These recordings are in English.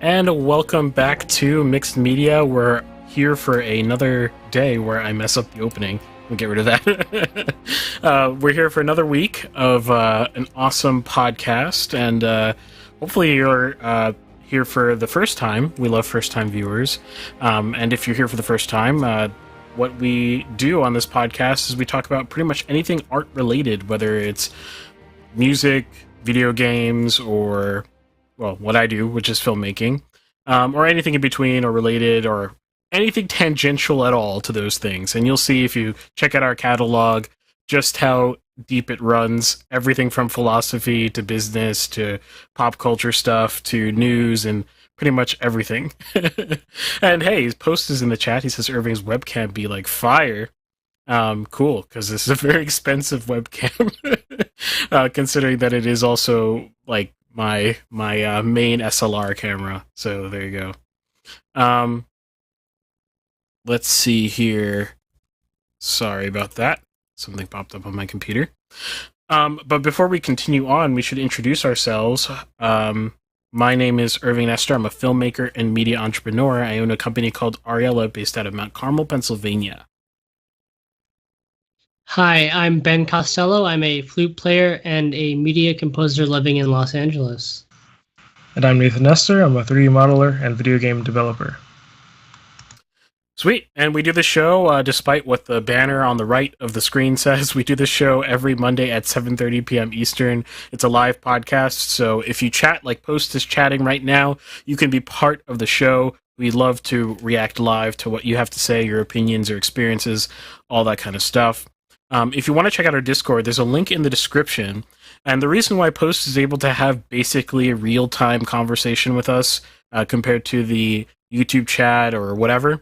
And welcome back to Mixed Media. We're here for another day where I mess up the opening. We'll get rid of that. We're here for another week of an awesome podcast, and hopefully you're here for the first time. We love first-time viewers. And if you're here for the first time, what we do on this podcast is we talk about pretty much anything art-related, whether it's music, video games, or, well, what I do, which is filmmaking, or anything in between or related, or anything tangential at all to those things. And you'll see if you check out our catalog just how deep it runs. Everything from philosophy to business to pop culture stuff to news and pretty much everything. And hey, his post is in the chat. He says Irving's webcam be like fire. Cool, because this is a very expensive webcam, considering that it is also like my main SLR camera. So there you go. Let's see here. Sorry about that. Something popped up on my computer. But before we continue on, we should introduce ourselves. My name is Irving Nestor. I'm a filmmaker and media entrepreneur. I own a company called Ariella based out of Mount Carmel, Pennsylvania. Hi, I'm Ben Costello. I'm a flute player and a media composer living in Los Angeles. And I'm Nathan Nestor. I'm a 3D modeler and video game developer. Sweet. And we do the show, despite what the banner on the right of the screen says, we do the show every Monday at 7:30 p.m. Eastern. It's a live podcast, so if you chat like Post is chatting right now, you can be part of the show. We love to react live to what you have to say, your opinions, your experiences, all that kind of stuff. If you want to check out our Discord, there's a link in the description. And the reason why Post is able to have basically a real-time conversation with us compared to the YouTube chat or whatever,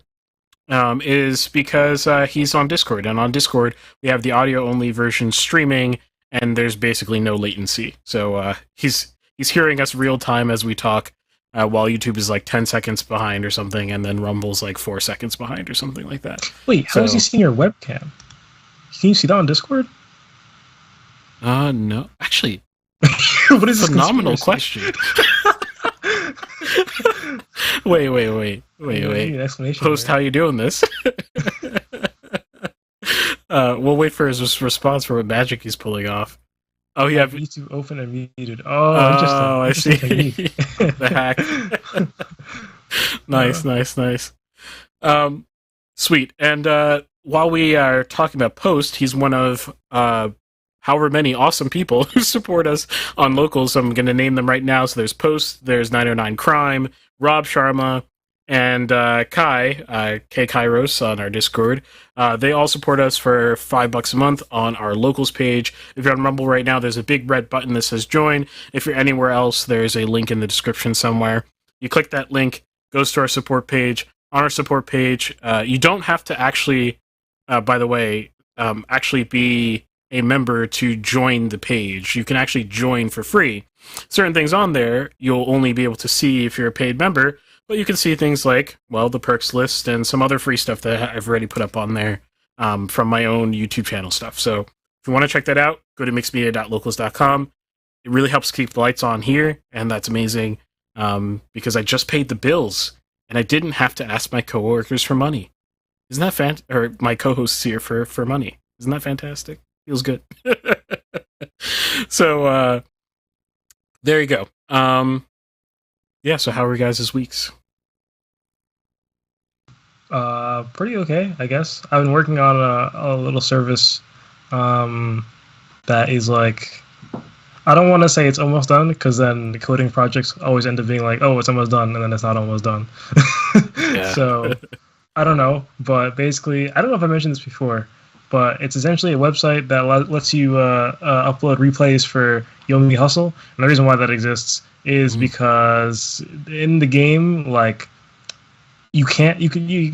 is because he's on Discord. And on Discord, we have the audio-only version streaming, and there's basically no latency. So he's hearing us real-time as we talk, while YouTube is like 10 seconds behind or something, and then Rumble's like 4 seconds behind or something like that. Wait, how is he seeing your webcam? Can you see that on Discord? No. Actually, what is this phenomenal question. Wait. Post, how you doing this? We'll wait for his response for what magic he's pulling off. Oh, yeah. YouTube open and muted. Oh, interesting. I see. The hack. Nice. Sweet. And while we are talking about Post, he's one of however many awesome people who support us on locals. So I'm going to name them right now. So there's Post, there's 909 Crime, Rob Sharma, and Kai, K Kairos on our Discord. They all support us for $5 a month on our locals page. If you're on Rumble right now, there's a big red button that says join. If you're anywhere else, there's a link in the description somewhere. You click that link, goes to our support page. On our support page, you don't have to actually, by the way, actually be a member to join the page. You can actually join for free. Certain things on there, you'll only be able to see if you're a paid member, but you can see things like, well, the perks list and some other free stuff that I've already put up on there from my own YouTube channel stuff. So if you want to check that out, go to mixedmedia.locals.com. It really helps keep the lights on here, and that's amazing because I just paid the bills, and I didn't have to ask my coworkers for money. Isn't that or my co-hosts here for money. Isn't that fantastic? Feels good. So, there you go. Yeah, so how are you guys' weeks? Pretty okay, I guess. I've been working on a little service that is like, I don't want to say it's almost done, because then the coding projects always end up being like, oh, it's almost done, and then it's not almost done. So, I don't know, but basically, I don't know if I mentioned this before, but it's essentially a website that lets you upload replays for Yomi Hustle. And the reason why that exists is because in the game, like, you can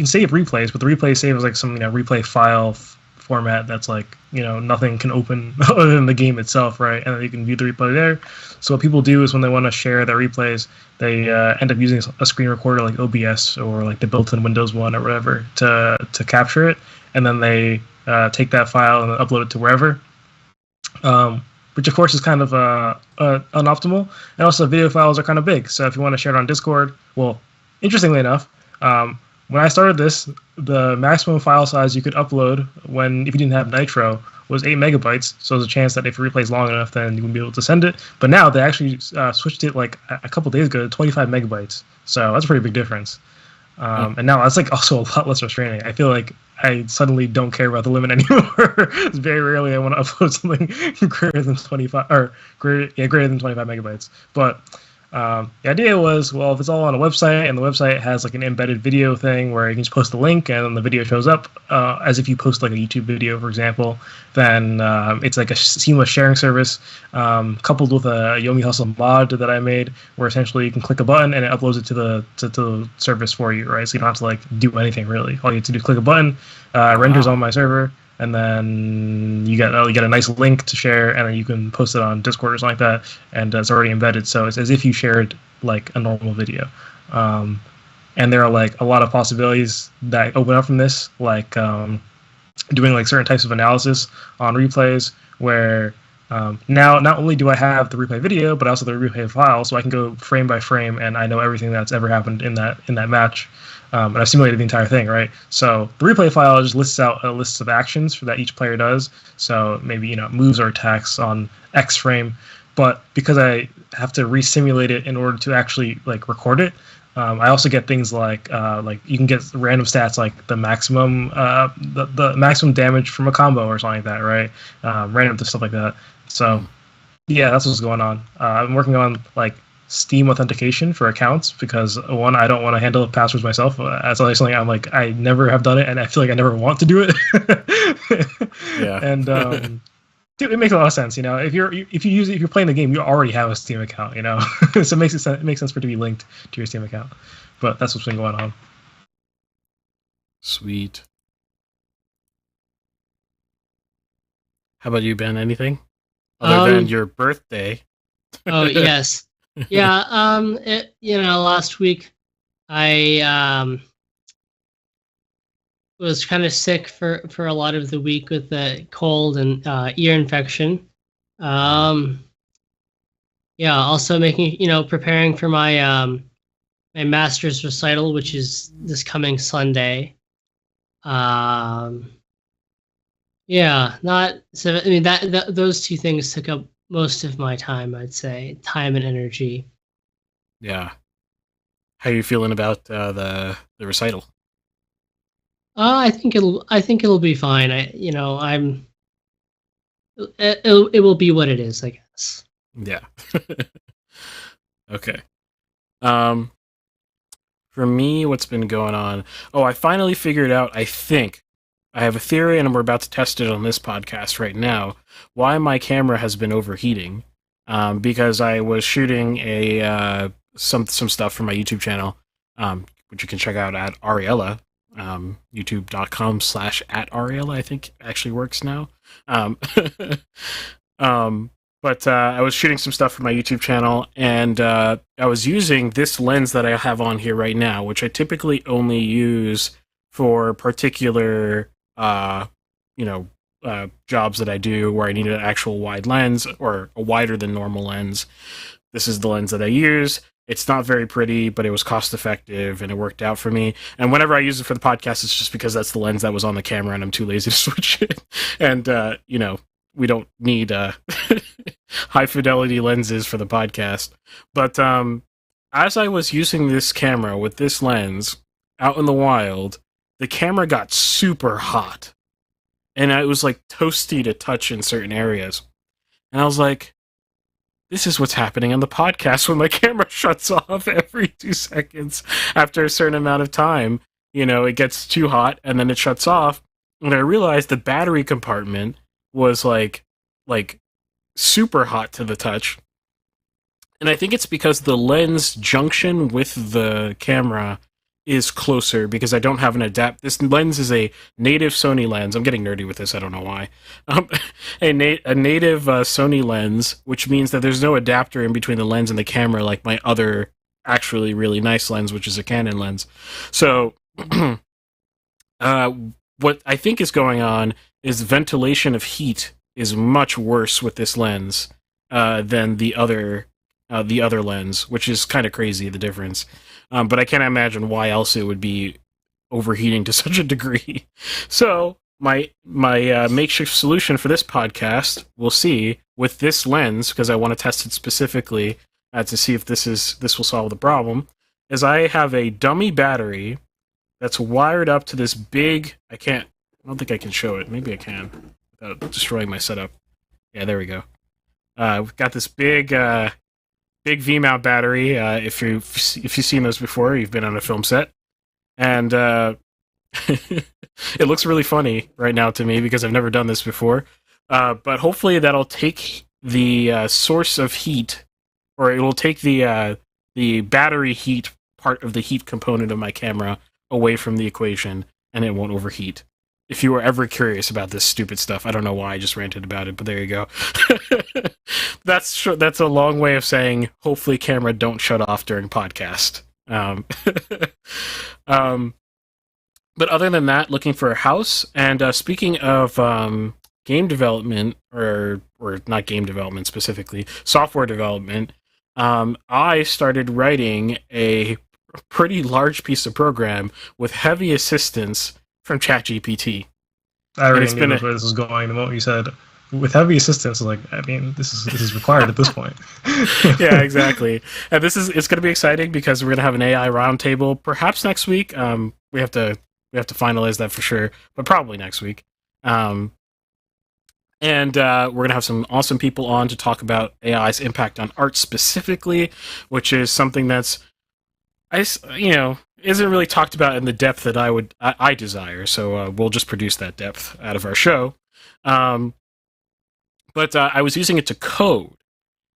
save replays, but the replay save is like some replay file format that's like, nothing can open other than the game itself, right? And then you can view the replay there. So what people do is when they want to share their replays, they end up using a screen recorder like OBS or like the built-in Windows one or whatever to capture it, and then they take that file and upload it to wherever. which of course is kind of unoptimal. And also, video files are kind of big. So if you want to share it on Discord, well, interestingly enough, when I started this, the maximum file size you could upload if you didn't have Nitro was 8 megabytes. So there's a chance that if it replays long enough, then you would be able to send it. But now they actually switched it like a couple days ago to 25 megabytes. So that's a pretty big difference. And now that's like also a lot less restraining. I feel like I suddenly don't care about the limit anymore. It's very rarely I want to upload something greater than 25 or greater than 25 megabytes. But the idea was, well, if it's all on a website and the website has like an embedded video thing where you can just post the link and then the video shows up as if you post like a YouTube video, for example, then it's like a seamless sharing service coupled with a Yomi Hustle mod that I made where essentially you can click a button and it uploads it to the service for you, right? So you don't have to like do anything really. All you have to do is click a button, renders on my server, and then you get a nice link to share, and then you can post it on Discord or something like that, and it's already embedded, so it's as if you shared like a normal video. And there are like a lot of possibilities that open up from this, like doing like certain types of analysis on replays, where now not only do I have the replay video, but also the replay file, so I can go frame by frame, and I know everything that's ever happened in that match. And I've simulated the entire thing, right? So the replay file just lists out a list of actions that each player does. So maybe, moves or attacks on X frame. But because I have to re-simulate it in order to actually like record it, I also get things like you can get random stats like the maximum the maximum damage from a combo or something like that, right? Random stuff like that. So yeah, that's what's going on. I've been working on like Steam authentication for accounts because one, I don't want to handle passwords myself. That's like something I'm like, I never have done it, and I feel like I never want to do it. Yeah. And dude, it makes a lot of sense. If you're playing the game, you already have a Steam account. So it makes sense for it to be linked to your Steam account. But that's what's been going on. Sweet. How about you, Ben? Anything other than your birthday? Oh yes. Yeah, last week I was kind of sick for a lot of the week with the cold and ear infection. Also preparing for my my master's recital, which is this coming Sunday. Those two things took up most of my time, I'd say, time and energy. Yeah. How are you feeling about the recital? I think it'll be fine. It will be what it is, I guess. Yeah. Okay. For me, what's been going on? Oh, I finally figured out, I think, I have a theory, and we're about to test it on this podcast right now, why my camera has been overheating. Because I was shooting some stuff for my YouTube channel, which you can check out at Ariella, youtube.com/@Ariella, I think actually works now. But I was shooting some stuff for my YouTube channel, and I was using this lens that I have on here right now, which I typically only use for particular jobs that I do where I need an actual wide lens or a wider than normal lens. This is the lens that I use. It's not very pretty, but it was cost effective and it worked out for me. And whenever I use it for the podcast, it's just because that's the lens that was on the camera and I'm too lazy to switch it. And, we don't need high fidelity lenses for the podcast. But as I was using this camera with this lens out in the wild, the camera got super hot. And it was like toasty to touch in certain areas. And I was like, this is what's happening on the podcast when my camera shuts off every 2 seconds after a certain amount of time. It gets too hot and then it shuts off. And I realized the battery compartment was like super hot to the touch. And I think it's because the lens junction with the camera is closer because I don't have an This lens is a native Sony lens. I'm getting nerdy with this. I don't know why. A native Sony lens, which means that there's no adapter in between the lens and the camera like my other actually really nice lens, which is a Canon lens. So what I think is going on is ventilation of heat is much worse with this lens than the other lens, which is kind of crazy, the difference. But I can't imagine why else it would be overheating to such a degree. So my makeshift solution for this podcast, we'll see with this lens, because I want to test it specifically to see if this will solve the problem, is I have a dummy battery that's wired up to this big. I don't think I can show it. Maybe I can without destroying my setup. Yeah, there we go. We've got this big V-mount battery. If you've seen those before, you've been on a film set, and it looks really funny right now to me because I've never done this before. But hopefully that'll take the source of heat, or it will take the battery heat part of the heat component of my camera away from the equation, and it won't overheat. If you were ever curious about this stupid stuff, I don't know why I just ranted about it, but there you go. That's a long way of saying, hopefully camera don't shut off during podcast. But other than that, looking for a house. And speaking of game development, or not game development specifically, software development, I started writing a pretty large piece of program with heavy assistance from ChatGPT. I already knew where this was going. The moment you said with heavy assistance, like, I mean, this is required at this point. Yeah, exactly. And it's going to be exciting because we're going to have an AI roundtable perhaps next week. We have to finalize that for sure, but probably next week. And we're going to have some awesome people on to talk about AI's impact on art specifically, which is something that's isn't really talked about in the depth that I desire. So we'll just produce that depth out of our show. But I was using it to code,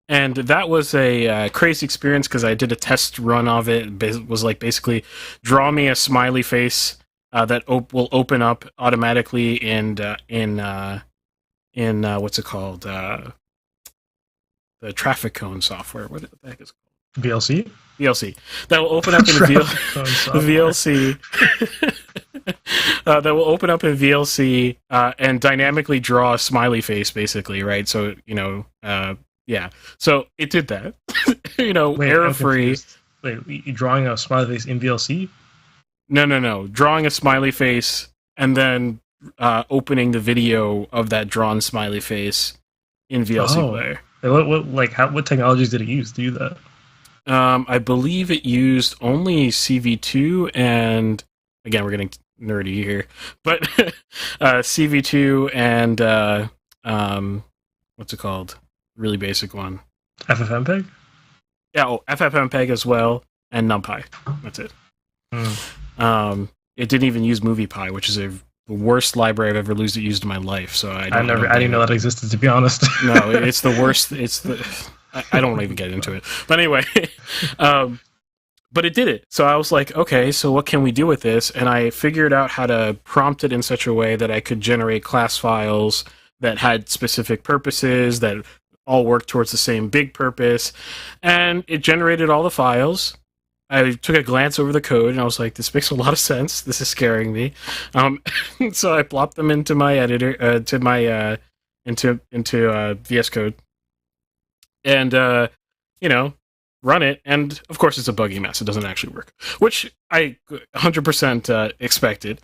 and that was a crazy experience because I did a test run of it. It was like basically draw me a smiley face that will open up automatically in what's it called, the traffic cone software. What the heck is it called? VLC? VLC. That will open up in VLC. That will open up in VLC and dynamically draw a smiley face, basically, right? So, yeah. So it did that. Error-free. Wait, you drawing a smiley face in VLC? No. Drawing a smiley face and then opening the video of that drawn smiley face in VLC player. What technologies did it use to do that? I believe it used only CV2 and, again, we're getting nerdy here, but CV2 and what's it called? Really basic one. FFmpeg? Yeah, FFmpeg as well, and NumPy. That's it. It didn't even use MoviePy, which is the worst library I've ever used in my life. So I didn't know that existed, to be honest. No, it's the worst. I don't want to even get into it. But anyway, but it did it. So I was like, okay, so what can we do with this? And I figured out how to prompt it in such a way that I could generate class files that had specific purposes that all worked towards the same big purpose. And it generated all the files. I took a glance over the code and I was like, this makes a lot of sense. This is scaring me. So I plopped them into my editor, into VS Code. And, run it, and of course it's a buggy mess. It doesn't actually work, which I 100% expected.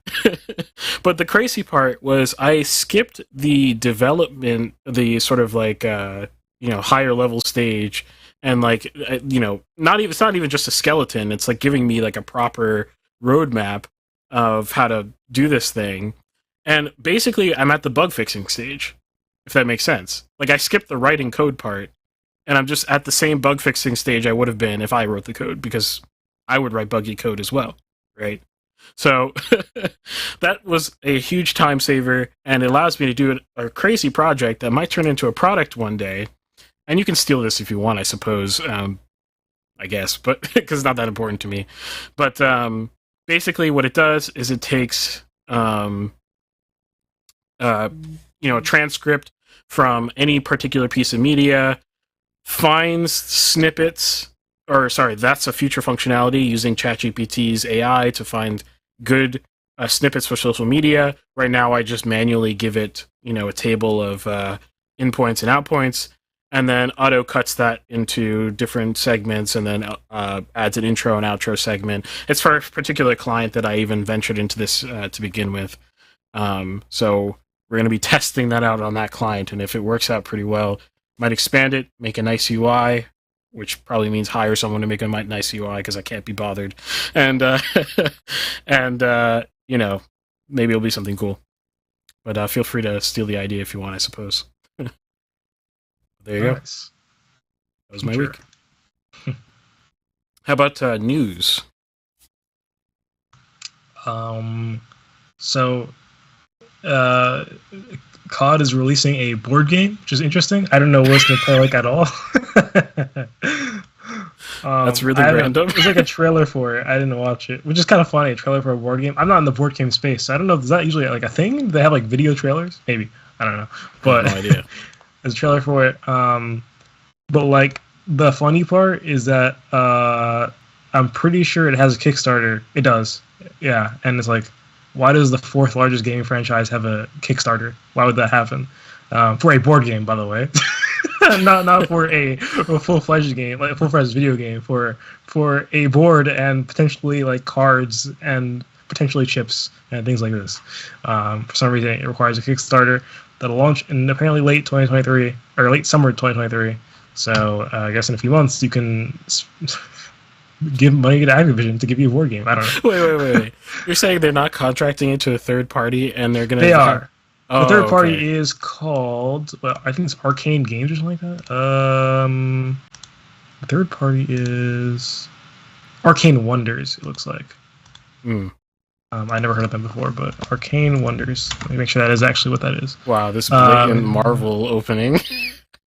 But the crazy part was I skipped the development, the sort of like, higher level stage, and it's not even just a skeleton. It's like giving me like a proper roadmap of how to do this thing. And basically I'm at the bug fixing stage, if that makes sense. Like I skipped the writing code part, and I'm just at the same bug fixing stage I would have been if I wrote the code, because I would write buggy code as well, right? So that was a huge time saver, and it allows me to do a crazy project that might turn into a product one day. And you can steal this if you want, I suppose, I guess, but because it's not that important to me. But basically what it does is it takes a transcript from any particular piece of media, finds snippets, that's a future functionality using ChatGPT's AI to find good snippets for social media. Right now, I just manually give it, a table of in points and out points, and then auto cuts that into different segments, and then adds an intro and outro segment. It's for a particular client that I even ventured into this to begin with. So we're going to be testing that out on that client, and if it works out pretty well, might expand it, make a nice UI, which probably means hire someone to make a nice UI because I can't be bothered, and maybe it'll be something cool. But feel free to steal the idea if you want, I suppose. There you go. That was my week. How about news? So, COD is releasing a board game, which is interesting. I don't know what it's going to play like at all. That's really random. There's like a trailer for it. I didn't watch it, which is kind of funny. A trailer for a board game. I'm not in the board game space, so I don't know. Is that usually like a thing? They have like video trailers? Maybe. I don't know. But I have no idea. There's a trailer for it. But like the funny part is that I'm pretty sure it has a Kickstarter. It does. Yeah. And it's like, why does the fourth largest gaming franchise have a Kickstarter? Why would that happen? For a board game, by the way. not for a full-fledged game, like a full-fledged video game, for a board and potentially like cards and potentially chips and things like this. For some reason, it requires a Kickstarter that'll launch in apparently late 2023 or late summer 2023. So I guess in a few months you can give money to Activision to give you a board game. I don't know. Wait. You're saying they're not contracting it to a third party, and they're gonna? They are. Oh, the third party is called, I think it's Arcane Games or something like that. The third party is Arcane Wonders, it looks like. I never heard of them before, but Arcane Wonders. Let me make sure that is actually what that is. Wow, this blatant Marvel opening.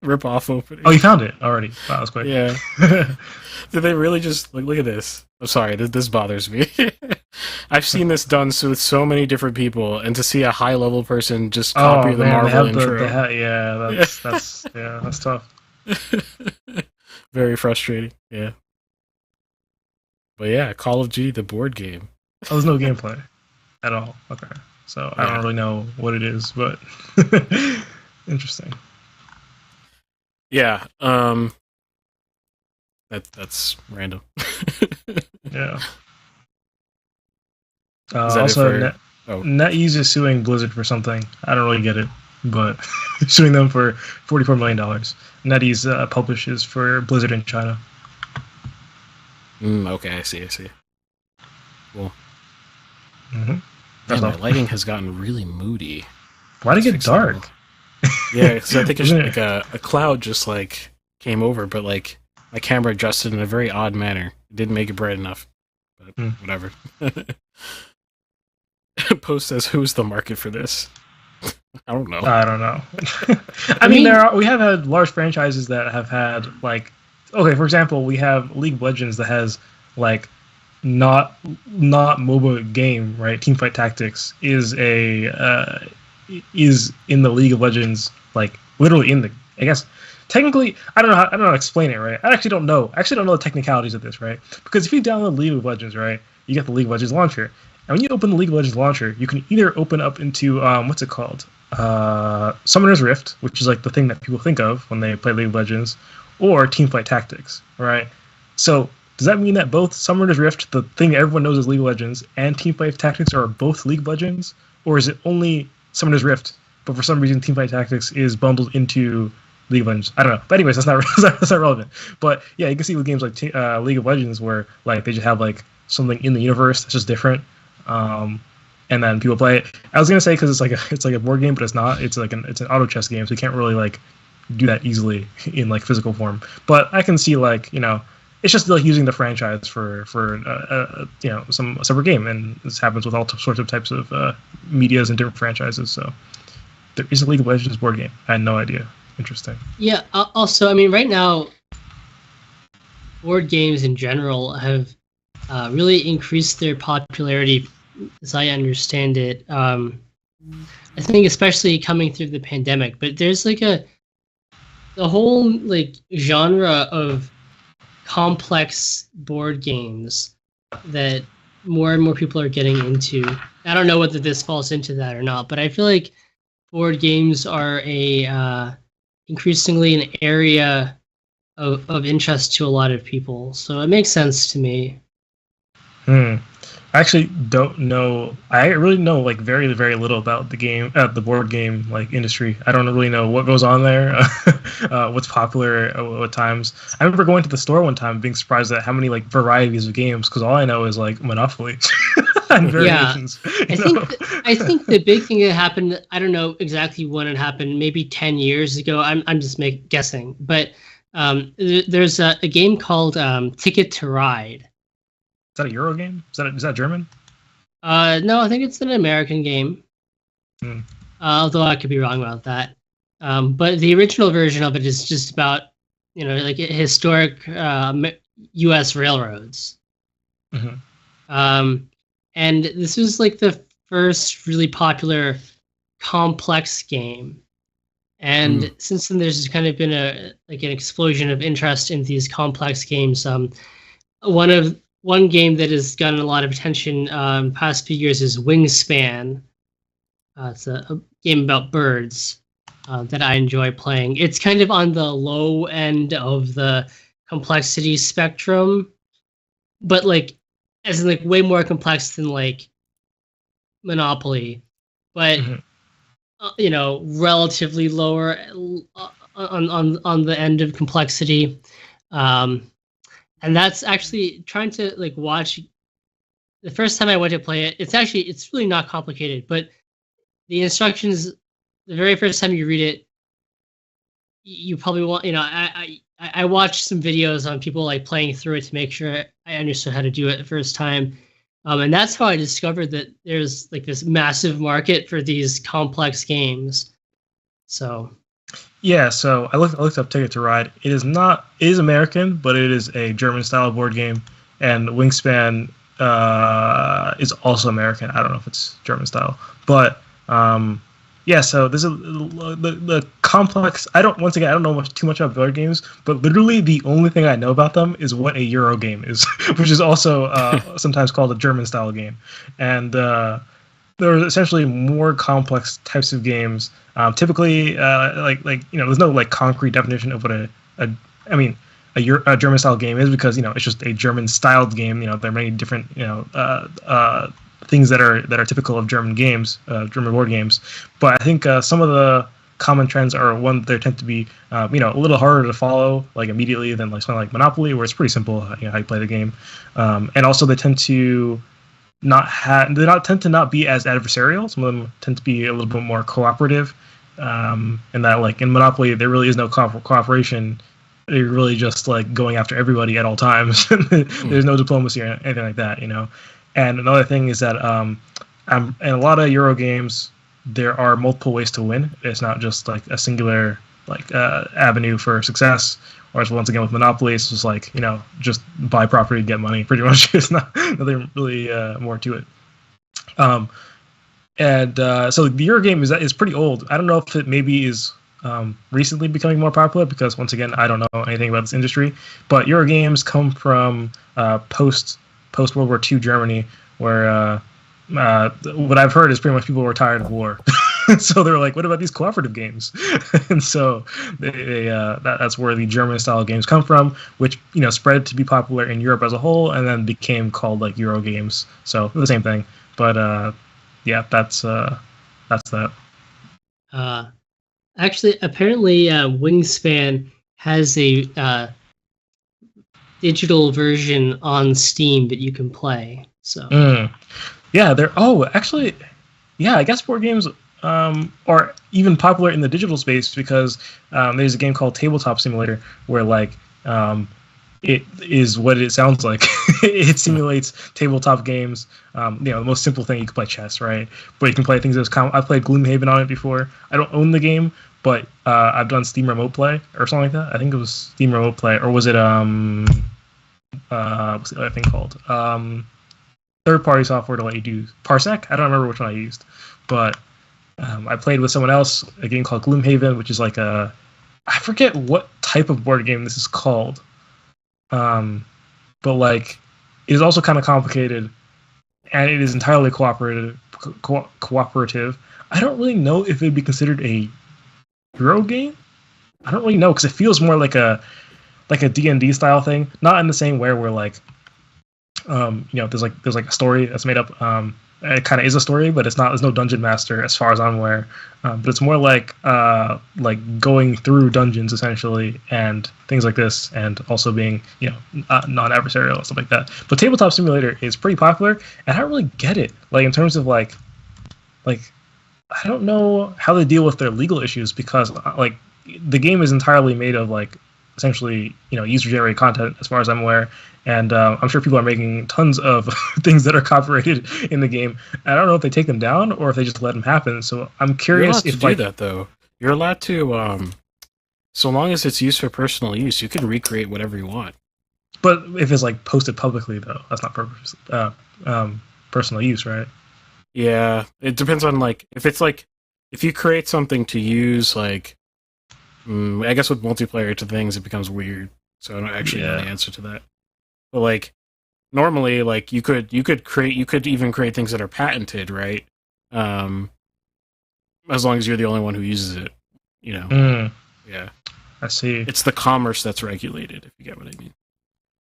Rip-off opening. Oh, you found it already. Wow, that was quick. Yeah. Did they really just look at this? I'm sorry, this bothers me. I've seen this done with so many different people, and to see a high-level person just copy the Marvel intro. That's tough. Very frustrating. Yeah. But yeah, Call of Duty, the board game. Oh, there's no gameplay at all. Okay, so I don't really know what it is, but interesting. Yeah, that's random. Yeah. Also, NetEase is suing Blizzard for something. I don't really get it, but suing them for $44 million. NetEase publishes for Blizzard in China. Okay, I see. Cool. Mm-hmm. Man, my lighting has gotten really moody. Why'd it get dark? Yeah, because I think it's like a cloud just like came over, but like my camera adjusted in a very odd manner. It didn't make it bright enough, but whatever. Post says, "Who's the market for this?" I don't know. I mean, we have had large franchises that have had like, okay, for example, we have League of Legends that has like not MOBA game, right? Teamfight Tactics is is in the League of Legends, like literally in the, I guess technically, I don't know how to explain it, right? I actually don't know the technicalities of this, right? Because if you download League of Legends, right, you get the League of Legends launcher, and when you open the League of Legends launcher, you can either open up into what's it called, Summoner's Rift, which is like the thing that people think of when they play League of Legends, or Teamfight Tactics, right? So does that mean that both Summoner's Rift, the thing that everyone knows as League of Legends, and Teamfight Tactics are both League of Legends, or is it only Summoner's Rift, but for some reason Teamfight Tactics is bundled into League of Legends? I don't know. But anyways, that's not relevant. But yeah, you can see with games like League of Legends where like they just have like something in the universe that's just different, and then people play it. I was gonna say because it's like a board game, but it's not. It's an auto chess game, so you can't really like do that easily in like physical form. But I can see like it's just like using the franchise for some separate game, and this happens with all sorts of types of medias and different franchises. So there is a League of Legends board game. I had no idea. Interesting. Yeah. Also, I mean, right now, board games in general have really increased their popularity, as I understand it. I think especially coming through the pandemic, but there's like the whole like genre of complex board games that more and more people are getting into. I don't know whether this falls into that or not, but I feel like board games are a increasingly an area of interest to a lot of people. So it makes sense to me. I actually don't know. I really know like very very little about the board game like industry. I don't really know what goes on there, what's popular at what times. I remember going to the store one time, being surprised at how many like varieties of games. Because all I know is like Monopoly and variations. I think the big thing that happened. I don't know exactly when it happened. Maybe 10 years ago. I'm just guessing, but there's a game called Ticket to Ride. Is that a Euro game? Is that German? No, I think it's an American game. Although I could be wrong about that. But the original version of it is just about, like historic U.S. railroads. And this was like the first really popular complex game. And since then, there's kind of been an explosion of interest in these complex games. One game that has gotten a lot of attention in the past few years is Wingspan. It's a game about birds that I enjoy playing. It's kind of on the low end of the complexity spectrum, but as in way more complex than Monopoly, but relatively lower on the end of complexity. And that's actually trying to watch. The first time I went to play it, it's really not complicated, but the instructions, the very first time you read it, you probably want, I watched some videos on people playing through it to make sure I understood how to do it the first time. And that's how I discovered that there's this massive market for these complex games. So yeah, so I looked up Ticket to Ride. It is American, but it is a German style board game, and Wingspan is also American. I don't know if it's German style, but yeah. So this is the complex. I don't know too much about board games, but literally the only thing I know about them is what a Euro game is, which is also sometimes called a German style game, and there are essentially more complex types of games. Typically, there's no concrete definition of what a German style game is, because it's just a German styled game. There are many different things that are typical of German games, German board games. But I think some of the common trends are, one, they tend to be a little harder to follow immediately than something like Monopoly, where it's pretty simple how you play the game, and also they tend to tend to not be as adversarial. Some of them tend to be a little bit more cooperative. And that in Monopoly there really is no cooperation. You're really just going after everybody at all times. There's no diplomacy or anything like that, And another thing is that in a lot of Euro games there are multiple ways to win. It's not just a singular avenue for success. Whereas once again with Monopoly, it's just just buy property, get money. Pretty much, it's nothing really more to it. So the Euro game is pretty old. I don't know if it maybe is recently becoming more popular, because once again I don't know anything about this industry. But Euro games come from post World War II Germany, where what I've heard is pretty much people were tired of war. So they're like, what about these cooperative games? And so that's where the German style games come from, which spread to be popular in Europe as a whole, and then became called Euro games. So the same thing. But yeah, that's that. Actually, apparently, Wingspan has a digital version on Steam that you can play. So yeah, actually, yeah, I guess board games are even popular in the digital space, because there's a game called Tabletop Simulator where it is what it sounds like. It simulates tabletop games. The most simple thing, you can play chess, right? But you can play things I've played Gloomhaven on it before. I don't own the game, but I've done Steam Remote Play or something like that. I think it was Steam Remote Play, or was it what's the other thing called? Third-party software to let you do Parsec. I don't remember which one I used, but I played with someone else a game called Gloomhaven, which is I forget what type of board game this is called. But it is also kind of complicated. and it is entirely cooperative. I don't really know if it'd be considered a hero game. I don't really know because it feels more like a D&D style thing, not in the same way where like there's like a story that's made up. It kind of is a story, but it's not. There's no dungeon master as far as I'm aware. But it's more like going through dungeons essentially and things like this, and also being non-adversarial and stuff like that. But Tabletop Simulator is pretty popular, and I don't really get it. Like in terms of like I don't know how they deal with their legal issues because like the game is entirely made of like essentially user-generated content as far as I'm aware. And I'm sure people are making tons of things that are copyrighted in the game. I don't know if they take them down or if they just let them happen. So I'm curious if do that though. You're allowed to, so long as it's used for personal use, you can recreate whatever you want. But if it's like posted publicly though, that's not personal use, right? Yeah, it depends on like if you create something to use like, I guess with multiplayer to things it becomes weird. So I don't actually know the answer to that. But like normally, like you could even create things that are patented, right? As long as you're the only one who uses it, Yeah. I see. It's the commerce that's regulated, if you get what I mean.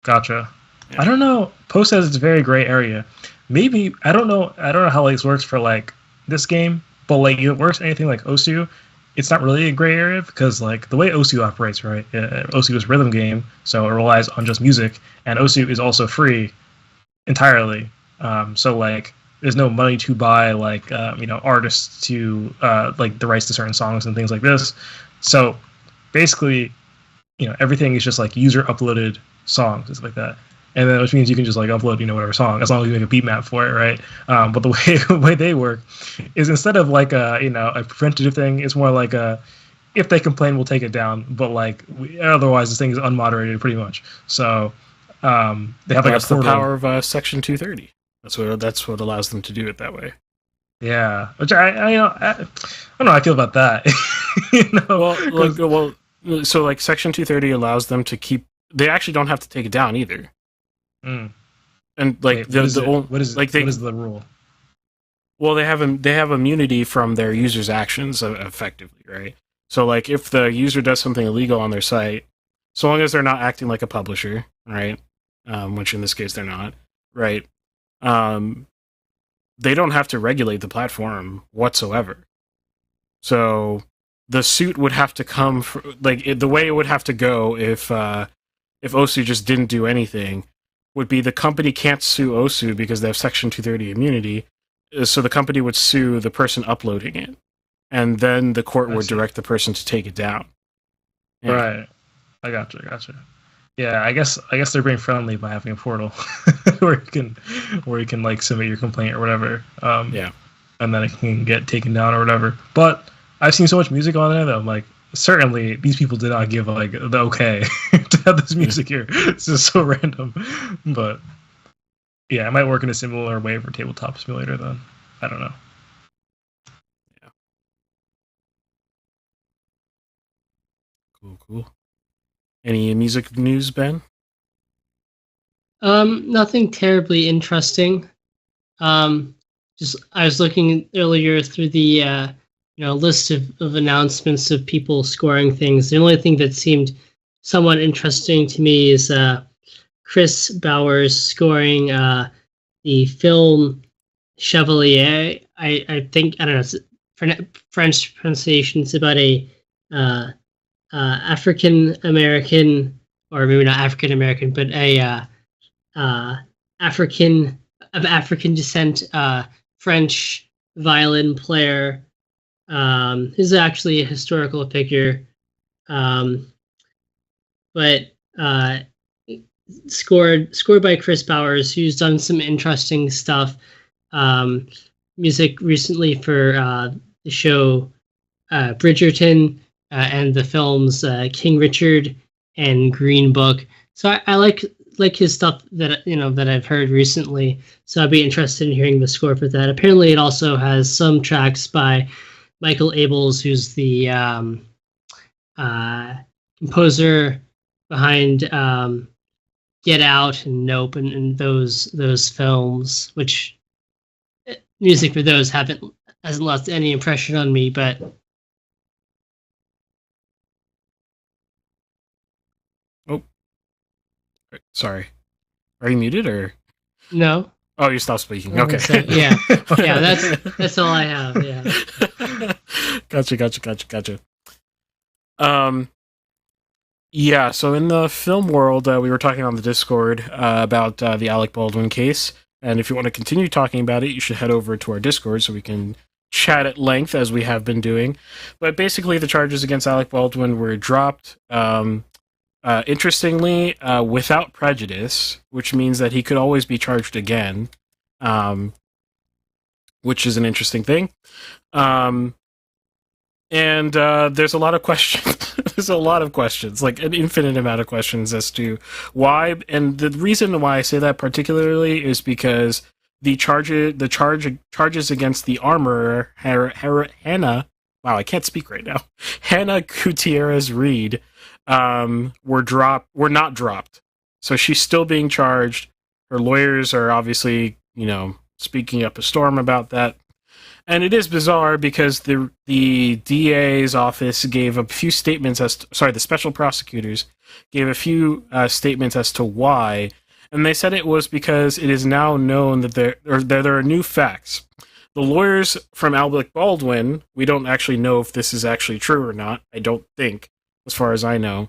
Gotcha. Yeah. I don't know. Post says it's a very gray area. Maybe I don't know how like this works for like this game, but like it works anything like Osu. It's not really a gray area because like the way Osu operates, right? Osu is a rhythm game, so it relies on just music, and Osu is also free entirely. So like there's no money to buy like artists to like the rights to certain songs and things like this. So basically, everything is just like user uploaded songs and stuff like that. And then which means you can just like upload, whatever song, as long as you make a beat map for it, right? But the way they work is instead of like a preventative thing, it's more like if they complain, we'll take it down. But like otherwise, this thing is unmoderated pretty much. So they have like that's the power of Section 230. That's what allows them to do it that way. Yeah, which I don't know how I feel about that. So like Section 230 allows them to keep. They actually don't have to take it down either. Mm. And like what is the rule? Well, they have immunity from their users' actions effectively, right? So like if the user does something illegal on their site, so long as they're not acting like a publisher, right? Which in this case they're not, right? They don't have to regulate the platform whatsoever. So the suit would have to come the way it would have to go if Osu just didn't do anything would be the company can't sue Osu because they have Section 230 immunity, so the company would sue the person uploading it, and then the court would direct the person to take it down. Yeah. Right. I gotcha. Yeah, I guess they're being friendly by having a portal where you can like submit your complaint or whatever. And then it can get taken down or whatever. But I've seen so much music on there that I'm like, certainly these people did not give like the okay to have this music here. It's just so random. But yeah, it might work in a similar way for Tabletop Simulator then. I don't know. Yeah. Cool. Any music news, Ben? Nothing terribly interesting. Just I was looking earlier through the list of announcements of people scoring things. The only thing that seemed somewhat interesting to me is Chris Bowers scoring the film Chevalier. I think, I don't know, it's French pronunciation. It's about a African American, or maybe not African American, but a African descent French violin player. This is actually a historical figure, but scored by Chris Bowers, who's done some interesting stuff. Music recently for the show Bridgerton and the films King Richard and Green Book. So I like his stuff that I've heard recently. So I'd be interested in hearing the score for that. Apparently, it also has some tracks by Michael Abels, who's the composer behind Get Out and Nope and those films, which music for those hasn't lost any impression on me, but Sorry. Are you muted or? no. Oh, you stopped speaking. Okay. So, yeah, that's all I have. Yeah. Gotcha. Yeah. So in the film world, we were talking on the Discord about the Alec Baldwin case, and if you want to continue talking about it, you should head over to our Discord so we can chat at length as we have been doing. But basically, the charges against Alec Baldwin were dropped. Interestingly, without prejudice, which means that he could always be charged again, which is an interesting thing. And there's a lot of questions. There's a lot of questions, like an infinite amount of questions as to why. And the reason why I say that particularly is because the charges against the armorer, Hannah. Wow, I can't speak right now. Hannah Gutierrez Reed. Were not dropped. So she's still being charged. Her lawyers are obviously, speaking up a storm about that. And it is bizarre because the DA's office gave a few statements the special prosecutors gave a few statements as to why. And they said it was because it is now known that there are new facts. The lawyers from Alec Baldwin, we don't actually know if this is actually true or not. I don't think, as far as I know,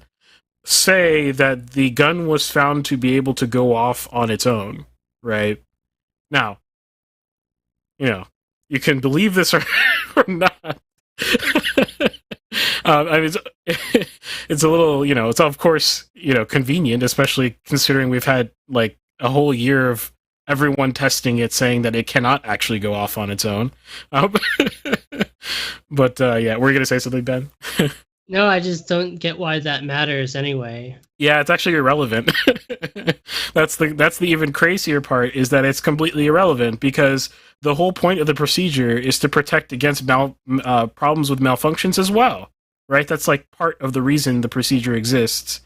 say that the gun was found to be able to go off on its own, right? Now, you can believe this or not. I mean, it's a little, it's of course, convenient, especially considering we've had like a whole year of everyone testing it, saying that it cannot actually go off on its own. But yeah, were you gonna say something, Ben? No, I just don't get why that matters anyway. Yeah, it's actually irrelevant. That's the even crazier part, is that it's completely irrelevant because the whole point of the procedure is to protect against problems with malfunctions as well, right? That's like part of the reason the procedure exists,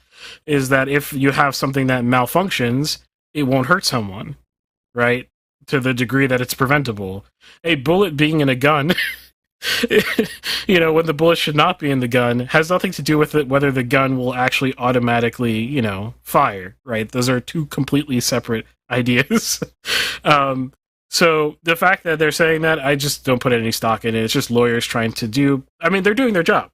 is that if you have something that malfunctions, it won't hurt someone, right? To the degree that it's preventable. A bullet being in a gun when the bullet should not be in the gun, has nothing to do with it whether the gun will actually automatically, fire, right? Those are two completely separate ideas. So the fact that they're saying that, I just don't put any stock in it. It's just lawyers trying to they're doing their job.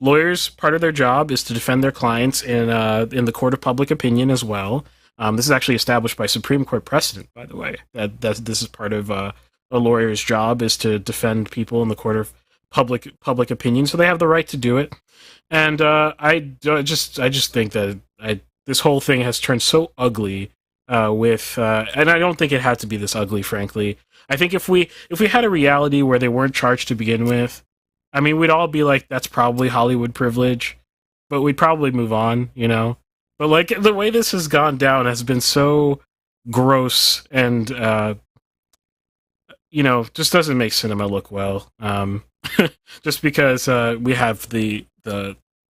Lawyers, part of their job is to defend their clients in the court of public opinion as well. This is actually established by Supreme Court precedent, by the way, that this is part of a lawyer's job, is to defend people in the court of public opinion, so they have the right to do it. And I just think that this whole thing has turned so ugly and I don't think it had to be this ugly, frankly. I think if we had a reality where they weren't charged to begin with, I mean, we'd all be like, that's probably Hollywood privilege, but we'd probably move on, But like the way this has gone down has been so gross and just doesn't make cinema look well. Just because we have the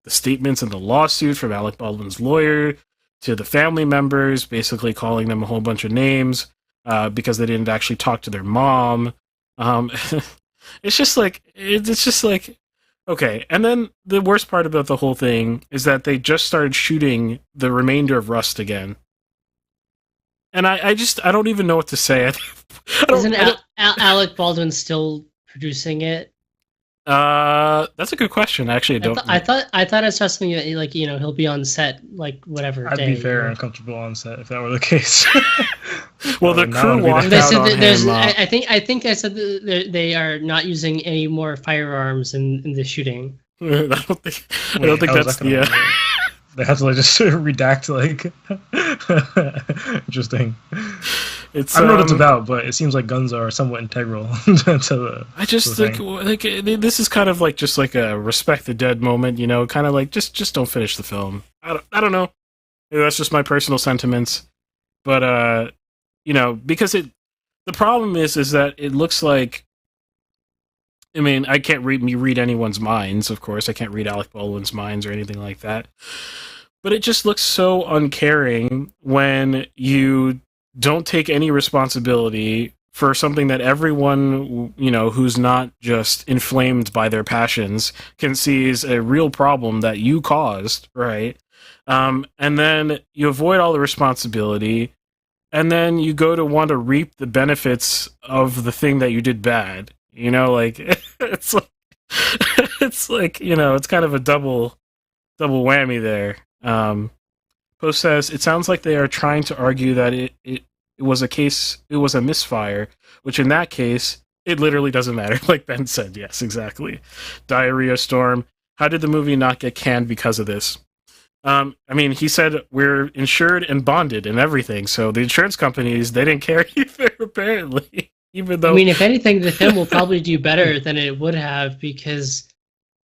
statements and the lawsuit from Alec Baldwin's lawyer to the family members, basically calling them a whole bunch of names because they didn't actually talk to their mom. It's just like okay. And then the worst part about the whole thing is that they just started shooting the remainder of Rust again. And I don't even know what to say. Isn't Alec Baldwin still producing it? That's a good question. Actually, I thought I saw something like he'll be on set like whatever. I'd be very uncomfortable on set if that were the case. Well, the crew walked out on him. I think I said that they are not using any more firearms in the shooting. I don't think that's the. They have to just redact interesting. I don't know what it's about, but it seems like guns are somewhat integral to the. I just think this is kind of like just like a respect the dead moment, kind of like just don't finish the film. I don't know. Maybe that's just my personal sentiments, but because the problem is that it looks like. I mean, I can't read anyone's minds, of course. I can't read Alec Baldwin's minds or anything like that. But it just looks so uncaring when you don't take any responsibility for something that everyone, who's not just inflamed by their passions can see is a real problem that you caused, right? And then you avoid all the responsibility, and then you go to want to reap the benefits of the thing that you did bad. It's like, it's kind of a double whammy there. Post says, it sounds like they are trying to argue that it was a misfire, which in that case, it literally doesn't matter. Like Ben said, yes, exactly. Diarrhea Storm, how did the movie not get canned because of this? He said we're insured and bonded and everything, so the insurance companies, they didn't care either, apparently. Even though... if anything, the film will probably do better than it would have, because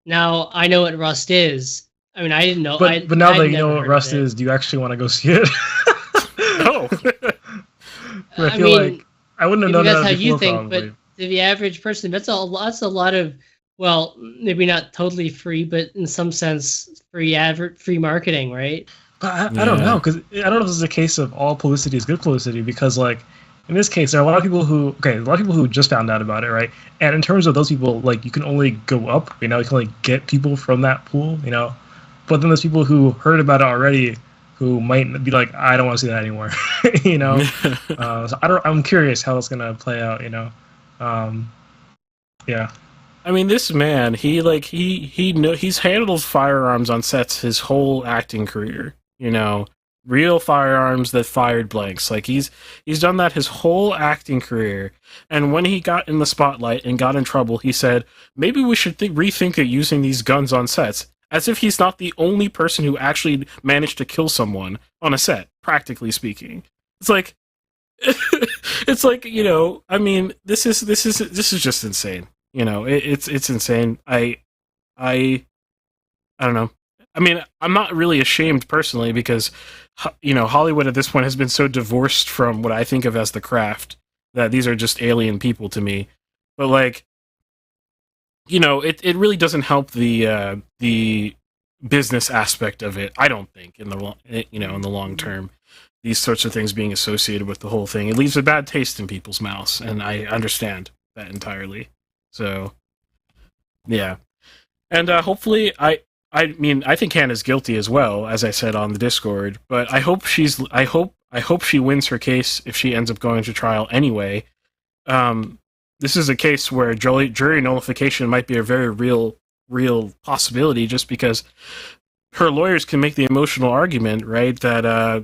now I know what Rust is. I didn't know. But now that you know what Rust is, do you actually want to go see it? No. I feel like I wouldn't have known that's that how you think, probably. But to the average person, that's a lot of, well, maybe not totally free, but in some sense, free marketing, right? But I don't know, because I don't know if this is a case of all publicity is good publicity, because like in this case, there are a lot of people who just found out about it, right? And in terms of those people, like you can only go up, you can only get people from that pool, But then there's people who heard about it already, who might be like, I don't want to see that anymore, So I'm curious how it's gonna play out, Yeah. This man, he's handled firearms on sets his whole acting career, real firearms that fired blanks. Like he's done that his whole acting career. And when he got in the spotlight and got in trouble, he said, maybe we should rethink it using these guns on sets. As if he's not the only person who actually managed to kill someone on a set, practically speaking. It's like, this is just insane. It's insane. I don't know. I'm not really ashamed personally because, Hollywood at this point has been so divorced from what I think of as the craft that these are just alien people to me. But like, it really doesn't help the business aspect of it. I don't think in the long term, these sorts of things being associated with the whole thing, it leaves a bad taste in people's mouths, and I understand that entirely. So, yeah, and hopefully, I think Hannah's guilty as well, as I said on the Discord. But I hope she wins her case if she ends up going to trial anyway. This is a case where jury nullification might be a very real possibility, just because her lawyers can make the emotional argument, right? That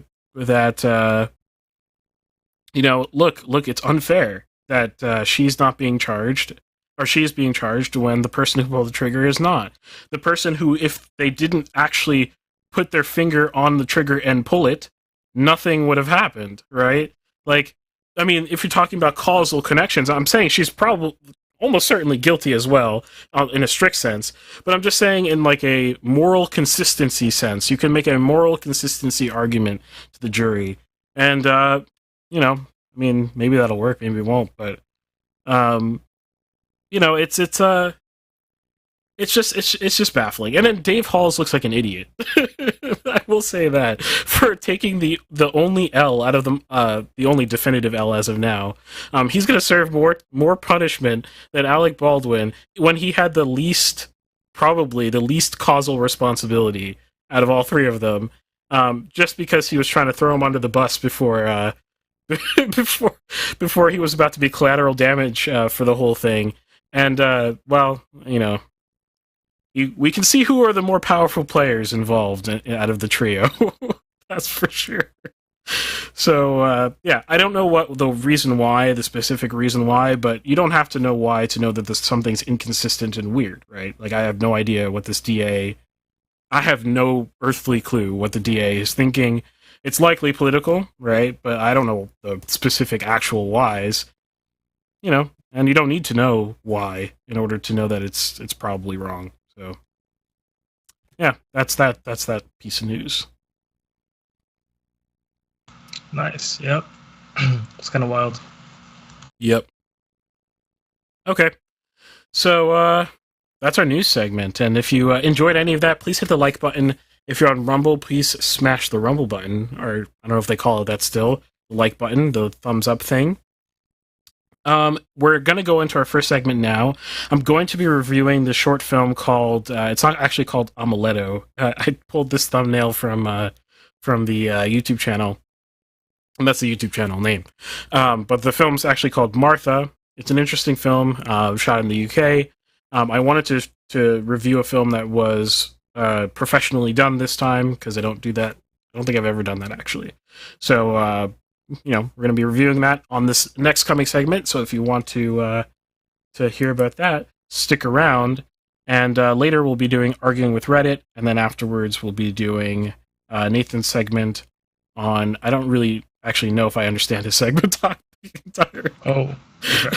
look, it's unfair that she's not being charged, or she's being charged when the person who pulled the trigger is not. The person who, if they didn't actually put their finger on the trigger and pull it, nothing would have happened, right? Like, if you're talking about causal connections, I'm saying she's probably almost certainly guilty as well, in a strict sense. But I'm just saying in like a moral consistency sense, you can make a moral consistency argument to the jury. And, maybe that'll work, maybe it won't. But, it's just baffling. And then Dave Halls looks like an idiot. I will say that, for taking the only L out of the only definitive L as of now. He's going to serve more punishment than Alec Baldwin when he had probably the least causal responsibility out of all three of them. Just because he was trying to throw him under the bus before he was about to be collateral damage for the whole thing. And we can see who are the more powerful players involved out of the trio. That's for sure. So, I don't know what the specific reason why, but you don't have to know why to know that something's inconsistent and weird, right? Like, I have no idea what I have no earthly clue what the DA is thinking. It's likely political, right? But I don't know the specific actual whys, and you don't need to know why in order to know that it's probably wrong. So, yeah, that's that piece of news. Nice. Yep. It's kind of wild. Yep. Okay. So, that's our news segment. And if you enjoyed any of that, please hit the like button. If you're on Rumble, please smash the Rumble button, or I don't know if they call it that still, the like button, the thumbs up thing. We're going to go into our first segment now. I'm going to be reviewing the short film called, it's not actually called Amuleto. I pulled this thumbnail from the YouTube channel, and that's the YouTube channel name. But the film's actually called Martha. It's an interesting film, shot in the UK. I wanted to review a film that was professionally done this time, because I don't do that. I don't think I've ever done that, actually. So, we're going to be reviewing that on this next coming segment. So if you want to hear about that, stick around. And later we'll be doing Arguing with Reddit, and then afterwards we'll be doing Nathan's segment on... I don't really actually know if I understand his segment entire. Oh, okay.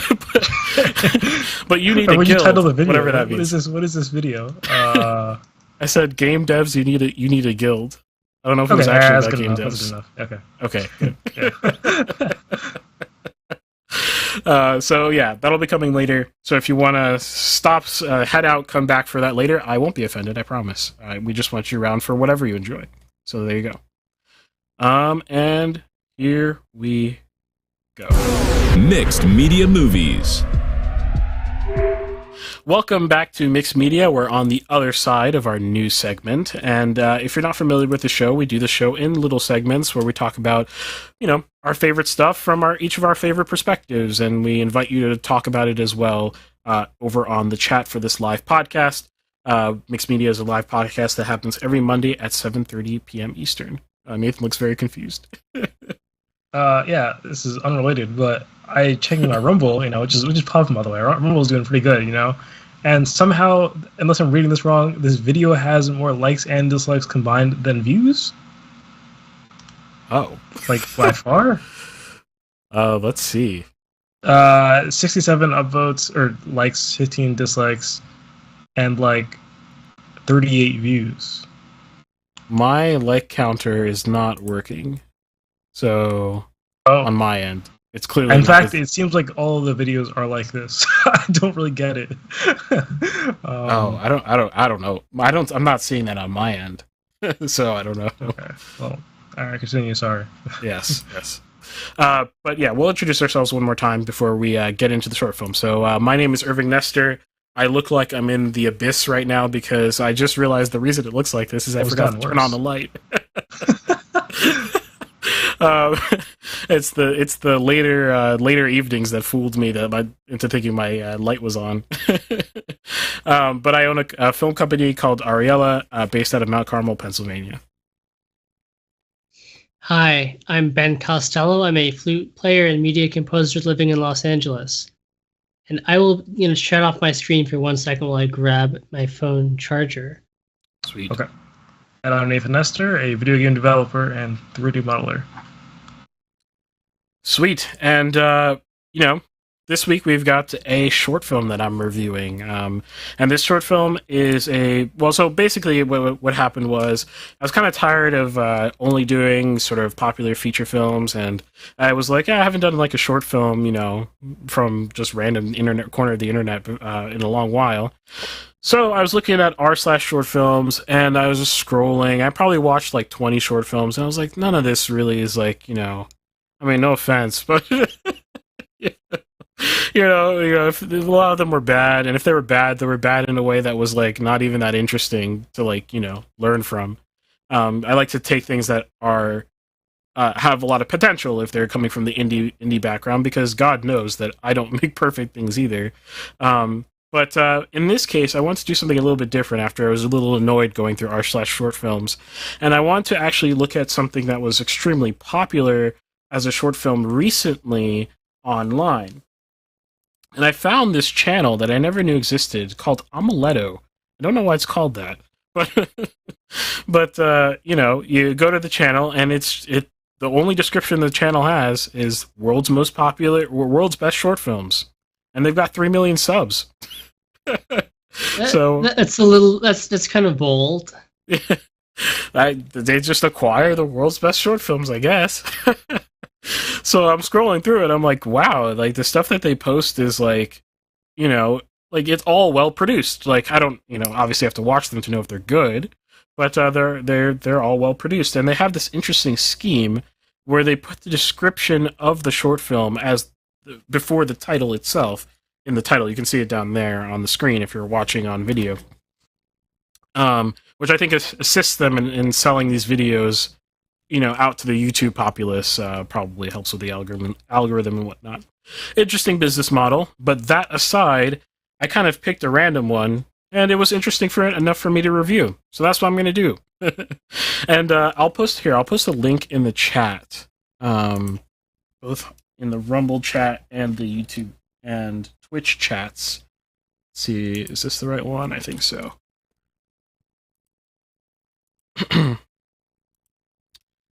but you need a guild, you title the video? Whatever that means. What is this video? I said game devs. You need a guild. I don't know if it was actually about game devs. Okay. So yeah, that'll be coming later. So if you want to stop, head out, come back for that later, I won't be offended. I promise. We just want you around for whatever you enjoy. So there you go. And here we go. Mixed Media Movies. Welcome back to Mixed Media. We're on the other side of our news segment. And if you're not familiar with the show, we do the show in little segments where we talk about, our favorite stuff from each of our favorite perspectives. And we invite you to talk about it as well over on the chat for this live podcast. Mixed Media is a live podcast that happens every Monday at 7:30 p.m. Eastern. Nathan looks very confused. Yeah, this is unrelated, but I checked my Rumble, which just popped, by the way. Rumble's doing pretty good, and somehow, unless I'm reading this wrong, this video has more likes and dislikes combined than views. Oh, like by far. Let's see. 67 upvotes or likes, 15 dislikes, and 38 views. My like counter is not working. So, on my end, it's clearly. In fact, it seems like all of the videos are like this. I don't really get it. I don't know. I'm not seeing that on my end, so I don't know. Okay. Well, all right. Continue. Sorry. Yes. But yeah, we'll introduce ourselves one more time before we get into the short film. So, my name is Irving Nestor. I look like I'm in the abyss right now because I just realized the reason it looks like this is I forgot to turn on the light. It's the later evenings that fooled me into thinking my light was on. But I own a film company called Ariella, based out of Mount Carmel, Pennsylvania. Hi, I'm Ben Costello. I'm a flute player and media composer living in Los Angeles. And I will, shut off my screen for 1 second while I grab my phone charger. Sweet. Okay. And I'm Nathan Nestor, a video game developer and 3D modeler. Sweet. And, this week we've got a short film that I'm reviewing. And this short film is so basically what happened was I was kind of tired of only doing sort of popular feature films, and I was like, I haven't done a short film, from just random corner of the internet in a long while. So I was looking at r/short films, and I was just scrolling. I probably watched 20 short films, and I was like, none of this really is no offense, but if a lot of them were bad, and if they were bad in a way that was not even that interesting to learn from. I like to take things that are have a lot of potential if they're coming from the indie background, because God knows that I don't make perfect things either. But in this case, I want to do something a little bit different after I was a little annoyed going through r/short films, and I want to actually look at something that was extremely popular as a short film recently online. And I found this channel that I never knew existed called Amuleto. I don't know why it's called that, but you go to the channel, and the only description the channel has is world's best short films, and they've got 3 million subs. So that's kind of bold. They just acquire the world's best short films, I guess. So I'm scrolling through it. I'm like, wow, the stuff that they post is it's all well produced. I don't, obviously have to watch them to know if they're good, but they're all well produced, and they have this interesting scheme where they put the description of the short film as before the title itself. In the title, you can see it down there on the screen if you're watching on video. Which I think assists them in selling these videos, out to the YouTube populace. Probably helps with the algorithm and whatnot. Interesting business model. But that aside, I kind of picked a random one, and it was interesting enough for me to review. So that's what I'm going to do. And I'll post a link in the chat, both in the Rumble chat and the YouTube and Twitch chats. Let's see, is this the right one? I think so.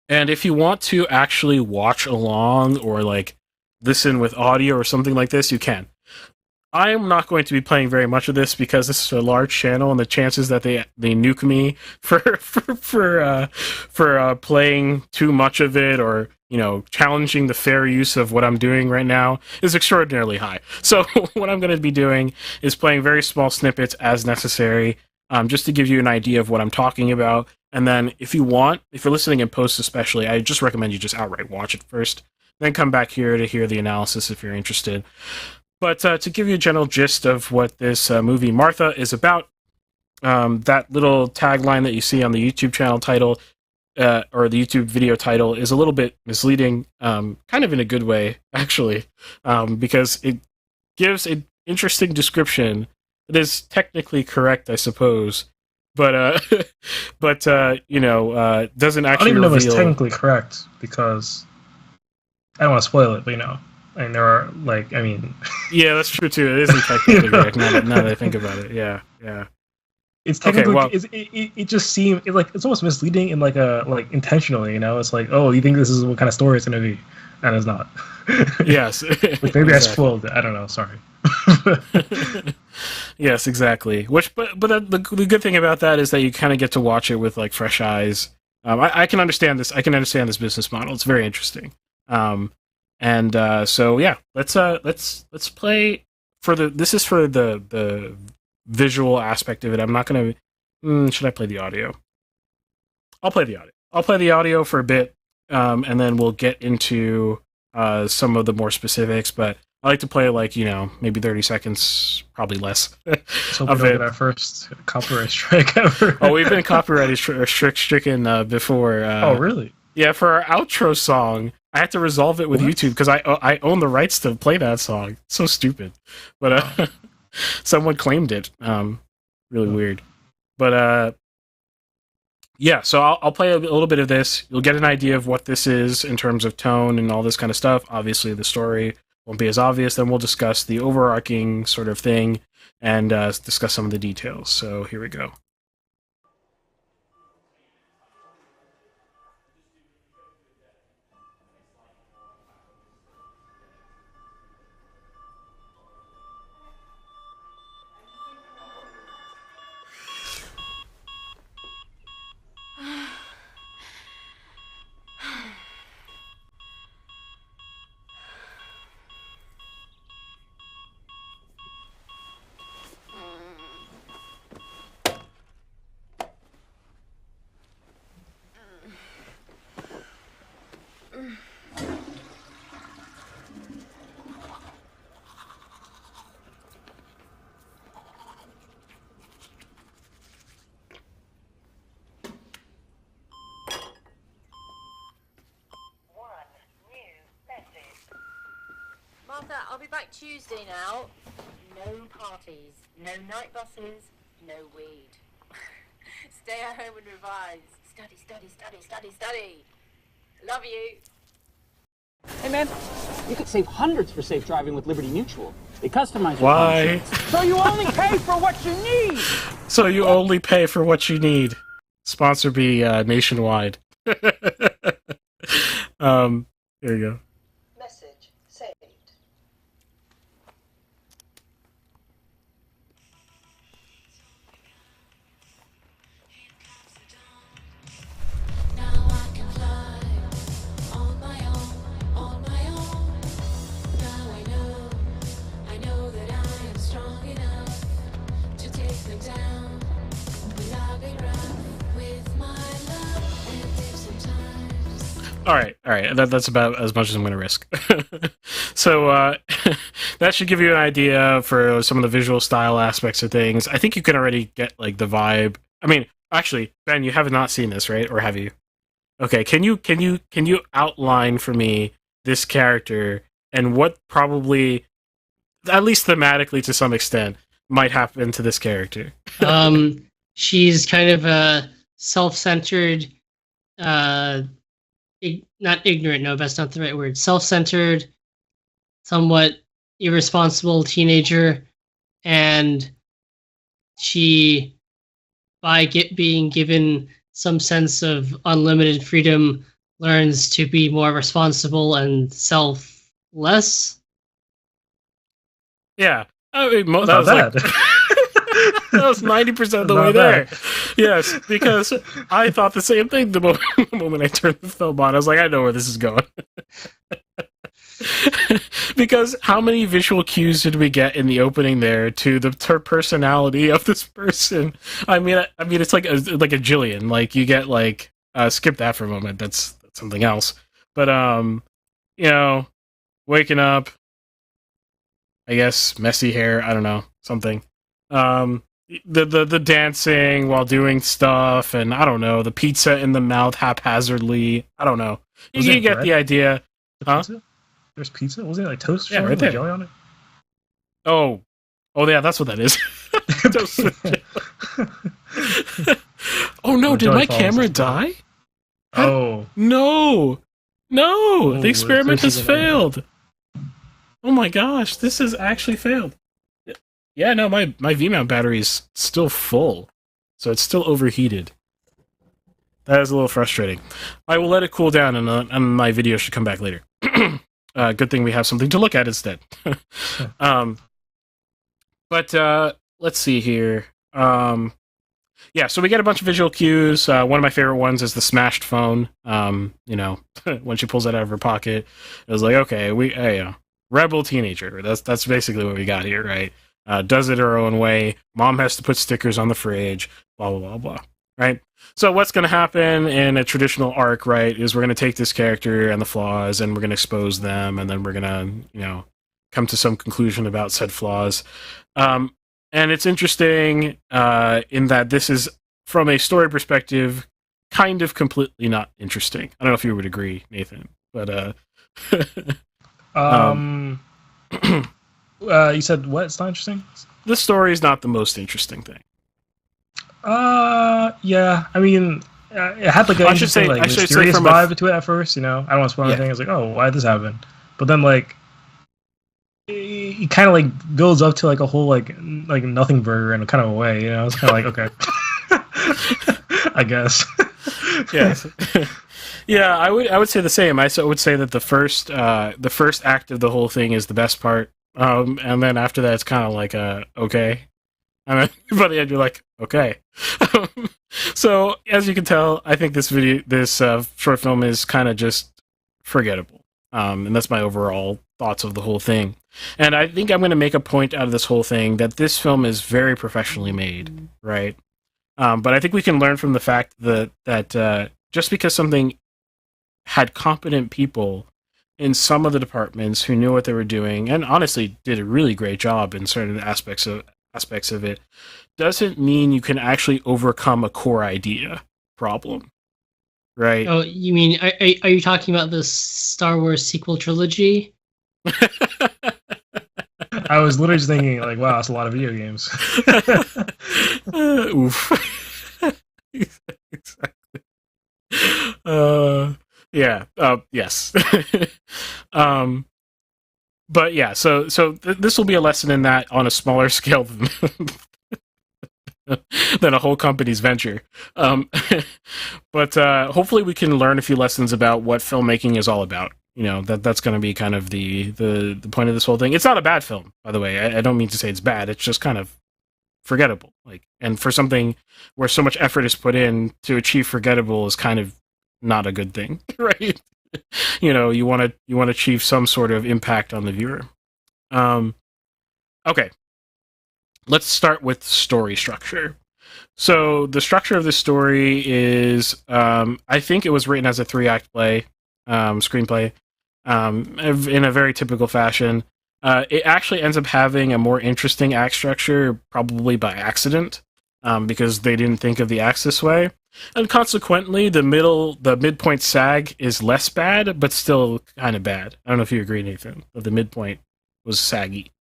And if you want to actually watch along or like listen with audio or something like this, you can. I'm not going to be playing very much of this because this is a large channel, and the chances that they nuke me for playing too much of it or challenging the fair use of what I'm doing right now is extraordinarily high. So what I'm going to be doing is playing very small snippets as necessary, just to give you an idea of what I'm talking about. And then if you're listening in post especially, I just recommend you just outright watch it first, then come back here to hear the analysis if you're interested. But to give you a general gist of what this movie Martha is about, that little tagline that you see on the YouTube channel title, or the YouTube video title, is a little bit misleading, kind of in a good way, actually, because it gives an interesting description. It is technically correct, I suppose, but doesn't actually I don't even know if it's technically correct, because I don't want to spoil it, but and there are, yeah, that's true too. It isn't technically correct now that I think about it. Yeah. It's technically, it just seemed it's almost misleading in intentionally. It's like, oh, you think this is what kind of story it's gonna be, and it's not. Yes. Maybe exactly. I spoiled it. I don't know. Sorry. Yes, exactly. But the good thing about that is that you kind of get to watch it with fresh eyes. I can understand this. I can understand this business model. It's very interesting. So yeah, let's play this is for the visual aspect of it. I'm not gonna. Should I play the audio? I'll play the audio. I'll play the audio for a bit, and then we'll get into some of the more specifics. But I like to play maybe 30 seconds, probably less. So we don't get our first copyright strike ever. Oh, we've been copyright stricken before. Oh, really? Yeah, for our outro song, I had to resolve it with YouTube because I own the rights to play that song. It's so stupid, but someone claimed it. Really weird, but yeah. So I'll play a little bit of this. You'll get an idea of what this is in terms of tone and all this kind of stuff. Obviously, the story won't be as obvious. Then we'll discuss the overarching sort of thing and discuss some of the details. So here we go. Martha, I'll be back Tuesday now. No parties, no night buses, no weed. Stay at home and revise. Study, study, study, study, study. Love you. Hey man, you could save hundreds for safe driving with Liberty Mutual. They customize your Why? So you only pay for what you need. So you only pay for what you need. Sponsor be nationwide. Here you go. Message saved. Now I can fly on my own, on my own. Now I know that I am strong enough to take them down. But I've been rough with my love, and if sometimes All right. That's about as much as I'm going to risk. So that should give you an idea for some of the visual style aspects of things. I think you can already get like the vibe. I mean, actually, Ben, you have not seen this, right? Or have you? Okay. Can you outline for me this character and what probably, at least thematically to some extent, might happen to this character? She's kind of a self-centered, not ignorant. No, that's not the right word. Self-centered, somewhat irresponsible teenager, and she, by being given some sense of unlimited freedom, learns to be more responsible and selfless. Yeah. I mean, that Not was bad. like that was 90% of the way Not there. bad. Yes, because I thought the same thing the moment I turned the film on. I was like, I know where this is going. Because how many visual cues did we get in the opening there to the personality of this person? I mean, it's like a jillion. Like you get like skip that for a moment. That's something else. But you know, waking up, I guess messy hair. I don't know, something. The dancing while doing stuff, and I don't know, the pizza in the mouth haphazardly. I don't know. Was You it get bread? the idea. The Huh? pizza? There's pizza? Wasn't it like toast or Yeah, something right with there. jelly on it? Oh yeah, that's what that is. Toast with jelly. Oh no! Or Did jelly my falls camera as well. die? Oh. No! Oh, The experiment this has is an error. failed. Oh my gosh! This has actually failed. Yeah, no, my V-mount battery is still full, so it's still overheated. That is a little frustrating. I will let it cool down, and my video should come back later. Good thing we have something to look at instead. But let's see here. Yeah, so we get a bunch of visual cues. One of my favorite ones is the smashed phone. You know, when she pulls it out of her pocket, it was like, okay, rebel teenager. That's basically what we got here, right? Does it her own way. Mom has to put stickers on the fridge. Blah blah blah blah. Right. So what's going to happen in a traditional arc, right, is we're going to take this character and the flaws, and we're going to expose them, and then we're going to, come to some conclusion about said flaws. And it's interesting in that this is, from a story perspective, kind of completely not interesting. I don't know if you would agree, Nathan, but You said what? It's not interesting? the story is not the most interesting thing. Yeah. I mean, it had like an I should say- interesting, like, I should say mysterious from a- vibe to it at first. I don't want to spoil Yeah. anything. It's like, oh, why did this happen? But then, like, it kind of like builds up to like a whole like nothing burger in a kind of a way. It's kind of like, okay, I guess. Yes. Yeah, I would say the same. I would say that the first act of the whole thing is the best part, and then after that it's kind of like okay, and then by the end you're like okay. So as you can tell, I think this short film is kind of just forgettable, and that's my overall thoughts of the whole thing. And I think I'm going to make a point out of this whole thing that this film is very professionally made, right? But I think we can learn from the fact that just because something had competent people in some of the departments who knew what they were doing and honestly did a really great job in certain aspects of it, doesn't mean you can actually overcome a core idea problem, right? Oh, you mean are you talking about the Star Wars sequel trilogy? I was literally just thinking, like, wow, that's a lot of video games. Oof. Exactly. Yeah. Yes. But yeah. So this will be a lesson in that on a smaller scale than a whole company's venture. But hopefully we can learn a few lessons about what filmmaking is all about. That's going to be kind of the point of this whole thing. It's not a bad film, by the way. I don't mean to say it's bad. It's just kind of forgettable. And for something where so much effort is put in to achieve forgettable is kind of not a good thing, right? You want to achieve some sort of impact on the viewer. Okay. Let's start with story structure. So the structure of this story is, I think it was written as a 3-act play. screenplay in a very typical fashion. It actually ends up having a more interesting act structure, probably by accident, because they didn't think of the acts this way. And consequently, the midpoint sag is less bad, but still kind of bad. I don't know if you agree, Nathan, that the midpoint was saggy.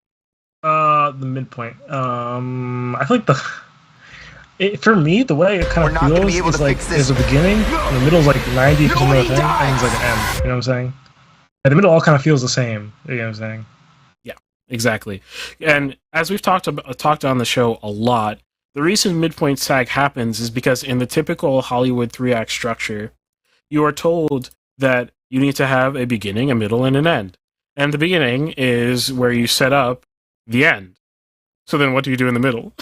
The midpoint. I feel like for me, the way it kind of feels is like there's a beginning, and the middle's like 90% of the thing, and it's like an end. You know what I'm saying? And the middle all kind of feels the same. You know what I'm saying? Yeah, exactly. And as we've talked on the show a lot, the reason midpoint sag happens is because in the typical Hollywood 3-act structure, you are told that you need to have a beginning, a middle, and an end. And the beginning is where you set up the end. So then what do you do in the middle?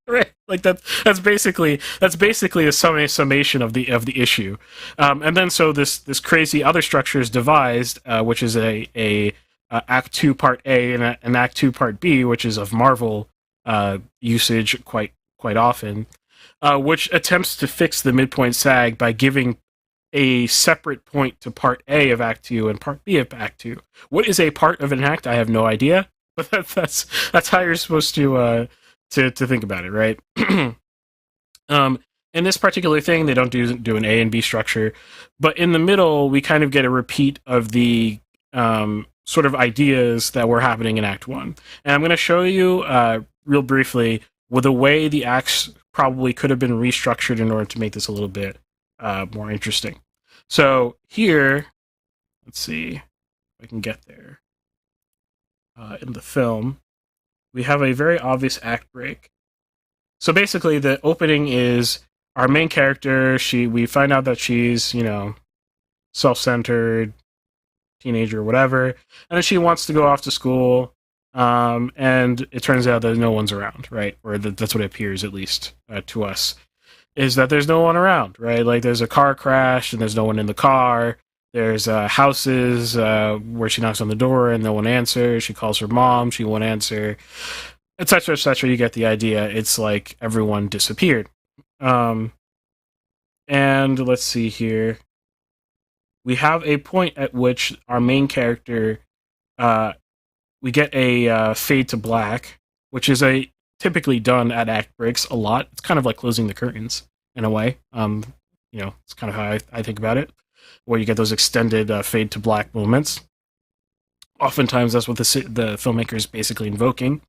Right, like that's basically a summation of the issue, and then so this crazy other structure is devised, which is a Act 2 Part A and an Act 2 Part B, which is of Marvel usage quite often, which attempts to fix the midpoint sag by giving a separate point to Part A of Act 2 and Part B of Act 2. What is a part of an act? I have no idea, but that's how you're supposed to think about it, right? In this particular thing, they don't do an A and B structure, but in the middle, we kind of get a repeat of the sort of ideas that were happening in Act 1. And I'm going to show you real briefly the way the acts probably could have been restructured in order to make this a little bit more interesting. So here, let's see if I can get there. In the film, we have a very obvious act break. So basically, the opening is our main character. We find out that she's, self-centered, teenager, whatever, and then she wants to go off to school, and it turns out that no one's around, right? Or that's what it appears, at least to us, is that there's no one around, right? Like there's a car crash, and there's no one in the car. There's houses where she knocks on the door and no one answers. She calls her mom, she won't answer, etc., etc. You get the idea. It's like everyone disappeared. And let's see here. We have a point at which our main character, we get a fade to black, which is typically done at act breaks a lot. It's kind of like closing the curtains in a way. It's kind of how I think about it, where you get those extended fade to black moments. Oftentimes, that's what the filmmaker is basically invoking.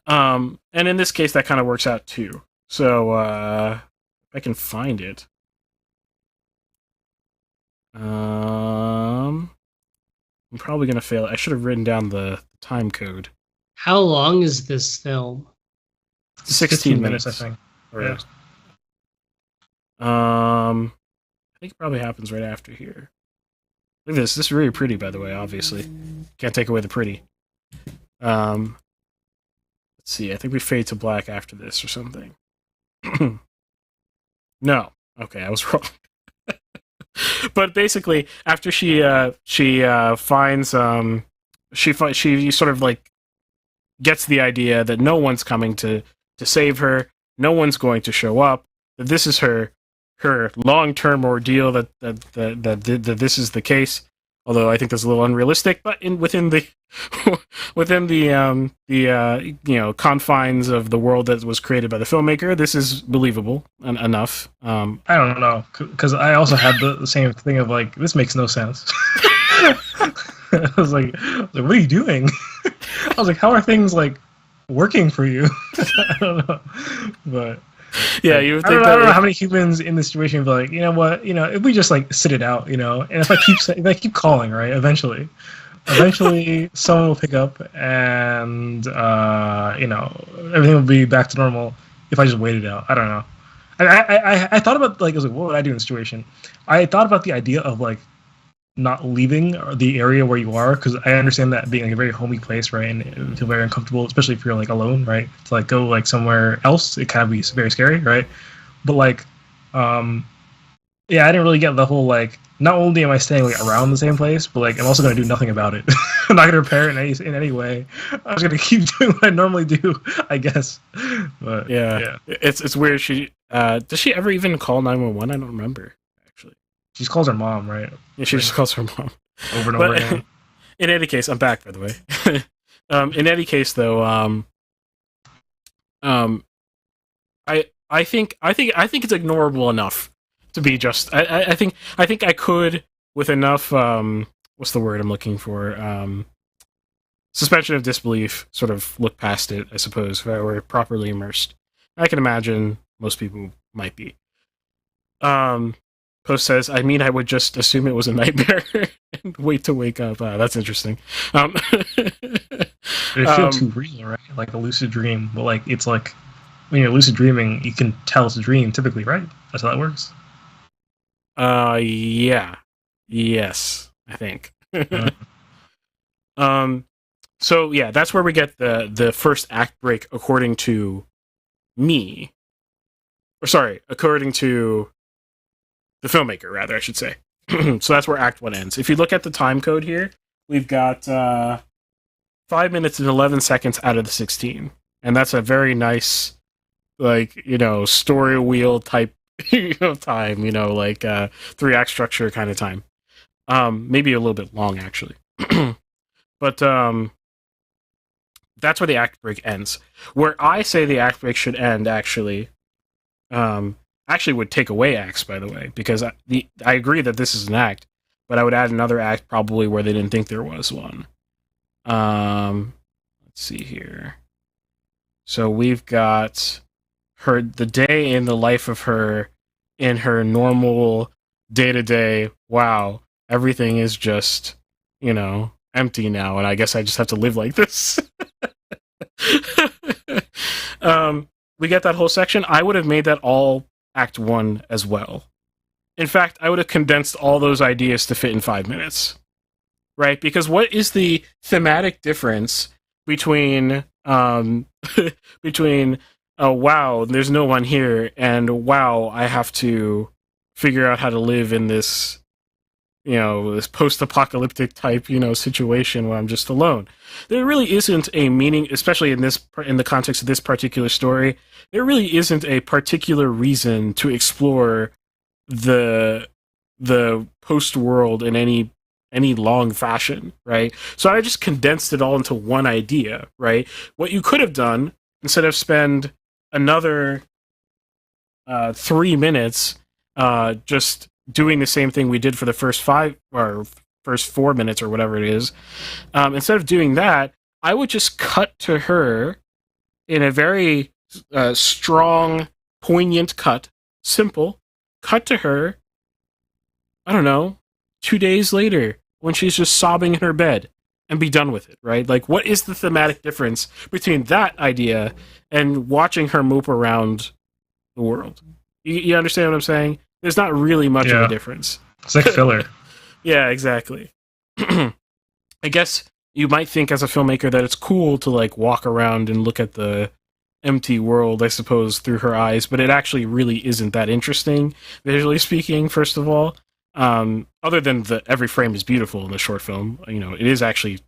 And in this case, that kind of works out too. So, if I can find it. I'm probably going to fail. I should have written down the time code. How long is this film? 16 minutes, I think. Yeah. I think it probably happens right after here. Look at this. This is really pretty, by the way, obviously. Can't take away the pretty. Let's see. I think we fade to black after this or something. No. Okay, I was wrong. But basically, after she finds she sort of like gets the idea that no one's coming to save her, no one's going to show up, that this is her long-term ordeal, that this is the case. Although I think that's a little unrealistic, but within the confines of the world that was created by the filmmaker, this is believable enough. I don't know, because I also had the same thing of like, this makes no sense. I was like, what are you doing? I was like, how are things like working for you? I don't know, but. Yeah, you. I don't know how many humans in this situation be like, you know what, if we just like sit it out, and if I keep calling, right, eventually someone will pick up, and everything will be back to normal if I just wait it out. I don't know. I thought about like, I was like, what would I do in this situation? I thought about the idea of like not leaving the area where you are, because I understand that being like a very homey place, right, and it feel very uncomfortable, especially if you're like alone, right, to like go like somewhere else, it kind of be very scary, right? But like I didn't really get the whole like, not only am I staying like around the same place, but like I'm also going to do nothing about it. I'm not going to repair it in any way. I'm just going to keep doing what I normally do, I guess. But yeah. It's weird. She does she ever even call 911? I don't remember, actually. She just calls her mom, right? Yeah, she just calls her mom. Over and over again. In any case, I'm back, by the way. In any case, though, I think it's ignorable enough to be just. I think I could, with enough what's the word I'm looking for, suspension of disbelief, sort of look past it, I suppose, if I were properly immersed. I can imagine most people might be. Post says, I mean, I would just assume it was a nightmare and wait to wake up. That's interesting. It feels too real, right? Like a lucid dream. But like it's like when you're lucid dreaming, you can tell it's a dream typically, right? That's how that works. Yeah. Yes, I think. So yeah, that's where we get the first act break according to me. Or sorry, according to the filmmaker, rather, I should say. So that's where Act 1 ends. If you look at the time code here, we've got 5 minutes and 11 seconds out of the 16. And that's a very nice, like, story wheel type time, like 3-act structure kind of time. Maybe a little bit long, actually. But that's where the act break ends. Where I say the act break should end, actually would take away acts, by the way, because I agree that this is an act, but I would add another act probably where they didn't think there was one. Let's see here. So we've got the day in the life of her in her normal day-to-day. Wow, everything is just, empty now, and I guess I just have to live like this. We get that whole section. I would have made that all Act 1 as well. In fact, I would have condensed all those ideas to fit in 5 minutes. Right? Because what is the thematic difference between between wow, there's no one here, and wow, I have to figure out how to live in this this post-apocalyptic type, situation where I'm just alone. There really isn't a meaning, especially in the context of this particular story. There really isn't a particular reason to explore the post-world in any long fashion, right? So I just condensed it all into one idea, right? What you could have done, instead of spend another 3 minutes just doing the same thing we did for the first 4 minutes or whatever it is, instead of doing that, I would just cut to her in a very strong, poignant cut, simple cut to her, I don't know, 2 days later when she's just sobbing in her bed, and be done with it, right? Like, what is the thematic difference between that idea and watching her mope around the world? You understand what I'm saying? There's not really much of a difference. It's like filler. Yeah, exactly. I guess you might think as a filmmaker that it's cool to like walk around and look at the empty world, I suppose, through her eyes, but it actually really isn't that interesting, visually speaking, first of all. Other than every frame is beautiful in the short film, it is actually,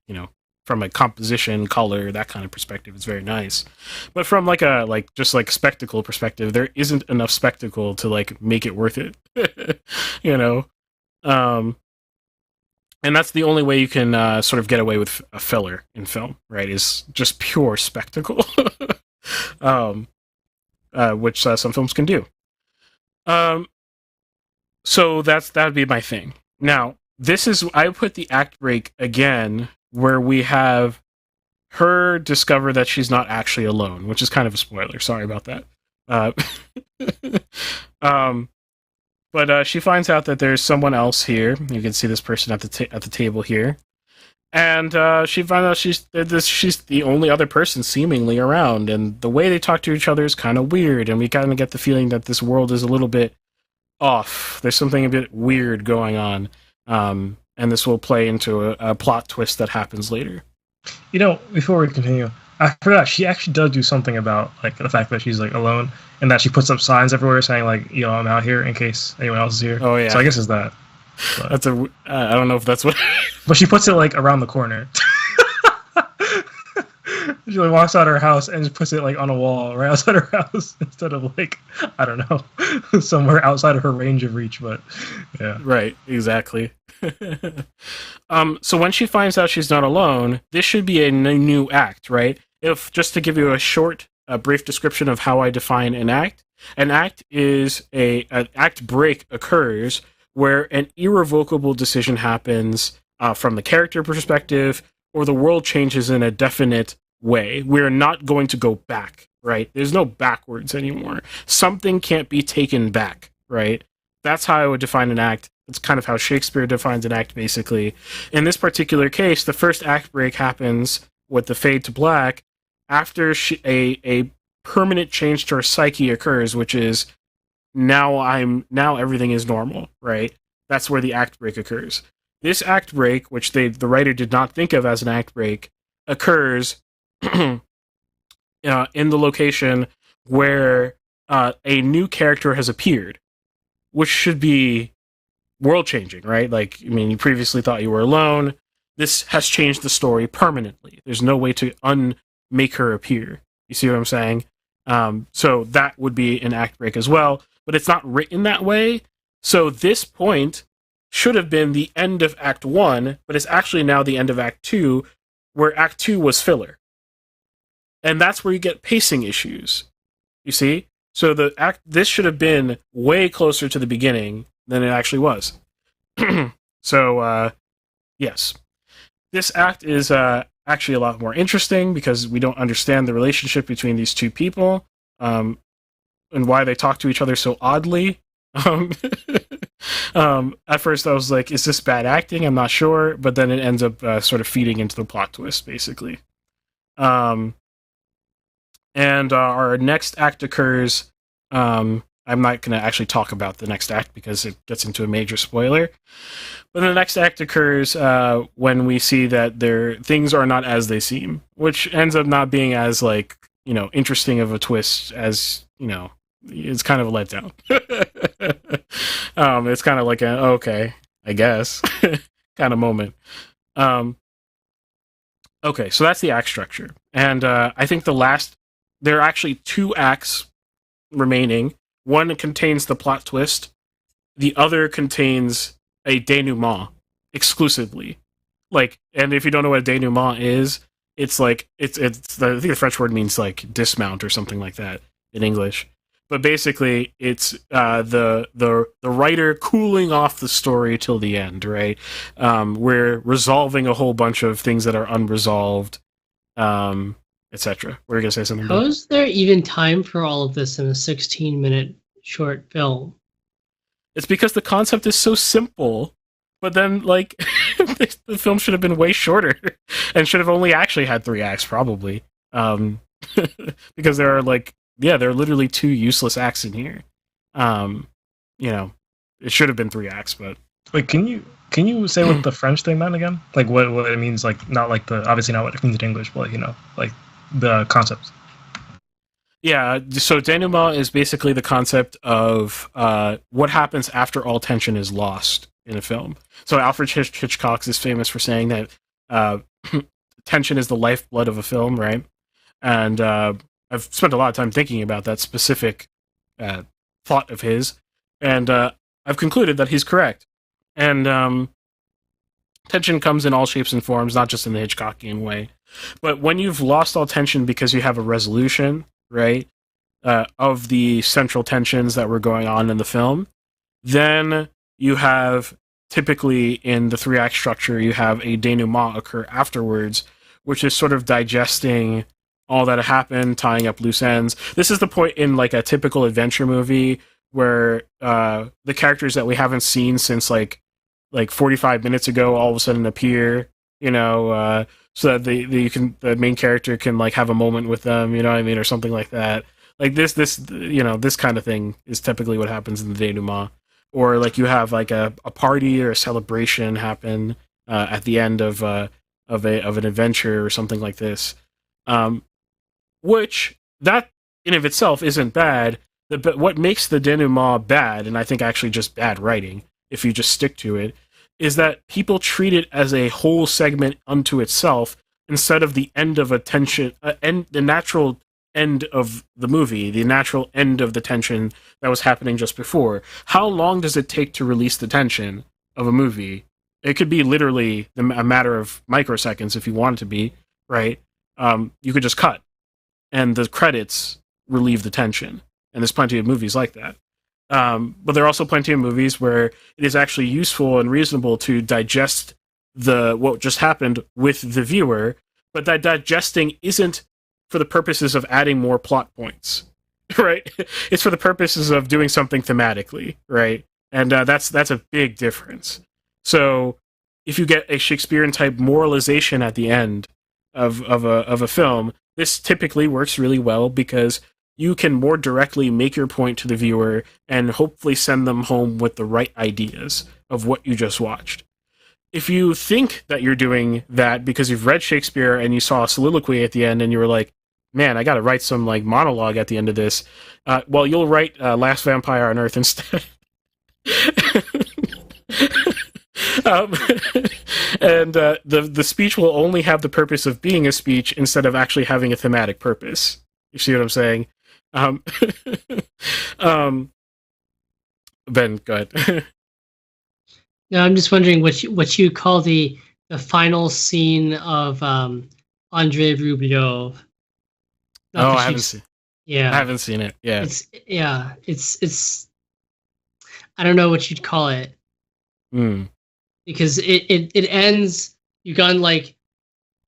from a composition, color, that kind of perspective, it's very nice. But from just spectacle perspective, there isn't enough spectacle to like make it worth it. And that's the only way you can sort of get away with a filler in film, right? Is just pure spectacle, which some films can do. So that would be my thing. Now, I put the act break again where we have her discover that she's not actually alone, which is kind of a spoiler. Sorry about that. But she finds out that there's someone else here. You can see this person at the table here, and she finds out she's the only other person seemingly around, and the way they talk to each other is kind of weird, and we kind of get the feeling that this world is a little bit off. There's something a bit weird going on, and this will play into a plot twist that happens later. Before we continue, I forgot she actually does do something about like the fact that she's like alone, and that she puts up signs everywhere saying like, I'm out here in case anyone else is here. Oh yeah. So I guess it's that. But. That's I don't know if that's what. But she puts it like around the corner. She like walks out her house and just puts it like on a wall right outside her house instead of like, I don't know, somewhere outside of her range of reach. But yeah, right, exactly. So when she finds out she's not alone, this should be a new act, right? If just to give you a brief description of how I define an act is an act break occurs where an irrevocable decision happens from the character perspective, or the world changes in a definite way. We're not going to go back, right? There's no backwards anymore. Something can't be taken back, right? That's how I would define an act. It's kind of how Shakespeare defines an act, basically. In this particular case, the first act break happens with the fade to black after a permanent change to her psyche occurs, which is now everything is normal, right? That's where the act break occurs. This act break, which the writer did not think of as an act break, occurs in the location where a new character has appeared, which should be world-changing, right? Like, I mean, you previously thought you were alone. This has changed the story permanently. There's no way to unmake her appear. You see what I'm saying? So that would be an act break as well, but it's not written that way. So this point should have been the end of Act 1, but it's actually now the end of Act 2, where Act 2 was filler. And that's where you get pacing issues. You see? So this should have been way closer to the beginning than it actually was. So, yes. This act is actually a lot more interesting because we don't understand the relationship between these two people and why they talk to each other so oddly. At first I was like, is this bad acting? I'm not sure, but then it ends up sort of feeding into the plot twist, basically. And our next act occurs. I'm not going to actually talk about the next act because it gets into a major spoiler. But the next act occurs when we see that things are not as they seem, which ends up not being as, like, you know, interesting of a twist as, you know, it's kind of a letdown. It's kind of like okay, I guess, kind of moment. Okay, so that's the act structure. And I think there are actually 2 acts remaining. One contains the plot twist. The other contains a denouement exclusively. Like, and if you don't know what a denouement is, it's like I think the French word means like dismount or something like that in English. But basically, it's the writer cooling off the story till the end, right? We're resolving a whole bunch of things that are unresolved, etc. Were you gonna say something? How is there even time for all of this in a 16-minute short film? It's because the concept is so simple, but then, like, the film should have been way shorter and should have only actually had 3 acts, probably. Because there are, like, there are literally 2 useless acts in here. You know, it should have been 3 acts, but... Wait, can you say what the French thing meant again? Like, what it means, like, not like obviously not what it means in English, but, you know, like, the concept. Yeah, so denouement is basically the concept of what happens after all tension is lost in a film. So Alfred Hitchcock is famous for saying that tension is the lifeblood of a film, right? And I've spent a lot of time thinking about that specific thought of his, and I've concluded that he's correct. And tension comes in all shapes and forms, not just in the Hitchcockian way. But when you've lost all tension because you have a resolution, right, of the central tensions that were going on in the film, then you have, typically in the 3-act structure, you have a denouement occur afterwards, which is sort of digesting all that happened, tying up loose ends. This is the point in, like, a typical adventure movie where the characters that we haven't seen since like 45 minutes ago all of a sudden appear, you know, so that the main character can, like, have a moment with them, you know what I mean, or something like that. Like this you know, this kind of thing is typically what happens in the denouement. Or, like, you have, like, a party or a celebration happen at the end of an adventure or something like this. Which, that in of itself isn't bad, but what makes the denouement bad, and I think actually just bad writing, if you just stick to it, is that people treat it as a whole segment unto itself, instead of the end of a tension, the natural end of the movie, the natural end of the tension that was happening just before. How long does it take to release the tension of a movie? It could be literally a matter of microseconds if you want it to be, right? You could just cut, and the credits relieve the tension. And there's plenty of movies like that. But there are also plenty of movies where it is actually useful and reasonable to digest what just happened with the viewer, but that digesting isn't for the purposes of adding more plot points, right? It's for the purposes of doing something thematically, right? And that's a big difference. So if you get a Shakespearean type moralization at the end of a film, this typically works really well because you can more directly make your point to the viewer and hopefully send them home with the right ideas of what you just watched. If you think that you're doing that because you've read Shakespeare and you saw a soliloquy at the end and you were like, man, I got to write some like monologue at the end of this, well, you'll write Last Vampire on Earth instead. And the speech will only have the purpose of being a speech instead of actually having a thematic purpose. You see what I'm saying? Ben, go ahead. No, I'm just wondering what you call the final scene of Andrei Rublev. I haven't seen. Yeah, I haven't seen it. Yeah, it's. I don't know what you'd call it. Because it ends. You've gone like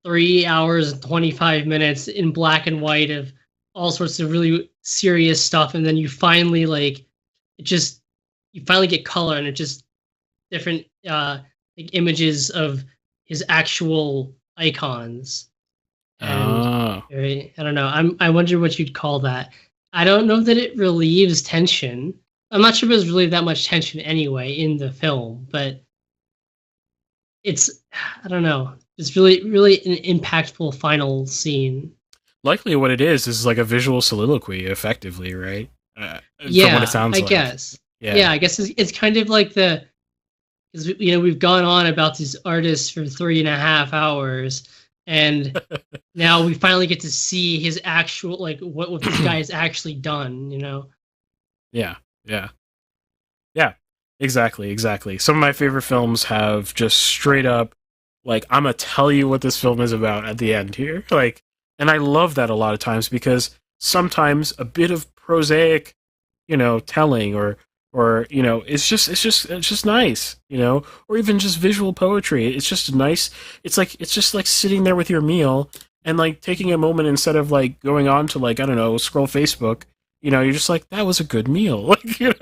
3 hours and 25 minutes in black and white of all sorts of really serious stuff, and then you finally you finally get color, and it just different like images of his actual icons. And, right, I don't know. I wonder what you'd call that. I don't know that it relieves tension. I'm not sure if there's really that much tension anyway in the film, but I don't know. It's really an impactful final scene. Likely what it is like a visual soliloquy, effectively, right? Yeah, from what it sounds I like. guess. Yeah, I guess it's kind of like because we've gone on about these artists for 3.5 hours, and now we finally get to see his actual what this guy has actually done. Yeah, exactly. Some of my favorite films have just straight up I'm gonna tell you what this film is about at the end here, and I love that a lot of times because sometimes a bit of prosaic, telling or it's just nice, or even just visual poetry. It's just nice. It's just like sitting there with your meal and taking a moment instead of going on to I don't know, scroll Facebook. You're just that was a good meal. You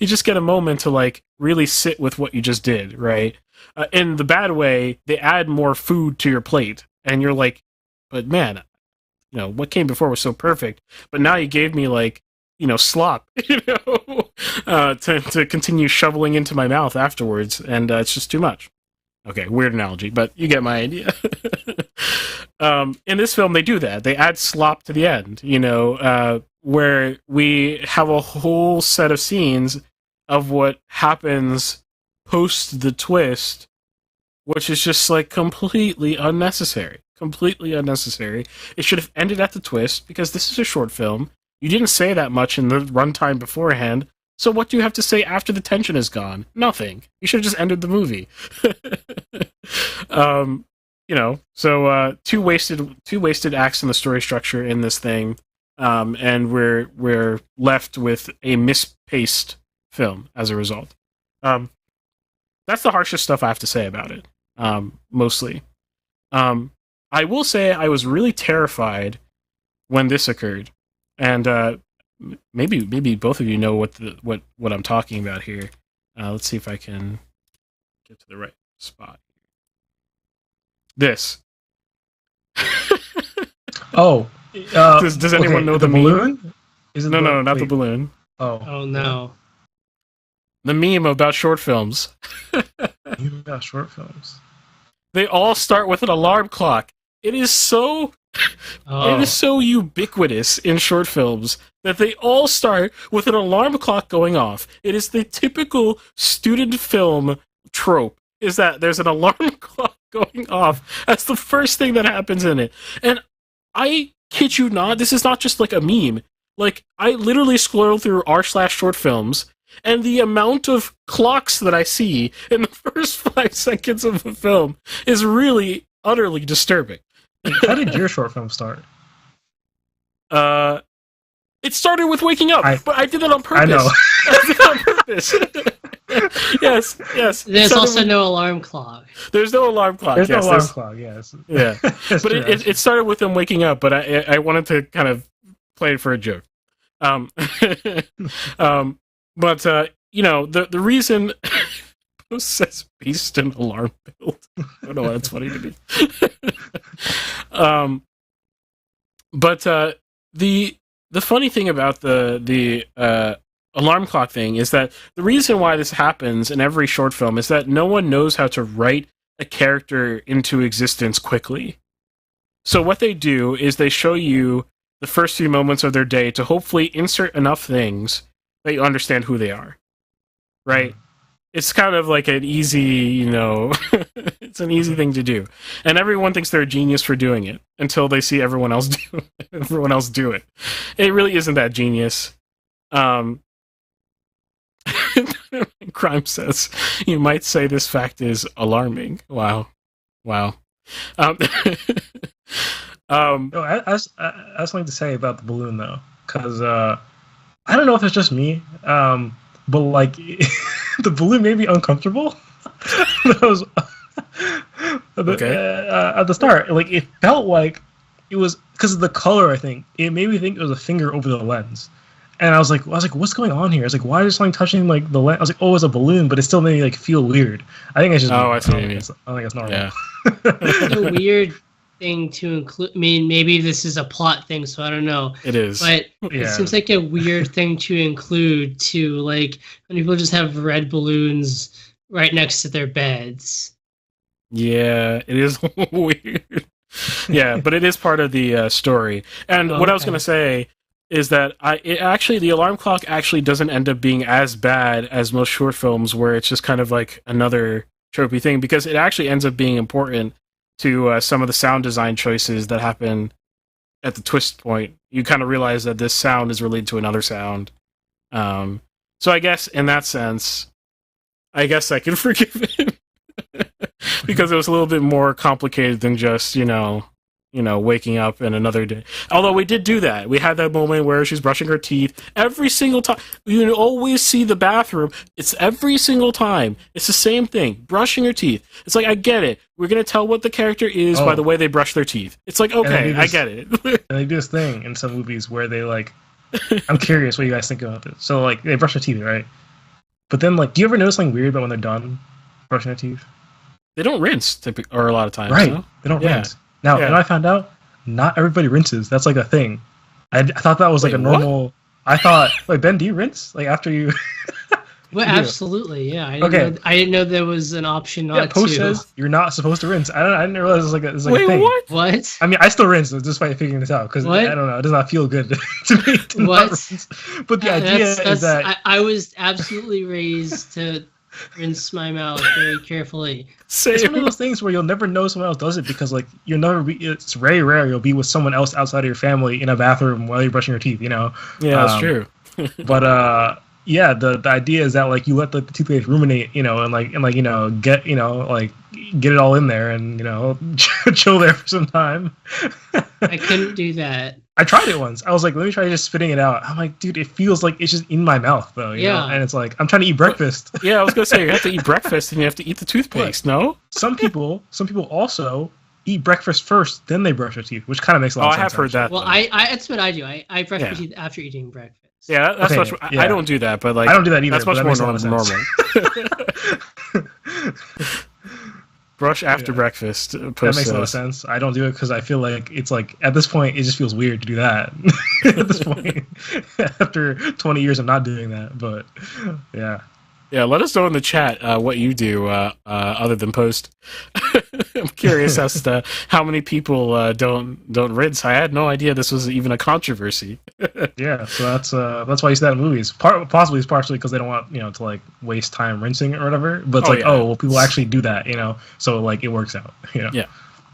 just get a moment to really sit with what you just did, right? In the bad way, they add more food to your plate, and you're like, but man, what came before was so perfect, but now you gave me slop, to continue shoveling into my mouth afterwards, and it's just too much. Okay, weird analogy, but you get my idea. In this film, they do that. They add slop to the end, where we have a whole set of scenes of what happens post the twist, which is just completely unnecessary. Completely unnecessary. It should have ended at the twist because this is a short film. You didn't say that much in the runtime beforehand, so what do you have to say after the tension is gone? Nothing. You should have just ended the movie. So two wasted acts in the story structure in this thing, and we're left with a mispaced film as a result. That's the harshest stuff I have to say about it. Mostly. I will say I was really terrified when this occurred, and maybe both of you know what I'm talking about here. Let's see if I can get to the right spot. This. Does anyone know the balloon? No, not the balloon. Oh no. The meme about short films. About short films. They all start with an alarm clock. It is so ubiquitous in short films that they all start with an alarm clock going off. It is the typical student film trope, is that there's an alarm clock going off. That's the first thing that happens in it. And I kid you not, this is not just like a meme. Like, I literally scroll through r/short films, and the amount of clocks that I see in the first 5 seconds of a film is really utterly disturbing. How did your short film start? It started with waking up, but I did it on purpose. I know. I did it on purpose. yes. There's also no alarm clock. There's no alarm clock. There's no alarm clock, yes. Yeah. But it started with them waking up, but I wanted to kind of play it for a joke. But the reason Post says based in alarm build. I don't know why that's funny to me. But the funny thing about the alarm clock thing is that the reason why this happens in every short film is that no one knows how to write a character into existence quickly. So what they do is they show you the first few moments of their day to hopefully insert enough things that you understand who they are. Right? It's kind of like an easy, it's an easy thing to do. And everyone thinks they're a genius for doing it until they see everyone else do it. It really isn't that genius. Crime says, you might say this fact is alarming. Wow. I was something to say about the balloon though, because I don't know if it's just me, but like the balloon made me uncomfortable. That was at the start. Like it felt like it was because of the color. I think it made me think it was a finger over the lens, and I was like, what's going on here? I was like, why is something touching like the lens? I was like, oh, it's a balloon, but it still made me like feel weird. I think it's just. Oh, I see. I think it's normal. Yeah. It's a weird thing to include. I mean, maybe this is a plot thing, so I don't know. It is, but it seems like a weird thing to include. To like when people just have red balloons right next to their beds. Yeah, it is weird. Yeah, but it is part of the story. And what I was going to say is that the alarm clock actually doesn't end up being as bad as most short films, where it's just kind of like another tropey thing, because it actually ends up being important to some of the sound design choices that happen at the twist point. You kind of realize that this sound is related to another sound. So I guess in that sense, I can forgive it. Because it was a little bit more complicated than just, waking up in another day. Although we did do that. We had that moment where she's brushing her teeth. Every single time. You always see the bathroom. It's every single time. It's the same thing. Brushing her teeth. It's like, I get it. We're going to tell what the character is by the way they brush their teeth. It's like, okay, I get it. And they do this thing in some movies where they, like... I'm curious what you guys think about this. So, like, they brush their teeth, right? But then, like, do you ever notice something weird about when they're done brushing their teeth? They don't rinse, or a lot of times. Right. No? They don't rinse. Now, and I found out, not everybody rinses. That's like a thing. I thought that was like a normal... What? I thought... Wait, Ben, do you rinse? Like, after you... Well, absolutely, yeah. I didn't know there was an option not to. Post says you're not supposed to rinse. I didn't realize it was like a thing. What? I mean, I still rinse despite figuring this out, because I don't know, it does not feel good to me to not rinse. But the idea is that... I was absolutely raised to rinse my mouth very carefully. Same. It's one of those things where you'll never know someone else does it, because like it's very rare you'll be with someone else outside of your family in a bathroom while you're brushing your teeth. Yeah, that's true. But yeah, the idea is that like you let the toothpaste ruminate, get get it all in there and chill there for some time. I couldn't do that. I tried it once. I was like, let me try just spitting it out. I'm like, dude, it feels like it's just in my mouth though. You know? And it's like I'm trying to eat breakfast. Yeah, I was gonna say you have to eat breakfast and you have to eat the toothpaste. No, some people also eat breakfast first, then they brush their teeth, which kind of makes a lot of sense. I have heard that. Well, I that's what I do. I brush my teeth after eating breakfast. Yeah, that's much. I don't do that, but like I don't do that either. That's much more normal. Brush after breakfast. That makes a lot of sense. I don't do it because I feel like it's like at this point it just feels weird to do that. At this point, after 20 years of not doing that, but yeah. Yeah, let us know in the chat what you do other than post. I'm curious as to how many people don't rinse. I had no idea this was even a controversy. Yeah, so that's why you see that in movies. Possibly it's partially because they don't want to like waste time rinsing it or whatever. But it's well, people actually do that, so like it works out. Yeah.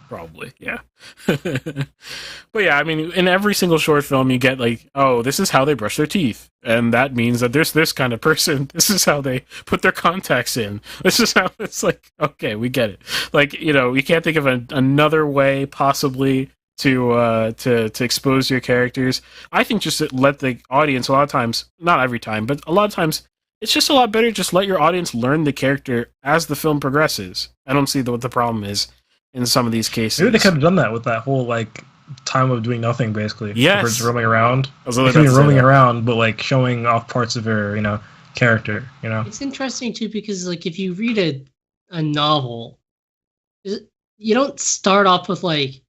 Probably, yeah. But yeah, I mean, in every single short film, you get like, oh, this is how they brush their teeth, and that means that there's this kind of person. This is how they put their contacts in. This is how it's like. Okay, we get it. Like, you can't think of another way possibly to expose your characters. I think just to let the audience, a lot of times, not every time, but a lot of times, it's just a lot better. Just let your audience learn the character as the film progresses. I don't see what the problem is in some of these cases. Maybe they could have done that with that whole like time of doing nothing, basically. Yes, just roaming around. They could be roaming around, but like showing off parts of her, character. It's interesting too because like if you read a novel, you don't start off with like,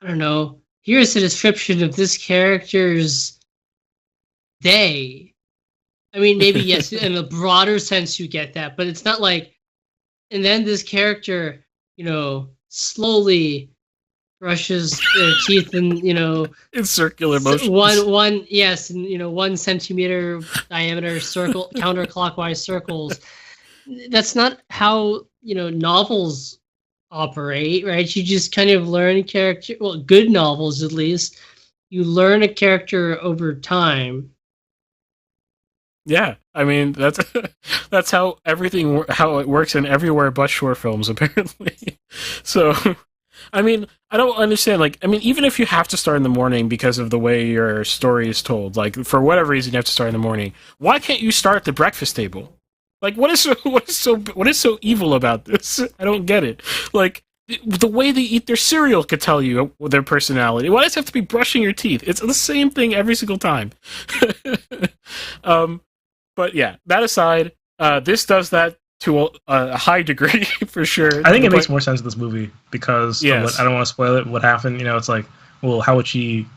I don't know, here's a description of this character's day. I mean, maybe yes, in a broader sense you get that, but it's not like, and then this character, slowly brushes their teeth and, in circular motion. One, yes, and 1 centimeter diameter circle, counterclockwise circles. That's not how, novels operate, right? You just kind of learn character, well, good novels at least, you learn a character over time. Yeah, I mean that's how it works in everywhere but short films apparently. So, I mean, I don't understand. Like, I mean, even if you have to start in the morning because of the way your story is told, like for whatever reason you have to start in the morning, why can't you start at the breakfast table? Like, what is so evil about this? I don't get it. Like, the way they eat their cereal could tell you their personality. Why does it have to be brushing your teeth? It's the same thing every single time. But yeah, that aside, this does that to a high degree for sure. I think it makes more sense in this movie because I don't want to spoil it. What happened? It's like, well, how would she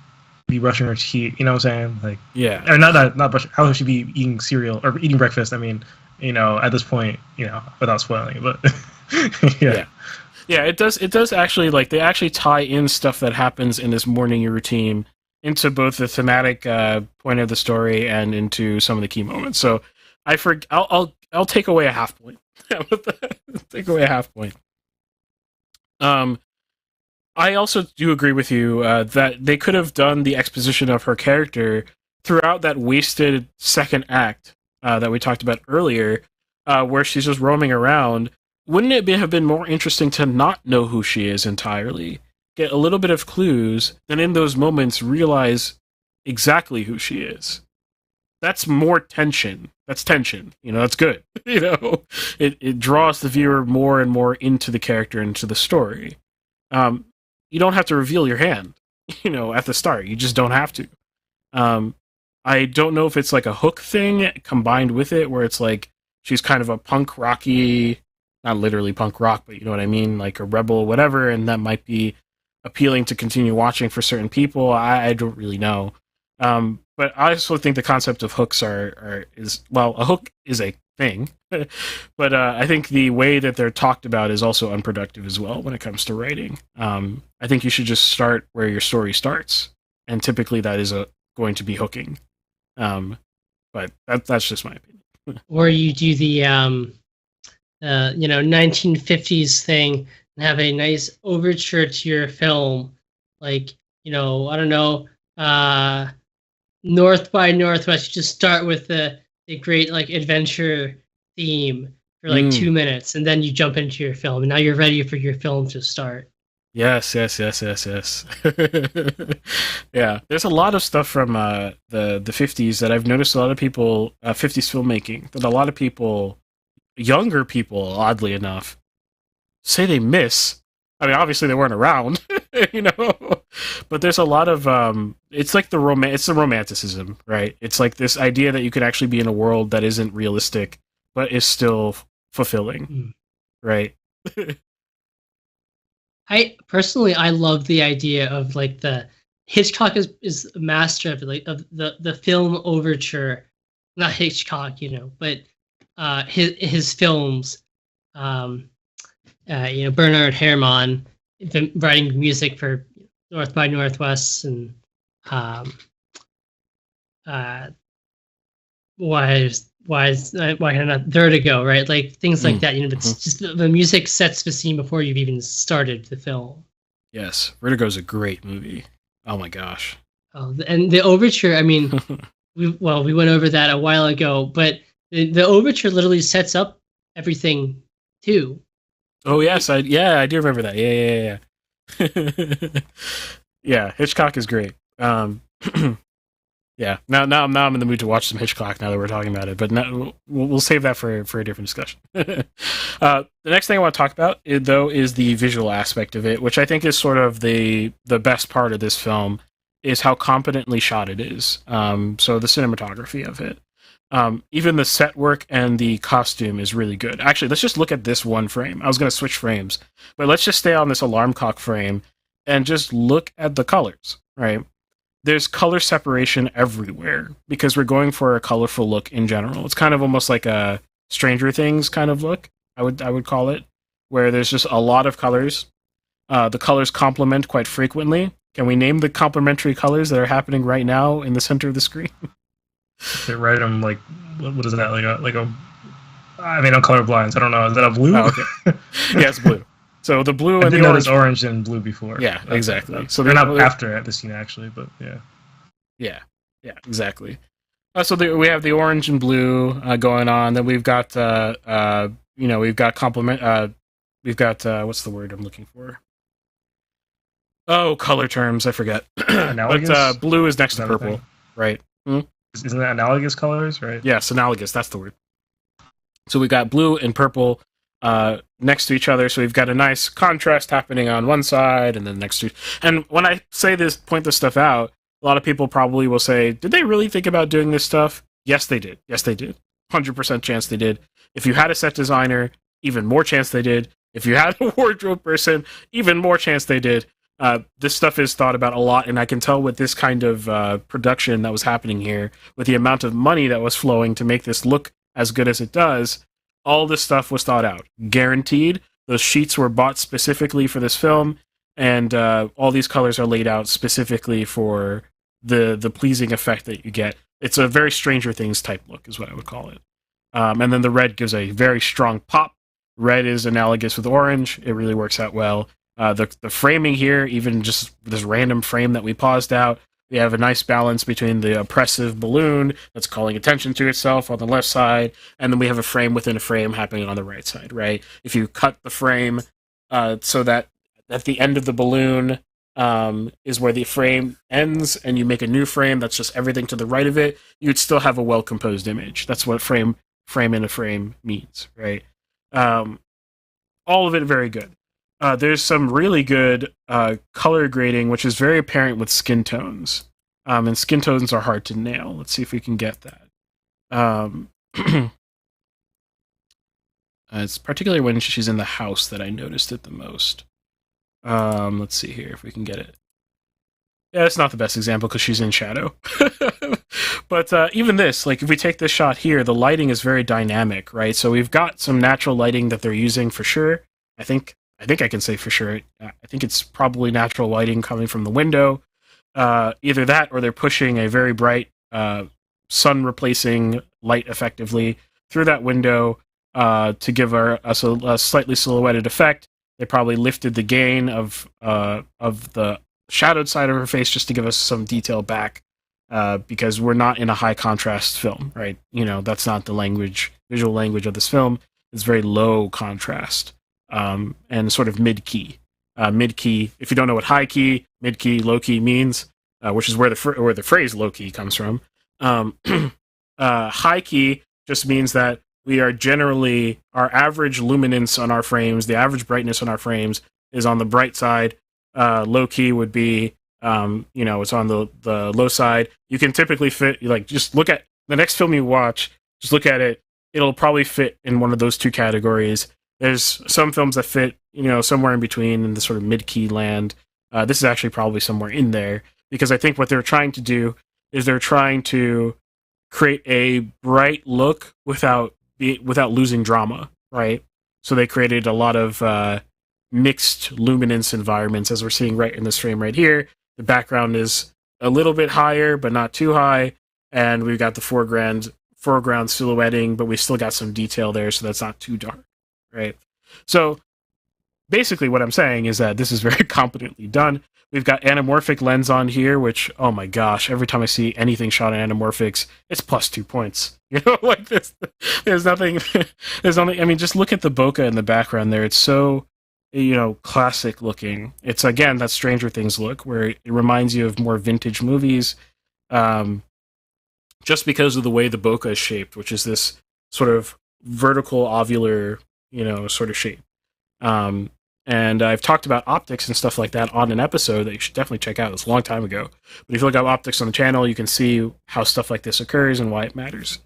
be brushing her teeth? You know what I'm saying? Like, yeah, or not brushing. How would she be eating cereal or eating breakfast? I mean, at this point, without spoiling it, but yeah. Yeah, it does actually, like, they actually tie in stuff that happens in this morning routine into both the thematic point of the story and into some of the key moments. So I'll take away a half point. Take away a half point. I also do agree with you that they could have done the exposition of her character throughout that wasted second act that we talked about earlier, where she's just roaming around. Wouldn't it have been more interesting to not know who she is entirely? Get a little bit of clues, then in those moments realize exactly who she is. That's more tension. That's tension. That's good. It draws the viewer more and more into the character, into the story. You don't have to reveal your hand, at the start. You just don't have to. I don't know if it's like a hook thing combined with it, where it's like she's kind of a punk rocky, not literally punk rock, but you know what I mean, like a rebel, whatever, and that might be appealing to continue watching for certain people. I don't really know. But I also think the concept of hooks is a hook is a thing, but I think the way that they're talked about is also unproductive as well when it comes to writing. I think you should just start where your story starts, and typically that is going to be hooking. But that's just my opinion. Or you do the 1950s thing and have a nice overture to your film, like, I don't know, North by Northwest. You just start with the great like adventure theme for like 2 minutes, and then you jump into your film, and now you're ready for your film to start. Yes. Yeah, there's a lot of stuff from the 50s that I've noticed a lot of people, 50s filmmaking, that a lot of people, younger people, oddly enough, say they miss. I mean, obviously they weren't around, but there's a lot of it's like it's the romanticism, right? It's like this idea that you could actually be in a world that isn't realistic but is still fulfilling, right? I love the idea of like the Hitchcock is a master of it, like of the film overture not Hitchcock, but his films. Bernard Herrmann writing music for North by Northwest and why can I not Vertigo, right? Like things like that. It's just the music sets the scene before you've even started the film. Yes, Vertigo is a great movie. Oh my gosh. Oh, and the overture. I mean, we went over that a while ago, but the overture literally sets up everything too. Oh yes, I do remember that. Yeah. Yeah, Hitchcock is great. Yeah. Now I'm in the mood to watch some Hitchcock. Now that we're talking about it, but we'll save that for a different discussion. The next thing I want to talk about, though, is the visual aspect of it, which I think is sort of the best part of this film, is how competently shot it is. So the cinematography of it. Even the set work and the costume is really good. Actually, let's just look at this one frame. I was going to switch frames, but let's just stay on this alarm clock frame and just look at the colors, right? There's color separation everywhere because we're going for a colorful look in general. It's kind of almost like a Stranger Things kind of look, I would call it, where there's just a lot of colors. The colors complement quite frequently. Can we name the complementary colors that are happening right now in the center of the screen? They write them like, what is that? I mean, I'm colorblind, so I don't know. Is that a blue? Oh, okay. Yeah, it's blue. So the blue and I did the orange. notice orange and blue before. Yeah, exactly. So they're not after at the scene actually, but yeah. Yeah, exactly. So we have the orange and blue going on. Then we've got we've got complement. We've got what's the word I'm looking for? Oh, color terms. I forget. Analogous. But blue is next to purple, right? Isn't that analogous colors, right? Yes, analogous. That's the word. So we got blue and purple next to each other. So we've got a nice contrast happening on one side and then next to. And when I say this, point this stuff out, a lot of people probably will say, "Did they really think about doing this stuff?" Yes, they did. 100% chance they did. If you had a set designer, even more chance they did. If you had a wardrobe person, even more chance they did. This stuff is thought about a lot, and I can tell with this kind of production that was happening here, with the amount of money that was flowing to make this look as good as it does, all this stuff was thought out. Guaranteed. Those sheets were bought specifically for this film, and all these colors are laid out specifically for the pleasing effect that you get. It's a very Stranger Things type look, is what I would call it. And then the red gives a very strong pop. Red is analogous with orange. It really works out well. The framing here, even just this random frame that we paused out, we have a nice balance between the oppressive balloon that's calling attention to itself on the left side, and then we have a frame within a frame happening on the right side, right? If you cut the frame so that at the end of the balloon is where the frame ends, and you make a new frame that's just everything to the right of it, you'd still have a well-composed image. That's what frame in a frame means, right? All of it very good. There's some really good color grading, which is very apparent with skin tones. And skin tones are hard to nail. Let's see if we can get that. It's particularly when she's in the house that I noticed it the most. Let's see here if we can get it. Yeah, it's not the best example because she's in shadow. But even this, like if we take this shot here, the lighting is very dynamic, right? So we've got some natural lighting that they're using for sure. I think I can say for sure. I think it's probably natural lighting coming from the window. Either that or they're pushing a very bright sun replacing light effectively through that window to give us a slightly silhouetted effect. They probably lifted the gain of the shadowed side of her face just to give us some detail back because we're not in a high contrast film, right? You know, that's not the visual language of this film. It's very low contrast. And sort of mid-key. Mid-key, if you don't know what high key, mid-key, low-key means, which is where the phrase low-key comes from. High key just means that we are generally, our average luminance on our frames, the average brightness on our frames is on the bright side. Low-key would be, it's on the low side. You can typically fit, just look at the next film you watch, just look at it, it'll probably fit in one of those two categories. There's some films that fit, somewhere in between in the sort of mid-key land. This is actually probably somewhere in there because I think what they're trying to do is they're trying to create a bright look without losing drama, right? So they created a lot of mixed luminance environments, as we're seeing right in this frame right here. The background is a little bit higher, but not too high, and we've got the foreground silhouetting, but we still got some detail there, so that's not too dark, right? So basically what I'm saying is that this is very competently done. We've got anamorphic lens on here, which, oh my gosh, every time I see anything shot in anamorphics, it's plus 2 points. You know, like this, there's nothing, I mean, just look at the bokeh in the background there. It's so, you know, classic looking. It's, again, that Stranger Things look, where it reminds you of more vintage movies, just because of the way the bokeh is shaped, which is this sort of vertical ovular, you know, sort of shape. And I've talked about optics and stuff like that on an episode that you should definitely check out. It's a long time ago. But if you look up optics on the channel, you can see how stuff like this occurs and why it matters.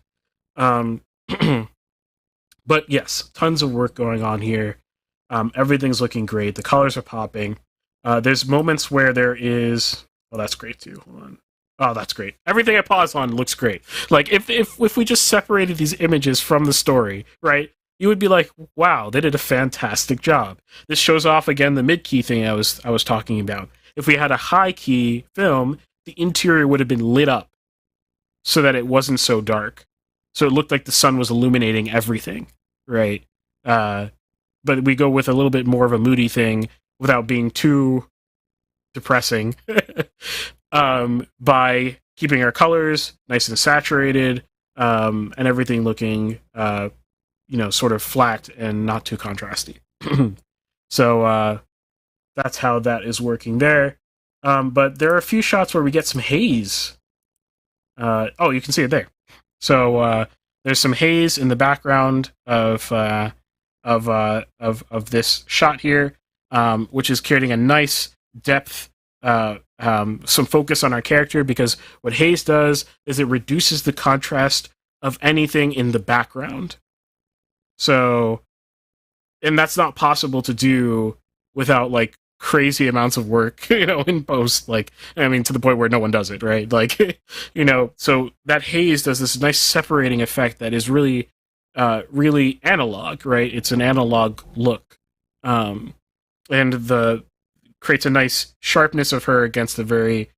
But yes, tons of work going on here. Everything's looking great. The colors are popping. There's moments where there is... Oh, that's great too. Hold on. Oh, that's great. Everything I pause on looks great. Like, if we just separated these images from the story, right? You would be like, wow, they did a fantastic job. This shows off, again, the mid-key thing I was talking about. If we had a high-key film, the interior would have been lit up so that it wasn't so dark. So it looked like the sun was illuminating everything, right? But we go with a little bit more of a moody thing without being too depressing by keeping our colors nice and saturated and everything looking... you know, sort of flat and not too contrasty. So that's how that is working there. But there are a few shots where we get some haze. Oh, you can see it there. So there's some haze in the background of this shot here, which is creating a nice depth, some focus on our character, because what haze does is it reduces the contrast of anything in the background. So, and that's not possible to do without, like, crazy amounts of work, you know, in post, like, I mean, to the point where no one does it, right? Like, you know, so that haze does this nice separating effect that is really, really analog, right? It's an analog look. And creates a nice sharpness of her against the very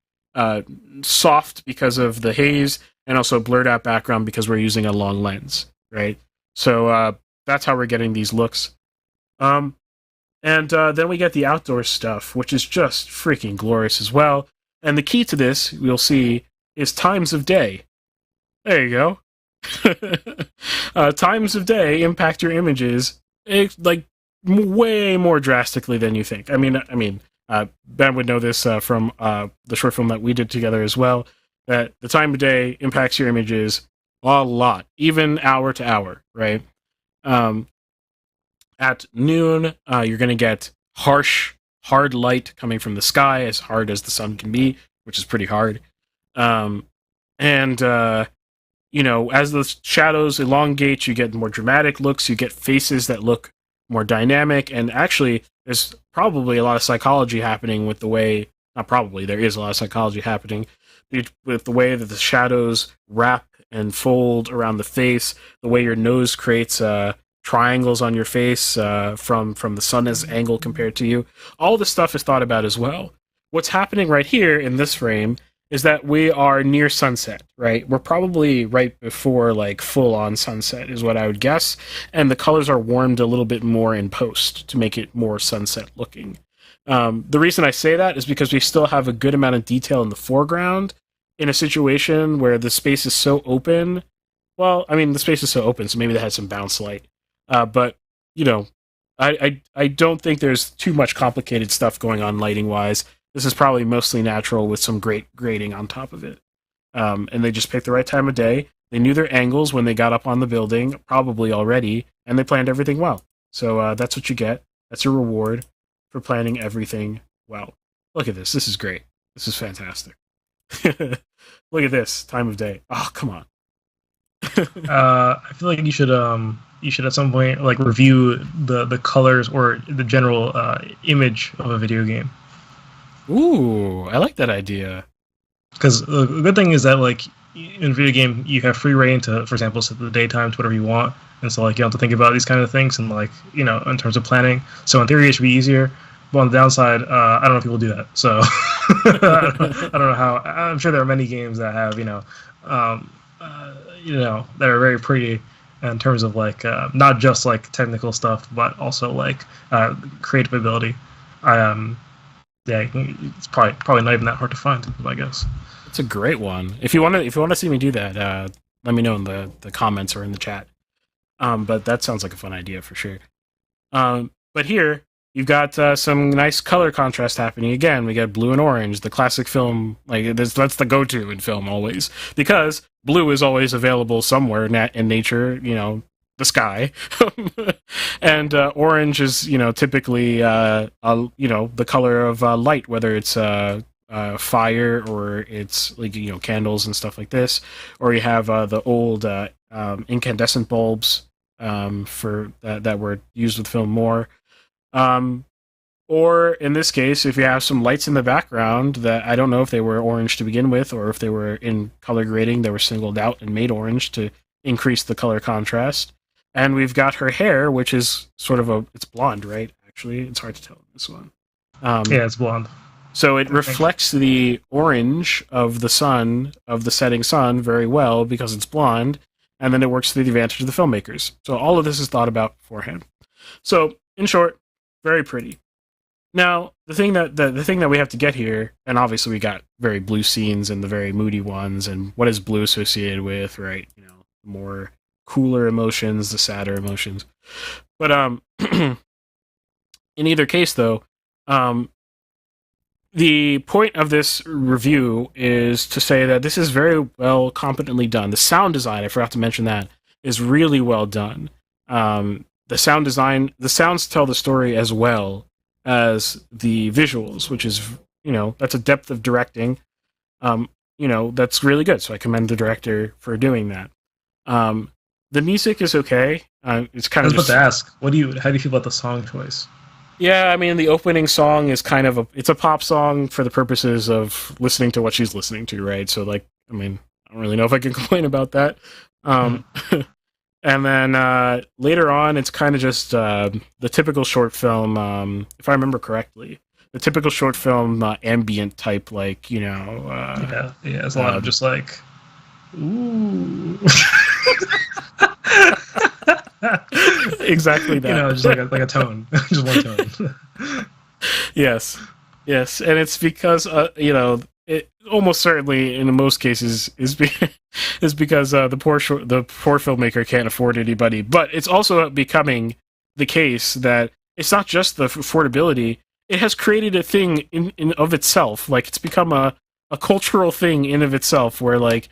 soft because of the haze, and also blurred out background because we're using a long lens, right? So, that's how we're getting these looks. And then we get the outdoor stuff, which is just freaking glorious as well. And the key to this, we'll see, is times of day. There you go. Times of day impact your images, like, way more drastically than you think. I mean, Ben would know this from the short film that we did together as well, that the time of day impacts your images a lot, even hour to hour, right? At noon, you're going to get harsh, hard light coming from the sky, as hard as the sun can be, which is pretty hard. You know, as the shadows elongate, you get more dramatic looks, you get faces that look more dynamic, and actually, there's probably a lot of psychology happening with the way, not probably, there is a lot of psychology happening with the way that the shadows wrap and fold around the face, the way your nose creates triangles on your face from the sun's angle compared to you. All this stuff is thought about as well. What's happening right here in this frame is that we are near sunset, right? We're probably right before, like, full-on sunset is what I would guess, and the colors are warmed a little bit more in post to make it more sunset looking. The reason I say that is because we still have a good amount of detail in the foreground in a situation where the space is so open. Well, I mean, the space is so open, so maybe that has some bounce light. But, you know, I don't think there's too much complicated stuff going on lighting-wise. This is probably mostly natural with some great grading on top of it. And they just picked the right time of day. They knew their angles when they got up on the building, probably already, and they planned everything well. So that's what you get. That's your reward for planning everything well. Look at this. This is great. This is fantastic. Look at this time of day. Oh, come on. I feel like you should at some point, like, review the colors or the general image of a video game. Ooh, I like that idea. Because the good thing is that, like, in video game you have free reign to, for example, set the daytime to whatever you want, and so like you don't have to think about these kind of things and like in terms of planning. So in theory it should be easier, but on the downside, I don't know if people do that. So I don't know how. I'm sure there are many games that have that are very pretty in terms of like not just like technical stuff, but also like creative ability. Yeah, it's probably not even that hard to find, I guess. It's a great one. If you want to see me do that, let me know in the comments or in the chat. But that sounds like a fun idea for sure. But here you've got some nice color contrast happening again. We got blue and orange, the classic film. Like that's the go-to in film always, because blue is always available somewhere in nature. The sky, and orange is typically the color of light, whether it's fire or it's like candles and stuff like this, or you have the old incandescent bulbs for that were used with film more, or in this case, if you have some lights in the background that I don't know if they were orange to begin with or if they were in color grading, they were singled out and made orange to increase the color contrast. And we've got her hair, which is sort of it's blonde, right? Actually, it's hard to tell in this one. Yeah, it's blonde. So it reflects the orange of the sun, of the setting sun, very well because it's blonde, and then it works to the advantage of the filmmakers. So all of this is thought about beforehand. So, in short, very pretty. Now, the thing that we have to get here, and obviously we got very blue scenes and the very moody ones, and what is blue associated with, right? More cooler emotions, the sadder emotions. But in either case, though, the point of this review is to say that this is very well, competently done. The sound design, I forgot to mention that, is really well done. The sound design, the sounds tell the story as well as the visuals, which is, that's a depth of directing, that's really good. So I commend the director for doing that. The music is okay. It's kind of. I was about to ask, how do you feel about the song choice? Yeah, I mean, the opening song is kind of it's a pop song for the purposes of listening to what she's listening to, right? So, like, I mean, I don't really know if I can complain about that. And then later on, it's kind of just the typical short film, if I remember correctly. The typical short film ambient type, like, yeah, it's a lot of just like, ooh. Exactly that. Just like a tone, just one tone. Yes, and it's because it almost certainly in most cases is because the poor filmmaker can't afford anybody, but it's also becoming the case that it's not just the affordability; it has created a thing in of itself. Like it's become a cultural thing in of itself, where like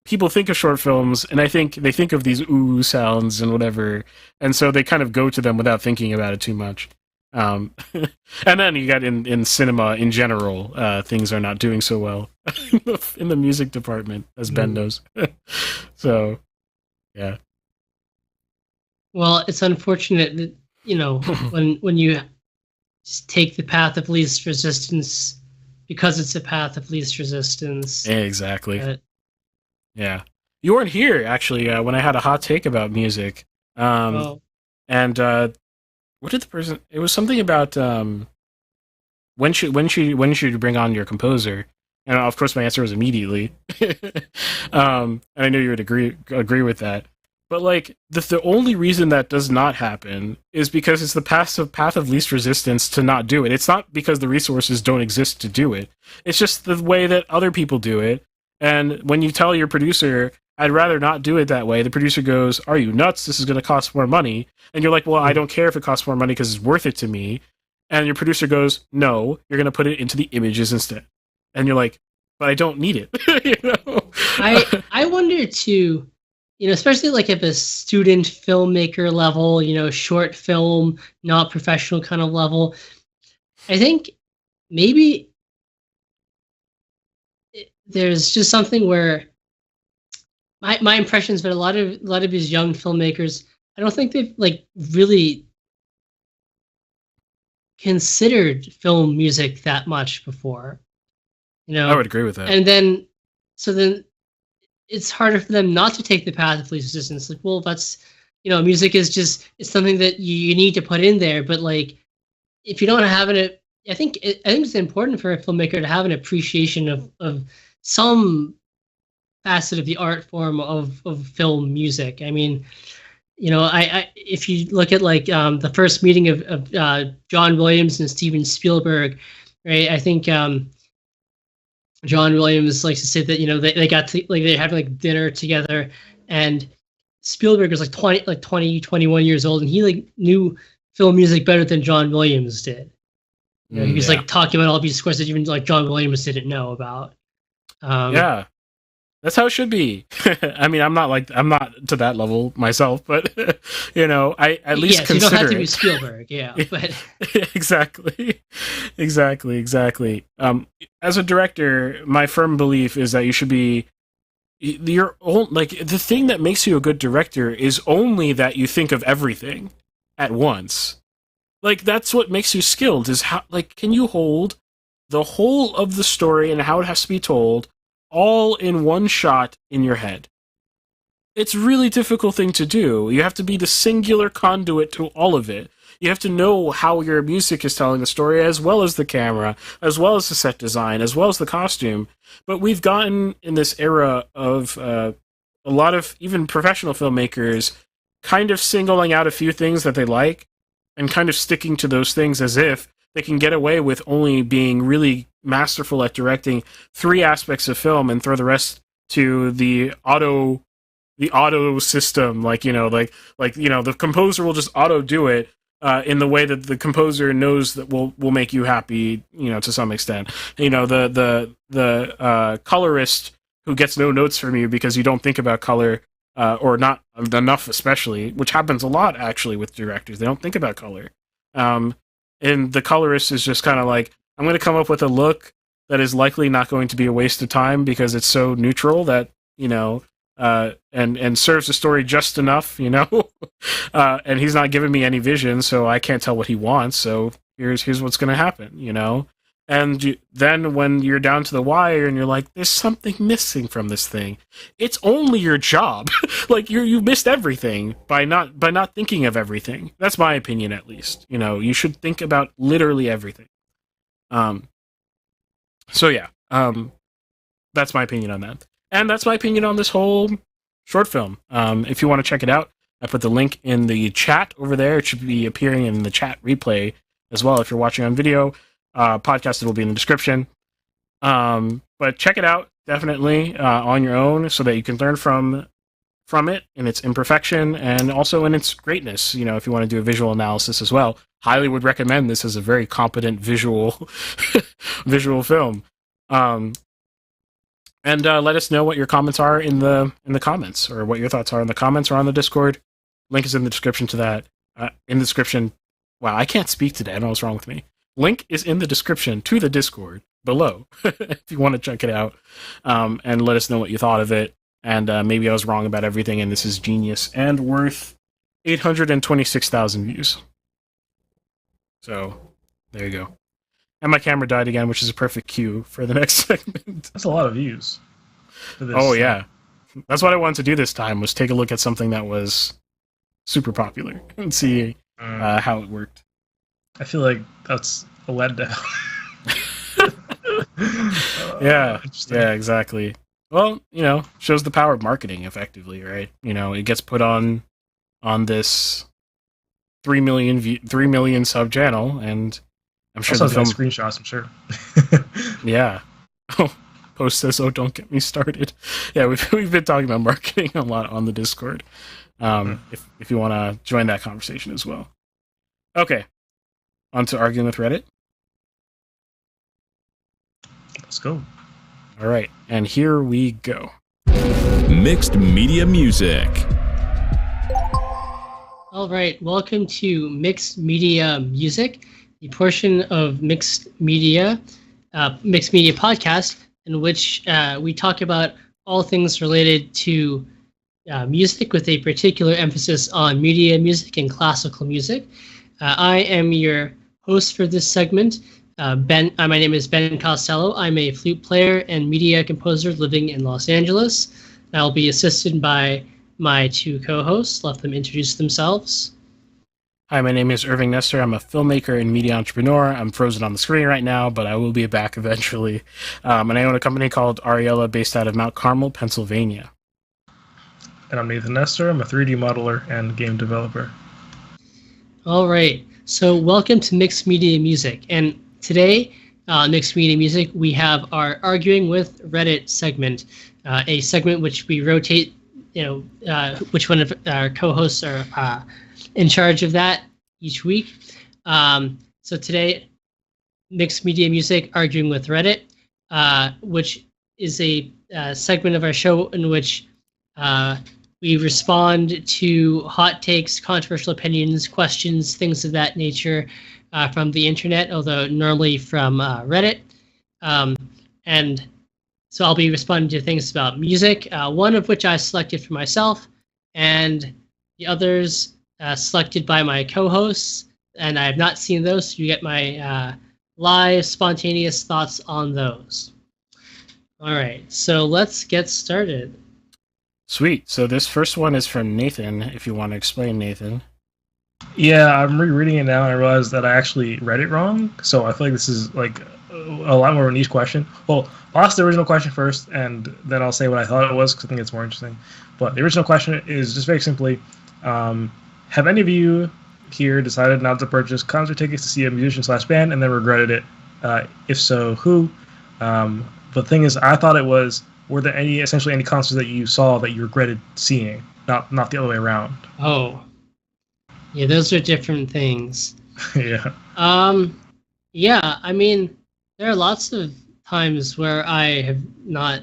people think of short films, and I think they think of these ooh sounds and whatever, and so they kind of go to them without thinking about it too much. And then you got in cinema in general, things are not doing so well in the music department, as Ben knows. So, yeah. Well, it's unfortunate that when you just take the path of least resistance because it's a path of least resistance. Yeah, exactly. Yeah, you weren't here actually when I had a hot take about music. And what did the person? It was something about when should you bring on your composer? And of course, my answer was immediately. And I knew you would agree with that. But like the only reason that does not happen is because it's the path of least resistance to not do it. It's not because the resources don't exist to do it. It's just the way that other people do it. And when you tell your producer, I'd rather not do it that way, the producer goes, are you nuts? This is going to cost more money. And you're like, well, I don't care if it costs more money because it's worth it to me. And your producer goes, no, you're going to put it into the images instead. And you're like, but I don't need it. I wonder too, especially like at the student filmmaker level, short film, not professional kind of level. I think maybe there's just something where my impressions, but a lot of these young filmmakers, I don't think they've like really considered film music that much before. I would agree with that. And then so then it's harder for them not to take the path of least resistance. Like, well, that's, music is just, it's something that you need to put in there. But like, if you don't have it, I think it's important for a filmmaker to have an appreciation of some facet of the art form of film music. I mean, I if you look at like the first meeting of John Williams and Steven Spielberg, right? I think John Williams likes to say that they got to, like, they're having like dinner together, and Spielberg was like 21 years old, and he like knew film music better than John Williams did. He was like talking about all these scores that even like John Williams didn't know about. Yeah, that's how it should be. I mean, I'm not to that level myself, but I at least consider you don't have to it. be Spielberg, yeah. But exactly. As a director, my firm belief is that you should be your own. Like, the thing that makes you a good director is only that you think of everything at once. Like, that's what makes you skilled. Is how, like, can you hold the whole of the story and how it has to be told all in one shot in your head? It's a really difficult thing to do. You have to be the singular conduit to all of it. You have to know how your music is telling the story, as well as the camera, as well as the set design, as well as the costume. But we've gotten in this era of a lot of even professional filmmakers kind of singling out a few things that they like and kind of sticking to those things as if they can get away with only being really masterful at directing 3 aspects of film and throw the rest to the auto system. The composer will just auto do it in the way that the composer knows that will make you happy, to some extent. The colorist who gets no notes from you because you don't think about color, or not enough, especially, which happens a lot actually with directors. They don't think about color. And the colorist is just kind of like, I'm going to come up with a look that is likely not going to be a waste of time because it's so neutral that, and serves the story just enough, and he's not giving me any vision, so I can't tell what he wants. So here's what's going to happen, And then when you're down to the wire and you're like, there's something missing from this thing, it's only your job. Like, you missed everything by not thinking of everything. That's my opinion, at least. You should think about literally everything. So yeah, that's my opinion on that. And that's my opinion on this whole short film. If you want to check it out, I put the link in the chat over there. It should be appearing in the chat replay as well if you're watching on video. Podcast, it'll be in the description. But check it out, definitely, on your own, so that you can learn from it in its imperfection and also in its greatness. If you want to do a visual analysis as well, highly would recommend this as a very competent visual film. And let us know what your comments are in the comments, or what your thoughts are in the comments or on the Discord. Link is in the description to that. In the description. Wow, I can't speak today. I don't know what's wrong with me. Link is in the description to the Discord below if you want to check it out, and let us know what you thought of it. And maybe I was wrong about everything, and this is genius and worth 826,000 views. So there you go. And my camera died again, which is a perfect cue for the next segment. That's a lot of views. For this. Oh yeah, that's what I wanted to do this time, was take a look at something that was super popular and see how it worked. I feel like that's a letdown. Yeah, exactly. Well, shows the power of marketing effectively, right? It gets put on this 3 million sub channel, and I'm sure also the film screenshots, I'm sure. Yeah. Oh, post says, "Oh, don't get me started." Yeah, we've been talking about marketing a lot on the Discord. If you want to join that conversation as well. Okay. On to arguing with Reddit. Let's go. All right, and here we go. Mixed media music. All right, welcome to Mixed Media Music, the portion of Mixed Media podcast, in which we talk about all things related to music, with a particular emphasis on media music and classical music. I am your host for this segment, My name is Ben Costello. I'm a flute player and media composer living in Los Angeles. I'll be assisted by my two co-hosts. Let them introduce themselves. Hi, my name is Irving Nestor. I'm a filmmaker and media entrepreneur. I'm frozen on the screen right now, but I will be back eventually. And I own a company called Ariella based out of Mount Carmel, Pennsylvania. And I'm Nathan Nestor. I'm a 3D modeler and game developer. All right. So welcome to Mixed Media Music. And today, Mixed Media Music, we have our Arguing with Reddit segment, a segment which we rotate, which one of our co-hosts are in charge of that each week. So today, Mixed Media Music, Arguing with Reddit, which is a segment of our show in which we respond to hot takes, controversial opinions, questions, things of that nature from the internet, although normally from Reddit. And so I'll be responding to things about music, one of which I selected for myself, and the others selected by my co-hosts, and I have not seen those, so you get my live, spontaneous thoughts on those. All right, so let's get started. Sweet. So this first one is from Nathan, if you want to explain, Nathan. Yeah, I'm rereading it now and I realized that I actually read it wrong. So I feel like this is like a lot more of a niche question. Well, I'll ask the original question first and then I'll say what I thought it was because I think it's more interesting. But the original question is just very simply, have any of you here decided not to purchase concert tickets to see a musician/band and then regretted it? If so, who? But the thing is, I thought it was, were there essentially any concerts that you saw that you regretted seeing, not the other way around? Oh, yeah, those are different things. Yeah. Yeah, I mean, there are lots of times where I have not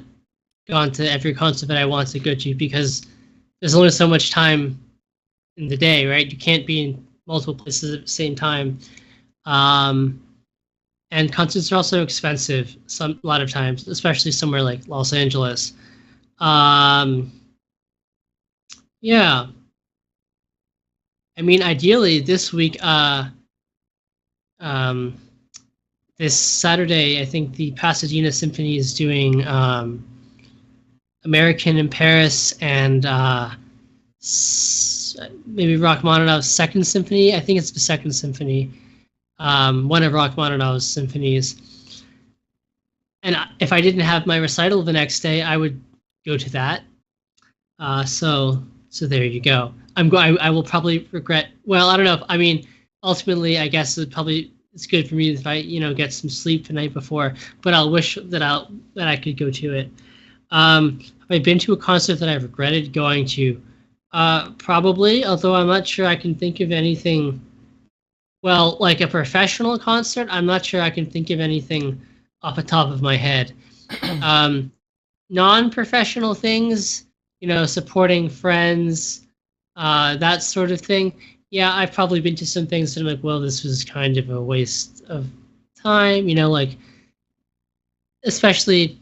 gone to every concert that I want to go to because there's only so much time in the day, right? You can't be in multiple places at the same time. And concerts are also expensive a lot of times, especially somewhere like Los Angeles. Yeah. I mean, ideally, this week, this Saturday, I think the Pasadena Symphony is doing American in Paris and maybe Rachmaninoff's Second Symphony. I think it's the Second Symphony. One of Rachmaninoff's symphonies. And if I didn't have my recital the next day, I would go to that. So there you go. I will probably regret. Well, I don't know. I mean, ultimately, I guess it's good for me if I get some sleep the night before. But I'll wish that I could go to it. Have I been to a concert that I've regretted going to? Probably. Although I'm not sure I can think of anything. Well, like a professional concert, I'm not sure I can think of anything off the top of my head. Non-professional things, supporting friends, that sort of thing. Yeah, I've probably been to some things that I'm like, well, this was kind of a waste of time, like, especially,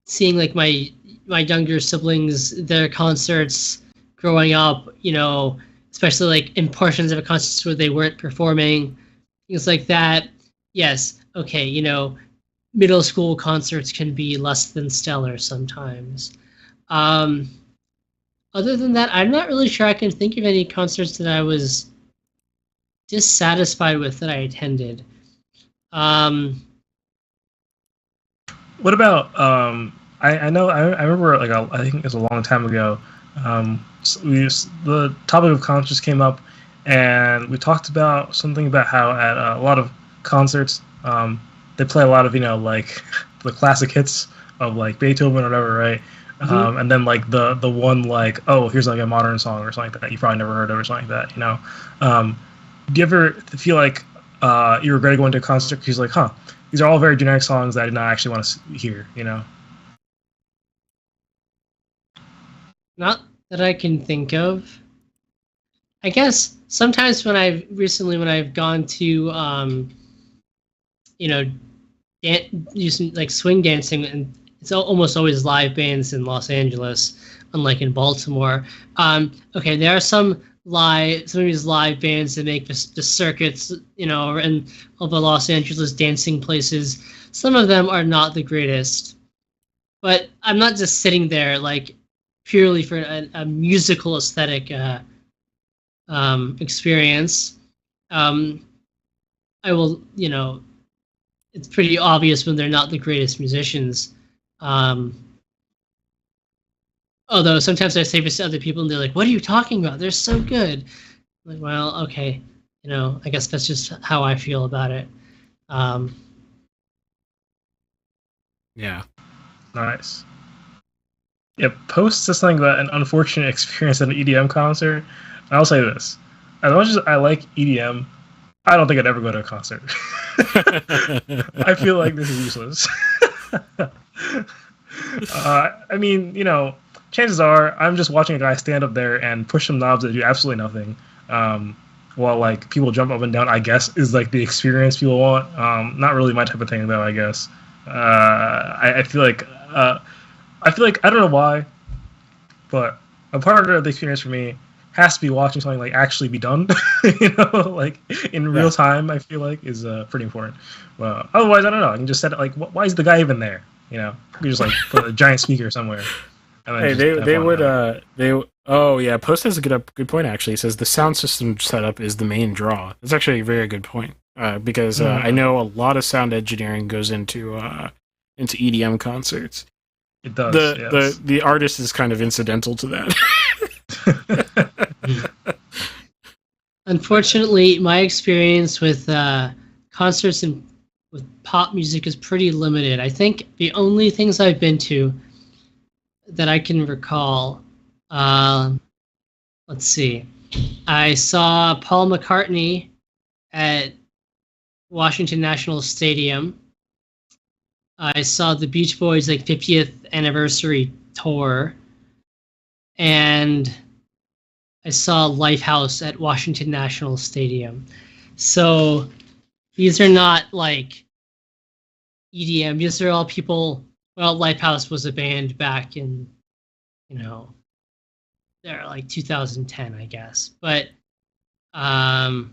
seeing like my younger siblings, their concerts growing up, especially like in portions of a concert where they weren't performing, things like that. Yes, okay, middle school concerts can be less than stellar sometimes. Other than that, I'm not really sure I can think of any concerts that I was dissatisfied with that I attended. What about I remember I think it was a long time ago. The topic of concerts came up, and we talked about something about how at a lot of concerts they play a lot of like the classic hits of like Beethoven or whatever, right? Mm-hmm. And then like the one like, oh, here's like a modern song or something like that you probably never heard of or something like that. Do you ever feel like you regret going to a concert because like, these are all very generic songs that I did not actually want to hear, Not that I can think of. I guess sometimes when I've gone to using like swing dancing, and it's almost always live bands in Los Angeles, unlike in Baltimore. Okay, there are some some of these live bands that make the circuits, and all the Los Angeles dancing places. Some of them are not the greatest, but I'm not just sitting there like purely for a musical aesthetic experience. I will, it's pretty obvious when they're not the greatest musicians. Although sometimes I say this to other people and they're like, "What are you talking about? They're so good." I'm like, well, okay, I guess that's just how I feel about it. Yeah. Nice. Yeah, Post says something about an unfortunate experience at an EDM concert. And I'll say this. As much as I like EDM, I don't think I'd ever go to a concert. I feel like this is useless. I mean, chances are I'm just watching a guy stand up there and push some knobs that do absolutely nothing. While like people jump up and down, I guess is like the experience people want. Not really my type of thing though, I guess. I feel like I don't know why, but a part of the experience for me has to be watching something like actually be done. Like in real time. I feel like is pretty important. Well, otherwise, I don't know. I can just set it like, why is the guy even there? You just like put a giant speaker somewhere. Hey, they would. Oh yeah, Post has a good point actually. He says the sound system setup is the main draw. That's actually a very good point because I know a lot of sound engineering goes into EDM concerts. It does. The artist is kind of incidental to that. Unfortunately, my experience with concerts and with pop music is pretty limited. I think the only things I've been to that I can recall, let's see, I saw Paul McCartney at Washington National Stadium. I saw the Beach Boys 50th anniversary tour, and I saw Lifehouse at Washington National Stadium. So these are not like EDM. These are all people. Well, Lifehouse was a band back in, they're like 2010, I guess. But, Paul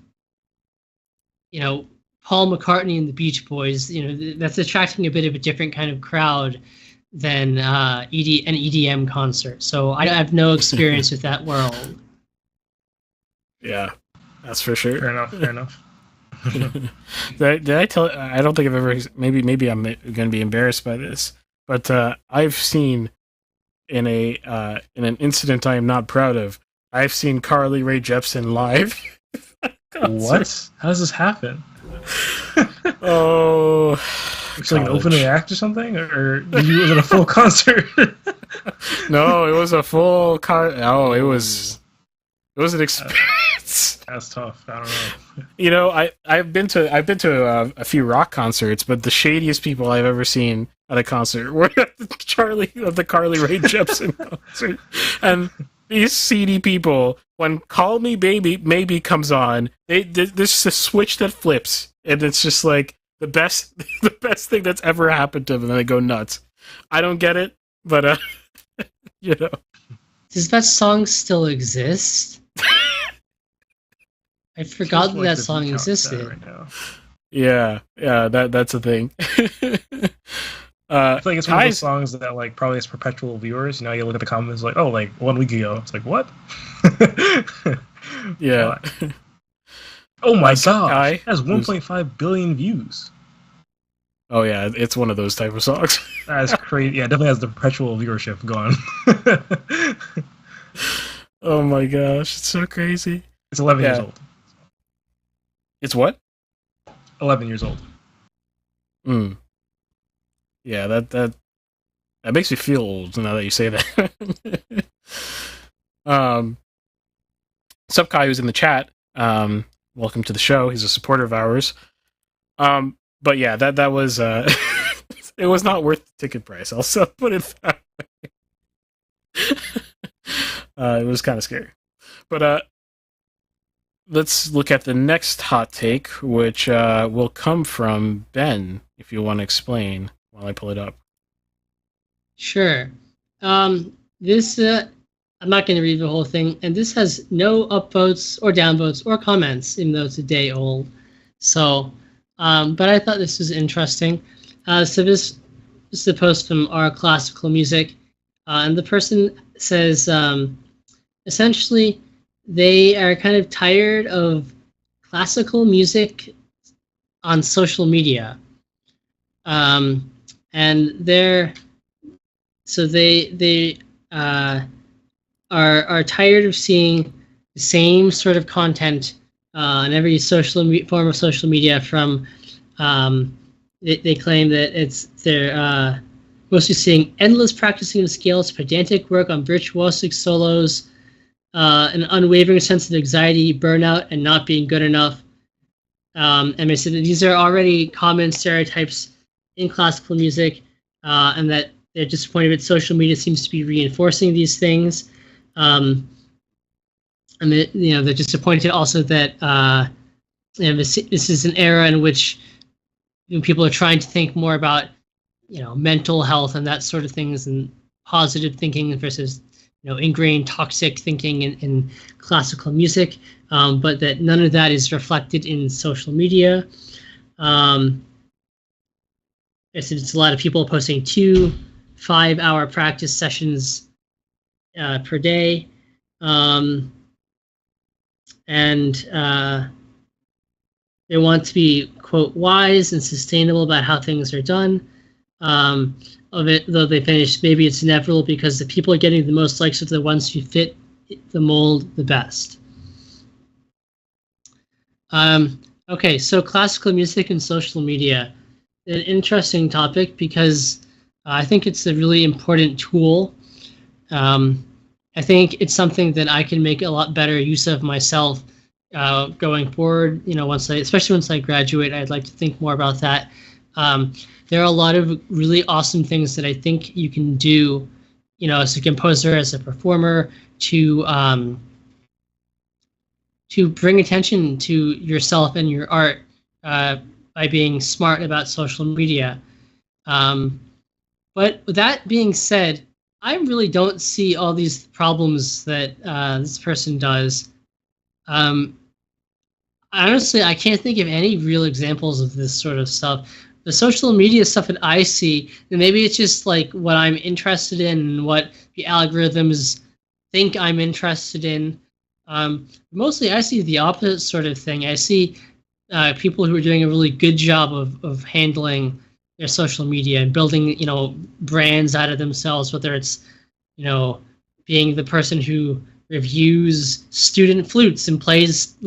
McCartney and the Beach Boys, that's attracting a bit of a different kind of crowd than an EDM concert. So I have no experience with that world. Yeah, that's for sure. Fair enough. Did I tell? I don't think I've ever. Maybe I'm going to be embarrassed by this, but I've seen in an incident I am not proud of. I've seen Carly Rae Jepsen live. What? How does this happen? Oh, it's like an opening act or something, or was it a full concert? No, it was a full Oh, it was an experience. That's tough. I don't know. I've been to a few rock concerts, but the shadiest people I've ever seen at a concert were at the Carly Rae Jepsen concert, and these seedy people. When "Call Me Maybe" comes on, there's a switch that flips, and it's just like the best thing that's ever happened to them, and they go nuts. I don't get it, but Does that song still exist? I forgot that song existed. Right now. Yeah, that's a thing. I feel like it's one of those songs that probably has perpetual viewers. You look at the comments like, oh, 1 week ago. It's like, what? Yeah. Oh my god! It has 1.5 billion views. Oh yeah, it's one of those type of songs. That's crazy. Yeah, it definitely has the perpetual viewership going. Oh my gosh, it's so crazy. It's 11 years old. It's what? 11 years old. Yeah, that makes me feel old now that you say that. Subkai, who's in the chat, welcome to the show. He's a supporter of ours. But yeah, that was it was not worth the ticket price. I'll put it that way. It was kind of scary. But let's look at the next hot take, which will come from Ben, if you want to explain while I pull it up. Sure. This I'm not going to read the whole thing, and this has no upvotes or downvotes or comments, even though it's a day old. So, but I thought this was interesting. So this is a post from Our Classical Music, and the person says essentially they are kind of tired of classical music on social media, and they are tired of seeing the same sort of content on every form of social media from they claim that they're mostly seeing endless practicing of scales, pedantic work on virtuosic solos, an unwavering sense of anxiety, burnout, and not being good enough. And they said that these are already common stereotypes in classical music, and that they're disappointed that social media seems to be reinforcing these things. And they're disappointed also that this is an era in which people are trying to think more about mental health and that sort of things, and positive thinking versus ingrained toxic thinking in classical music, but that none of that is reflected in social media. It's a lot of people posting 2 5-hour practice sessions per day, and they want to be, quote, wise and sustainable about how things are done. Of it, though they finish, maybe it's inevitable because the people getting the most likes are the ones who fit the mold the best. Okay, so classical music and social media, an interesting topic because I think it's a really important tool. I think it's something that I can make a lot better use of myself going forward. Especially once I graduate, I'd like to think more about that. There are a lot of really awesome things that I think you can do, as a composer, as a performer, to bring attention to yourself and your art by being smart about social media. But with that being said, I really don't see all these problems that this person does. Honestly, I can't think of any real examples of this sort of stuff. The social media stuff that I see, and maybe it's just like what I'm interested in and what the algorithms think I'm interested in. Mostly I see the opposite sort of thing. I see people who are doing a really good job of handling their social media and building, brands out of themselves, whether it's, being the person who reviews student flutes and plays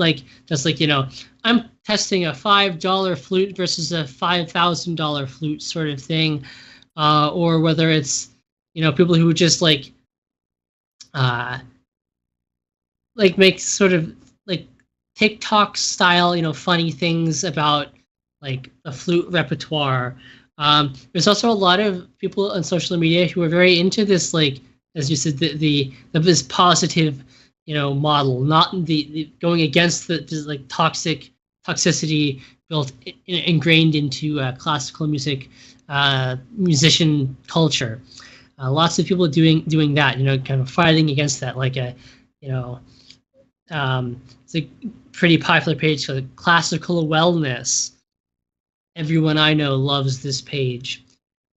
I'm testing a $5 flute versus a $5,000 flute sort of thing, or whether it's people who just make sort of like TikTok style funny things about the flute repertoire. There's also a lot of people on social media who are very into this, as you said, this positive model, not the going against the toxicity built ingrained into classical music musician culture. Lots of people doing that, kind of fighting against that, it's a pretty popular page called Classical Wellness. Everyone I know loves this page.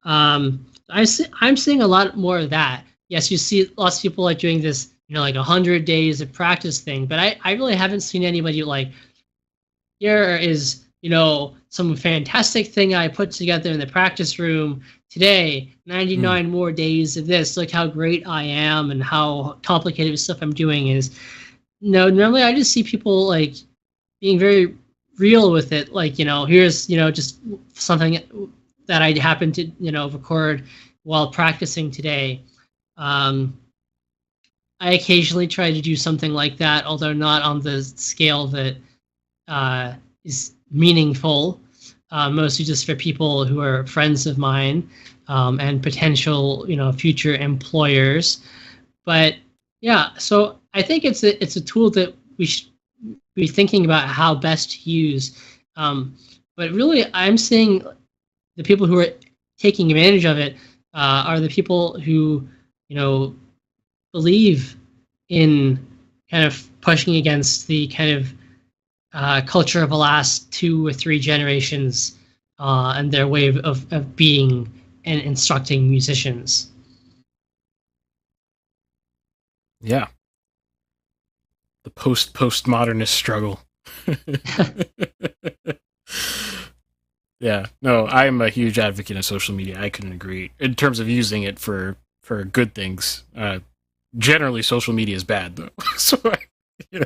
I'm seeing a lot more of that. Yes, you see lots of people doing this, 100 days of practice thing, but I really haven't seen anybody here is, some fantastic thing I put together in the practice room today, 99 more days of this, look how great I am and how complicated stuff I'm doing is. No, normally I just see people being very real with it. Here's, just something that I happened to, record while practicing today. I occasionally try to do something like that, although not on the scale that is meaningful, mostly just for people who are friends of mine and potential, future employers. But yeah, so I think it's a tool that we should be thinking about how best to use. But really, I'm seeing the people who are taking advantage of it are the people who, believe in kind of pushing against the kind of culture of the last 2 or 3 generations and their way of being and instructing musicians. Yeah. The postmodernist struggle. Yeah. No, I'm a huge advocate of social media. I couldn't agree. In terms of using it for good things. Generally, social media is bad, though. So, you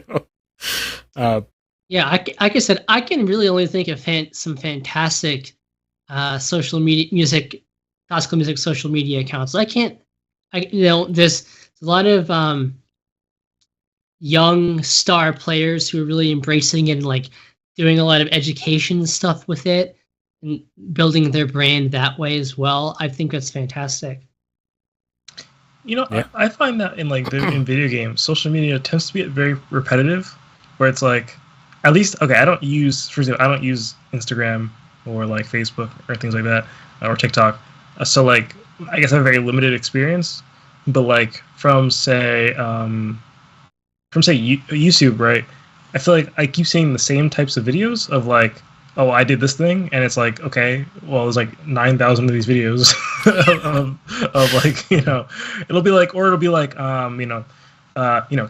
know. Yeah, like I said, I can really only think of some fantastic social media, classical music social media accounts. There's a lot of young star players who are really embracing it and like doing a lot of education stuff with it and building their brand that way as well. I think that's fantastic. Yeah. I find that in in video games, social media tends to be very repetitive, where it's like, at least, okay, I don't use Instagram or like Facebook or things like that, or TikTok. So I guess I have a very limited experience. But from say YouTube, right? I feel like I keep seeing the same types of videos of oh, I did this thing, and it's like, okay, well, there's 9,000 of these videos it'll be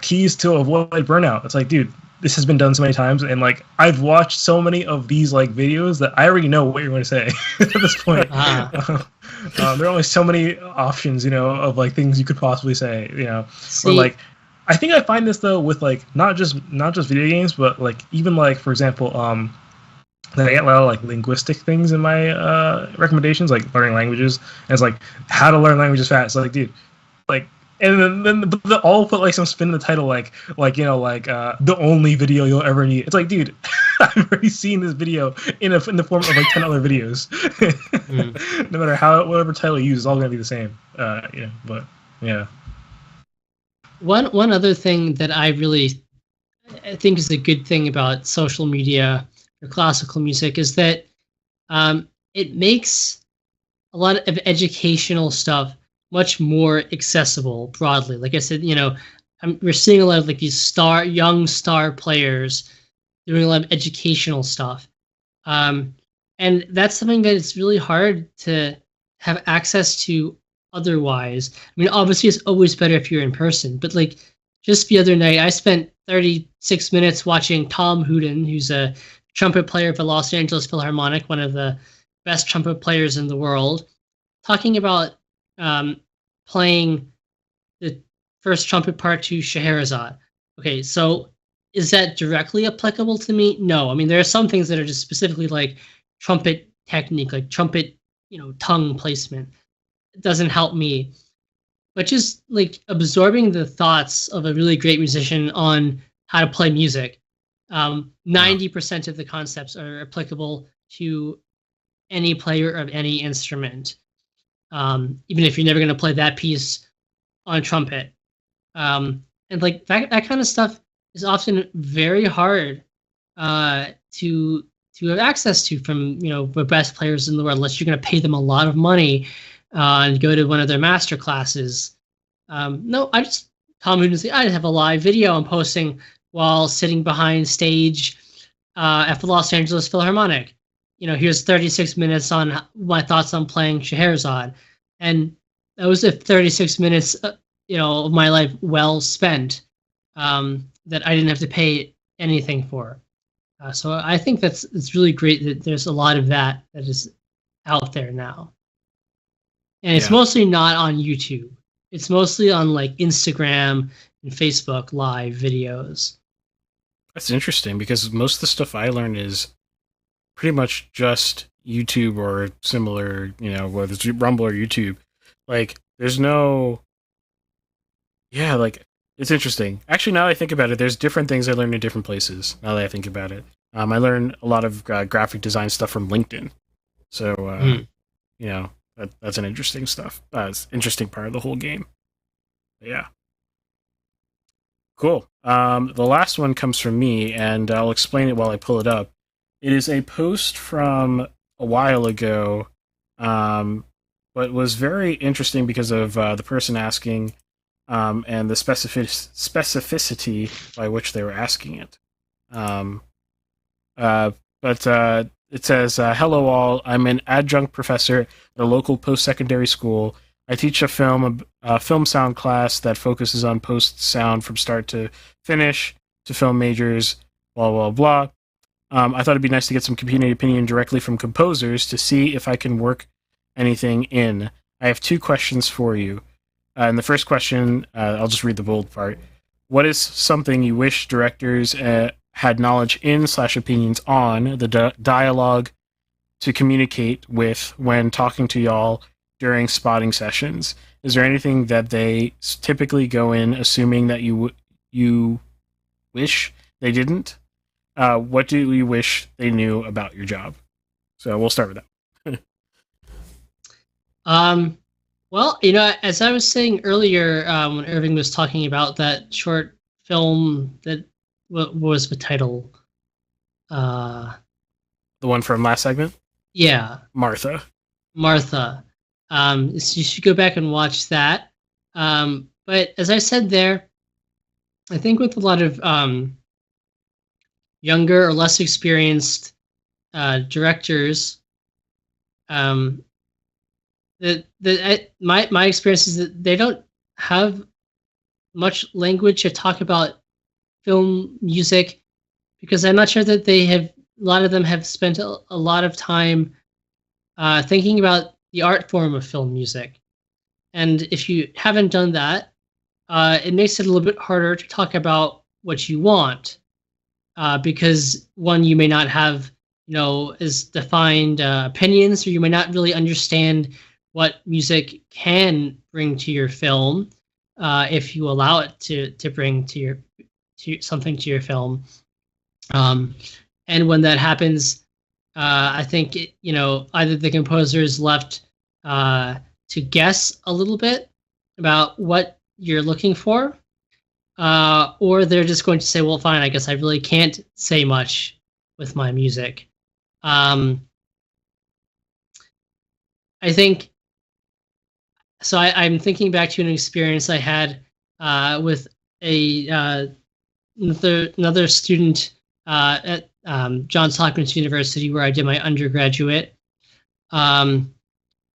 keys to avoid burnout. It's like, dude, this has been done so many times, and I've watched so many of these videos that I already know what you're going to say at this point. There are only so many options, of things you could possibly say, or I think I find this though with not just video games, but even for example, I get a lot of linguistic things in my recommendations, like learning languages, and it's how to learn languages fast. Dude, and then they all put some spin in the title, the only video you'll ever need. It's dude, I've already seen this video in the form of 10 other videos. No matter whatever title you use, it's all gonna be the same. But yeah. One other thing that I think is a good thing about social media or classical music is that it makes a lot of educational stuff much more accessible broadly. Like I said, we're seeing a lot of these young star players doing a lot of educational stuff, and that's something that it's really hard to have access to otherwise. I mean, obviously, it's always better if you're in person, but just the other night, I spent 36 minutes watching Tom Hooden, who's a trumpet player for Los Angeles Philharmonic, one of the best trumpet players in the world, talking about playing the first trumpet part to Scheherazade. Okay, so is that directly applicable to me? No. I mean, there are some things that are just specifically trumpet technique, trumpet, tongue placement. It doesn't help me. But just absorbing the thoughts of a really great musician on how to play music. 90% of the concepts are applicable to any player of any instrument, even if you're never going to play that piece on trumpet. And that kind of stuff is often very hard to have access to from the best players in the world, unless you're going to pay them a lot of money and go to one of their master classes. No, Tom Hooden say, I just have a live video I'm posting while sitting behind stage at the Los Angeles Philharmonic. Here's 36 minutes on my thoughts on playing Scheherazade. And that was 36 minutes, of my life well spent that I didn't have to pay anything for. So I think it's really great that there's a lot of that is out there now. And it's mostly not on YouTube. It's mostly on Instagram and Facebook live videos. That's interesting because most of the stuff I learn is pretty much just YouTube or similar, whether it's Rumble or YouTube. There's no... Yeah, it's interesting. Actually, now that I think about it, there's different things I learn in different places, now that I think about it. I learn a lot of graphic design stuff from LinkedIn. So, that's an interesting stuff. It's interesting part of the whole game. But yeah. Cool. The last one comes from me, and I'll explain it while I pull it up. It is a post from a while ago, but was very interesting because of the person asking, and the specificity by which they were asking it. But it says, "Hello all. I'm an adjunct professor at a local post-secondary school. I teach a film sound class that focuses on post sound from start to finish to film majors. Blah blah blah. I thought it'd be nice to get some community opinion directly from composers to see if I can work anything in. I have 2 questions for you. And the first question, I'll just read the bold part. What is something you wish directors had knowledge in / opinions on the dialogue to communicate with when talking to y'all during spotting sessions? Is there anything that they typically go in assuming that you wish they didn't? What do you wish they knew about your job?" So we'll start with that. Well, as I was saying earlier, when Irving was talking about that short film, that what was the title? The one from last segment? Yeah, Martha. So you should go back and watch that. But as I said there, I think with a lot of younger or less experienced directors, my experience is that they don't have much language to talk about film music, because I'm not sure that a lot of them have spent a lot of time thinking about the art form of film music. And if you haven't done that, it makes it a little bit harder to talk about what you want, because one, you may not have as defined opinions, or you may not really understand what music can bring to your film, if you allow it to bring to something to your film. And when that happens, I think either the composer is left to guess a little bit about what you're looking for, or they're just going to say, "Well, fine, I guess I really can't say much with my music." I think so. I'm thinking back to an experience I had with another student at Johns Hopkins University, where I did my undergraduate.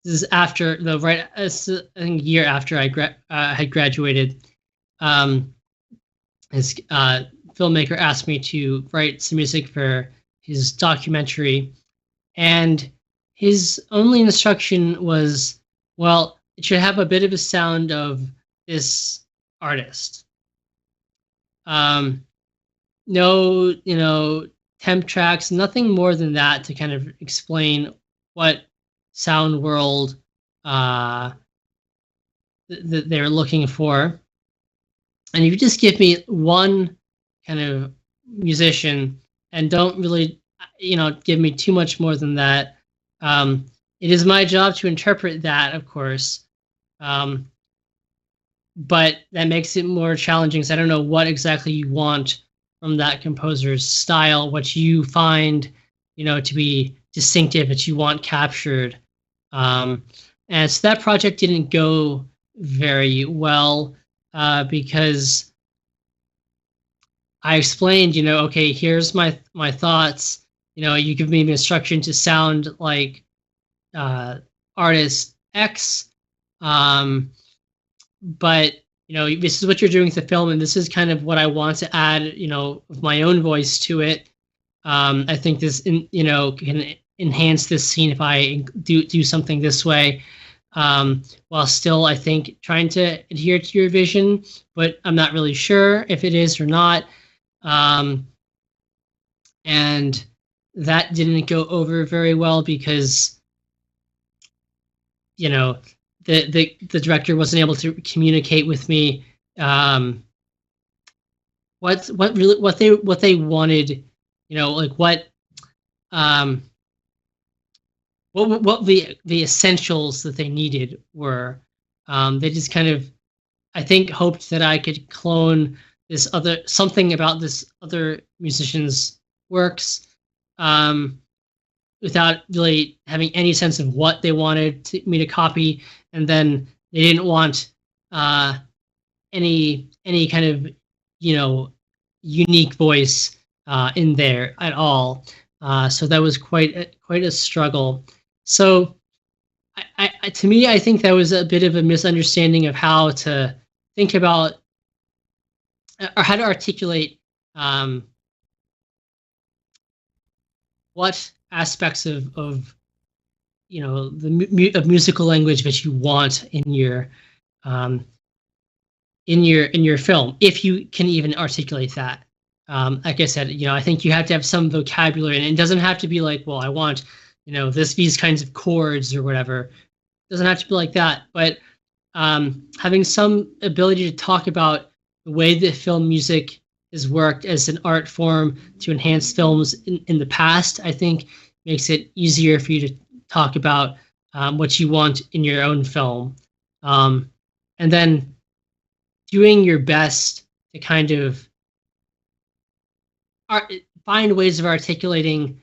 This is after I think a year after I had graduated. His filmmaker asked me to write some music for his documentary, and his only instruction was, well, it should have a bit of a sound of this artist. No, temp tracks, nothing more than that to kind of explain what sound world that they're looking for. And if you just give me one kind of musician and don't really, give me too much more than that, it is my job to interpret that, of course. But that makes it more challenging, because I don't know what exactly you want from that composer's style, what you find, to be distinctive, that you want captured. And so that project didn't go very well, because I explained, okay, here's my thoughts. You give me the instruction to sound like artist X, but this is what you're doing with the film, and this is kind of what I want to add, with my own voice to it. I think this, can enhance this scene if I do something this way, while still, I think, trying to adhere to your vision, but I'm not really sure if it is or not. And that didn't go over very well, because the director wasn't able to communicate with me what they wanted, like what the essentials that they needed were. They just kind of, I think, hoped that I could clone something about this other musician's works, without really having any sense of what they wanted me to copy. And then they didn't want any kind of, you know, unique voice in there at all. So that was quite a struggle. So to me, I think that was a bit of a misunderstanding of how to think about or how to articulate what aspects of you know of musical language that you want um, in your film, if you can even articulate that. Like I said, you know, I think you have to have some vocabulary, and it doesn't have to be like, well, I want, you know, these kinds of chords or whatever. It doesn't have to be like that, but having some ability to talk about the way that film music has worked as an art form to enhance films in the past, I think makes it easier for you to talk about what you want in your own film. And then doing your best to kind of find ways of articulating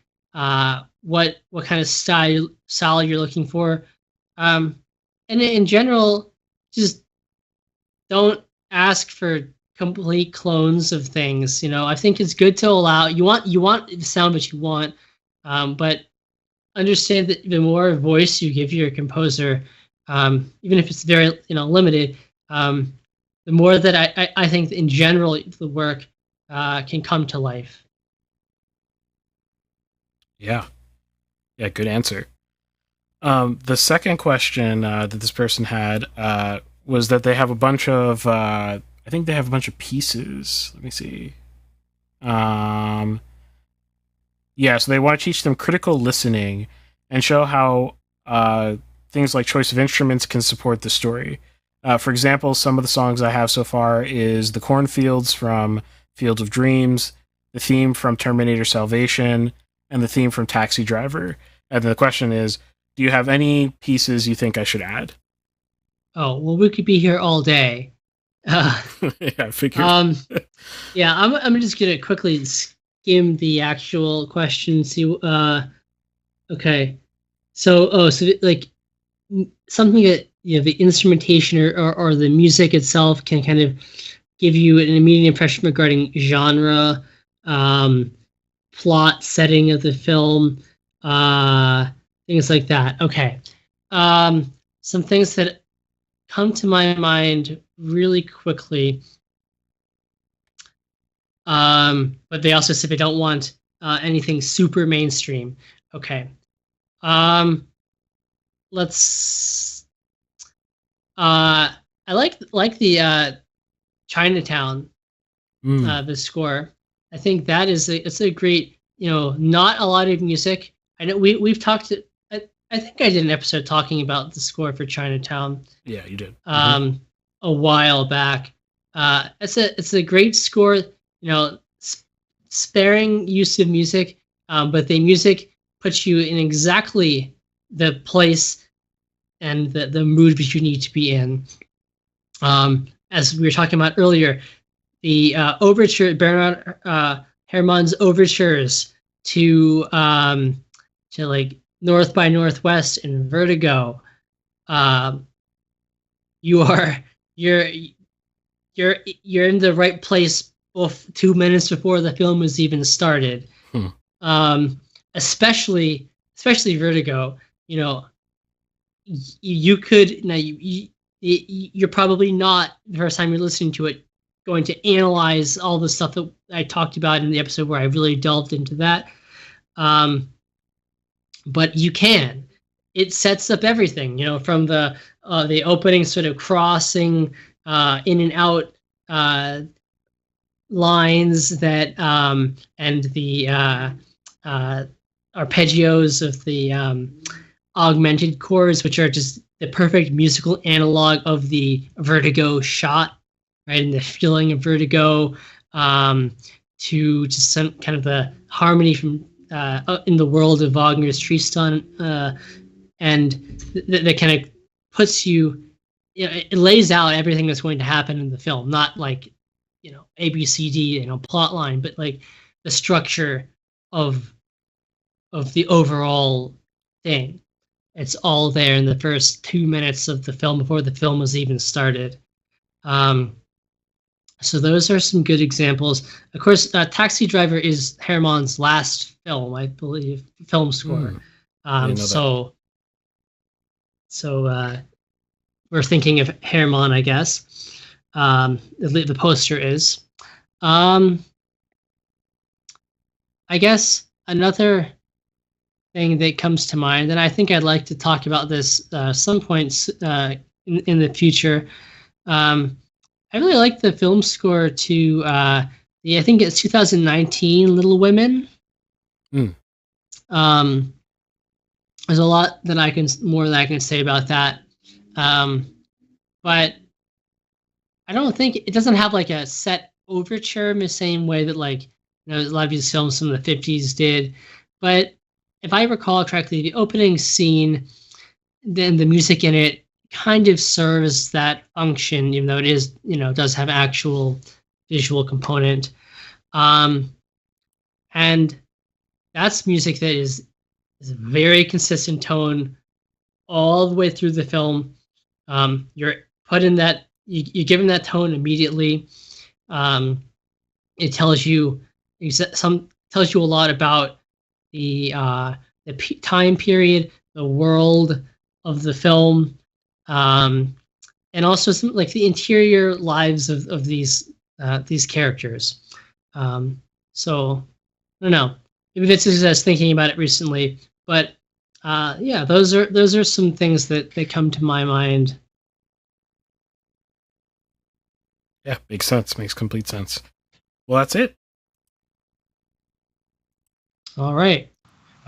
what kind of style you're looking for. And in general, just don't ask for complete clones of things. You know, I think it's good to allow you want the sound that you want, but understand that the more voice you give your composer, even if it's very, you know, limited, the more that I think in general the work can come to life. Yeah, good answer. The second question that this person had was that they have a bunch of I think they have a bunch of pieces. Let me see. Yeah, so they want to teach them critical listening and show how things like choice of instruments can support the story. For example, some of the songs I have so far is The Cornfields from Field of Dreams, the theme from Terminator Salvation, and the theme from Taxi Driver. And the question is, do you have any pieces you think I should add? Oh, well, we could be here all day. Yeah, I figured. Yeah, I'm just gonna quickly skim the actual question. See, okay, so like something that, you know, the instrumentation or the music itself can kind of give you an immediate impression regarding genre, plot, setting of the film, things like that. Okay, some things that come to my mind really quickly, but they also said they don't want anything super mainstream. Okay, let's. I like the Chinatown, the score. I think that it's a great, you know, not a lot of music. I know we've talked. I think I did an episode talking about the score for Chinatown. Yeah, you did. A while back. It's a great score. You know, sparing use of music, but the music puts you in exactly the place and the mood that you need to be in. As we were talking about earlier, the overture, Bernard Herrmann's overtures to like North by Northwest and Vertigo. You're in the right place 2 minutes before the film was even started. Especially Vertigo. You know, you could now you're probably not the first time you're listening to it going to analyze all the stuff that I talked about in the episode where I really delved into that. But you can. It sets up everything, you know, from the opening sort of crossing in and out lines that and the arpeggios of the augmented chords, which are just the perfect musical analog of the Vertigo shot, right? And the feeling of Vertigo, to just some kind of the harmony from in the world of Wagner's Tristan, and that kind of puts you, you know, it lays out everything that's going to happen in the film, not like, you know, A, B, C, D, you know, plot line, but like the structure of the overall thing. It's all there in the first 2 minutes of the film before the film was even started. So those are some good examples. Of course, Taxi Driver is Herman's last film, I believe, film score. Didn't know that. So we're thinking of Herman, I guess. The poster is. I guess another thing that comes to mind, and I think I'd like to talk about this some points in the future. I really like the film score to I think it's 2019 Little Women. Mm. There's a lot that I can say about that, but I don't think it doesn't have like a set overture in the same way that like a lot of these films from the 50s did. But if I recall correctly, the opening scene, then the music in it kind of serves that function, even though it is, does have actual visual component. And that's music that is a very consistent tone all the way through the film. You're put in that, you're given that tone immediately. It tells you tells you a lot about the time period, the world of the film, and also some like the interior lives of these characters. So I don't know. Maybe this is just thinking about it recently, but yeah, those are some things that come to my mind. Yeah, makes sense. Makes complete sense. Well, that's it. All right.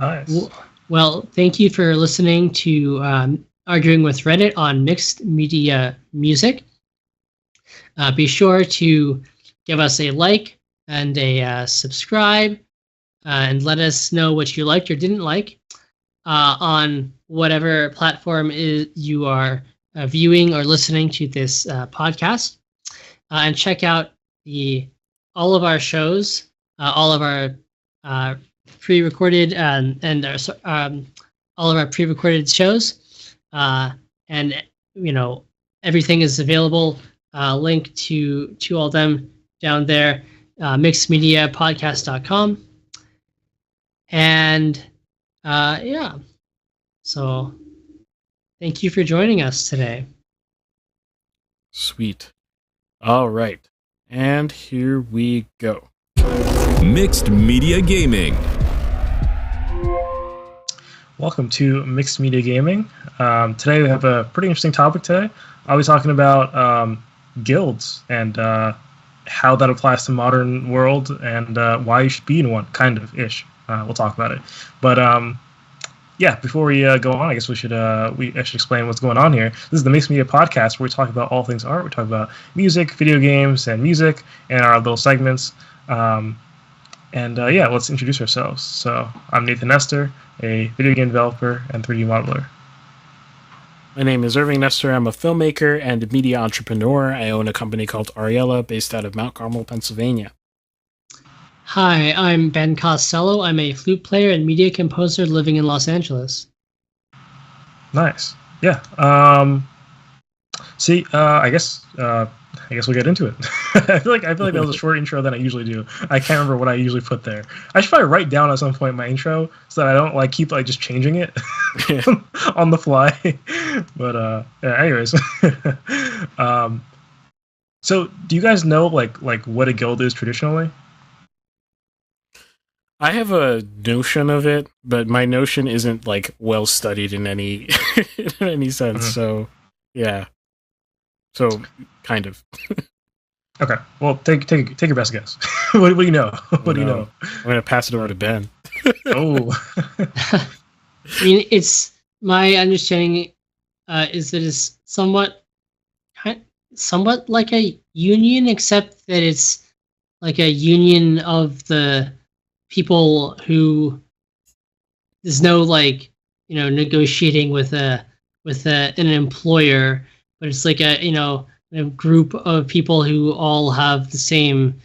Nice. Well, thank you for listening to Arguing with Reddit on Mixed Media Music. Be sure to give us a like and a subscribe, and let us know what you liked or didn't like on whatever platform you are viewing or listening to this podcast. And check out all of our shows, all of our pre-recorded and all of our pre-recorded shows, and everything is available. Link to all of them down there, mixedmediapodcast.com. And yeah, so thank you for joining us today. Sweet. All right, and here we go. Mixed Media Gaming. Welcome to Mixed Media Gaming. Today we have a pretty interesting topic today. I'll be talking about guilds and how that applies to modern world and why you should be in one, kind of ish. We'll talk about it. But yeah, before we go on, I guess I should explain what's going on here. This is the Mixed Media Podcast where we talk about all things art. We talk about music, video games, and music, and our little segments. Yeah, let's introduce ourselves. So I'm Nathan Nestor, a video game developer and 3D modeler. My name is Irving Nestor. I'm a filmmaker and media entrepreneur. I own a company called Ariella based out of Mount Carmel, Pennsylvania. Hi, I'm Ben Costello. I'm a flute player and media composer living in Los Angeles. Nice. Yeah. I guess we'll get into it. I feel like that was a short intro than I usually do. I can't remember what I usually put there. I should probably write down at some point my intro so that I don't keep just changing it on the fly. But yeah, anyways. So do you guys know like what a guild is traditionally? I have a notion of it, but my notion isn't well studied in any in any sense. Mm-hmm. So yeah. So kind of. Okay. Well, take your best guess. What do you know? What do you know? I'm gonna pass it over to Ben. Oh. I mean, it's my understanding is that it's somewhat like a union, except that it's like a union of the people who there's no negotiating with an employer, but it's like a group of people who all have the same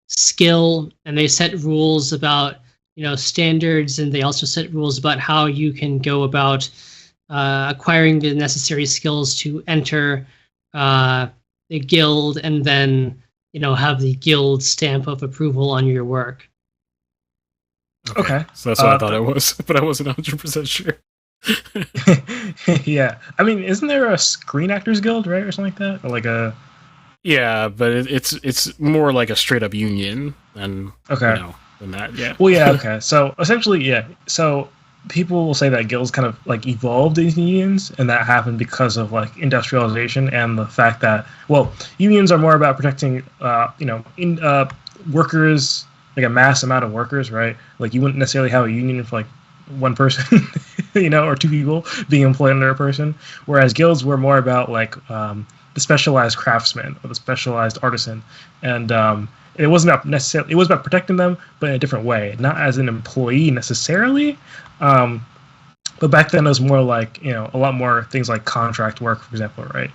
skill, and they set rules about standards, and they also set rules about how you can go about acquiring the necessary skills to enter the guild, and then have the guild stamp of approval on your work. Okay. So that's what I thought it was, but I wasn't 100% sure. Yeah. I mean, isn't there a Screen Actors Guild, right, or something like that, or like a? Yeah, but it's more like a straight up union than than that. Yeah. Well, yeah. Okay. So essentially, yeah. So people will say that guilds kind of like evolved into unions, and that happened because of like industrialization and the fact that unions are more about protecting workers, like a mass amount of workers, right? Like you wouldn't necessarily have a union for like one person, or two people being employed under a person, whereas guilds were more about like the specialized craftsman or the specialized artisan, and it wasn't about necessarily. It was about protecting them, but in a different way, not as an employee necessarily. But back then it was more like a lot more things like contract work, for example, right?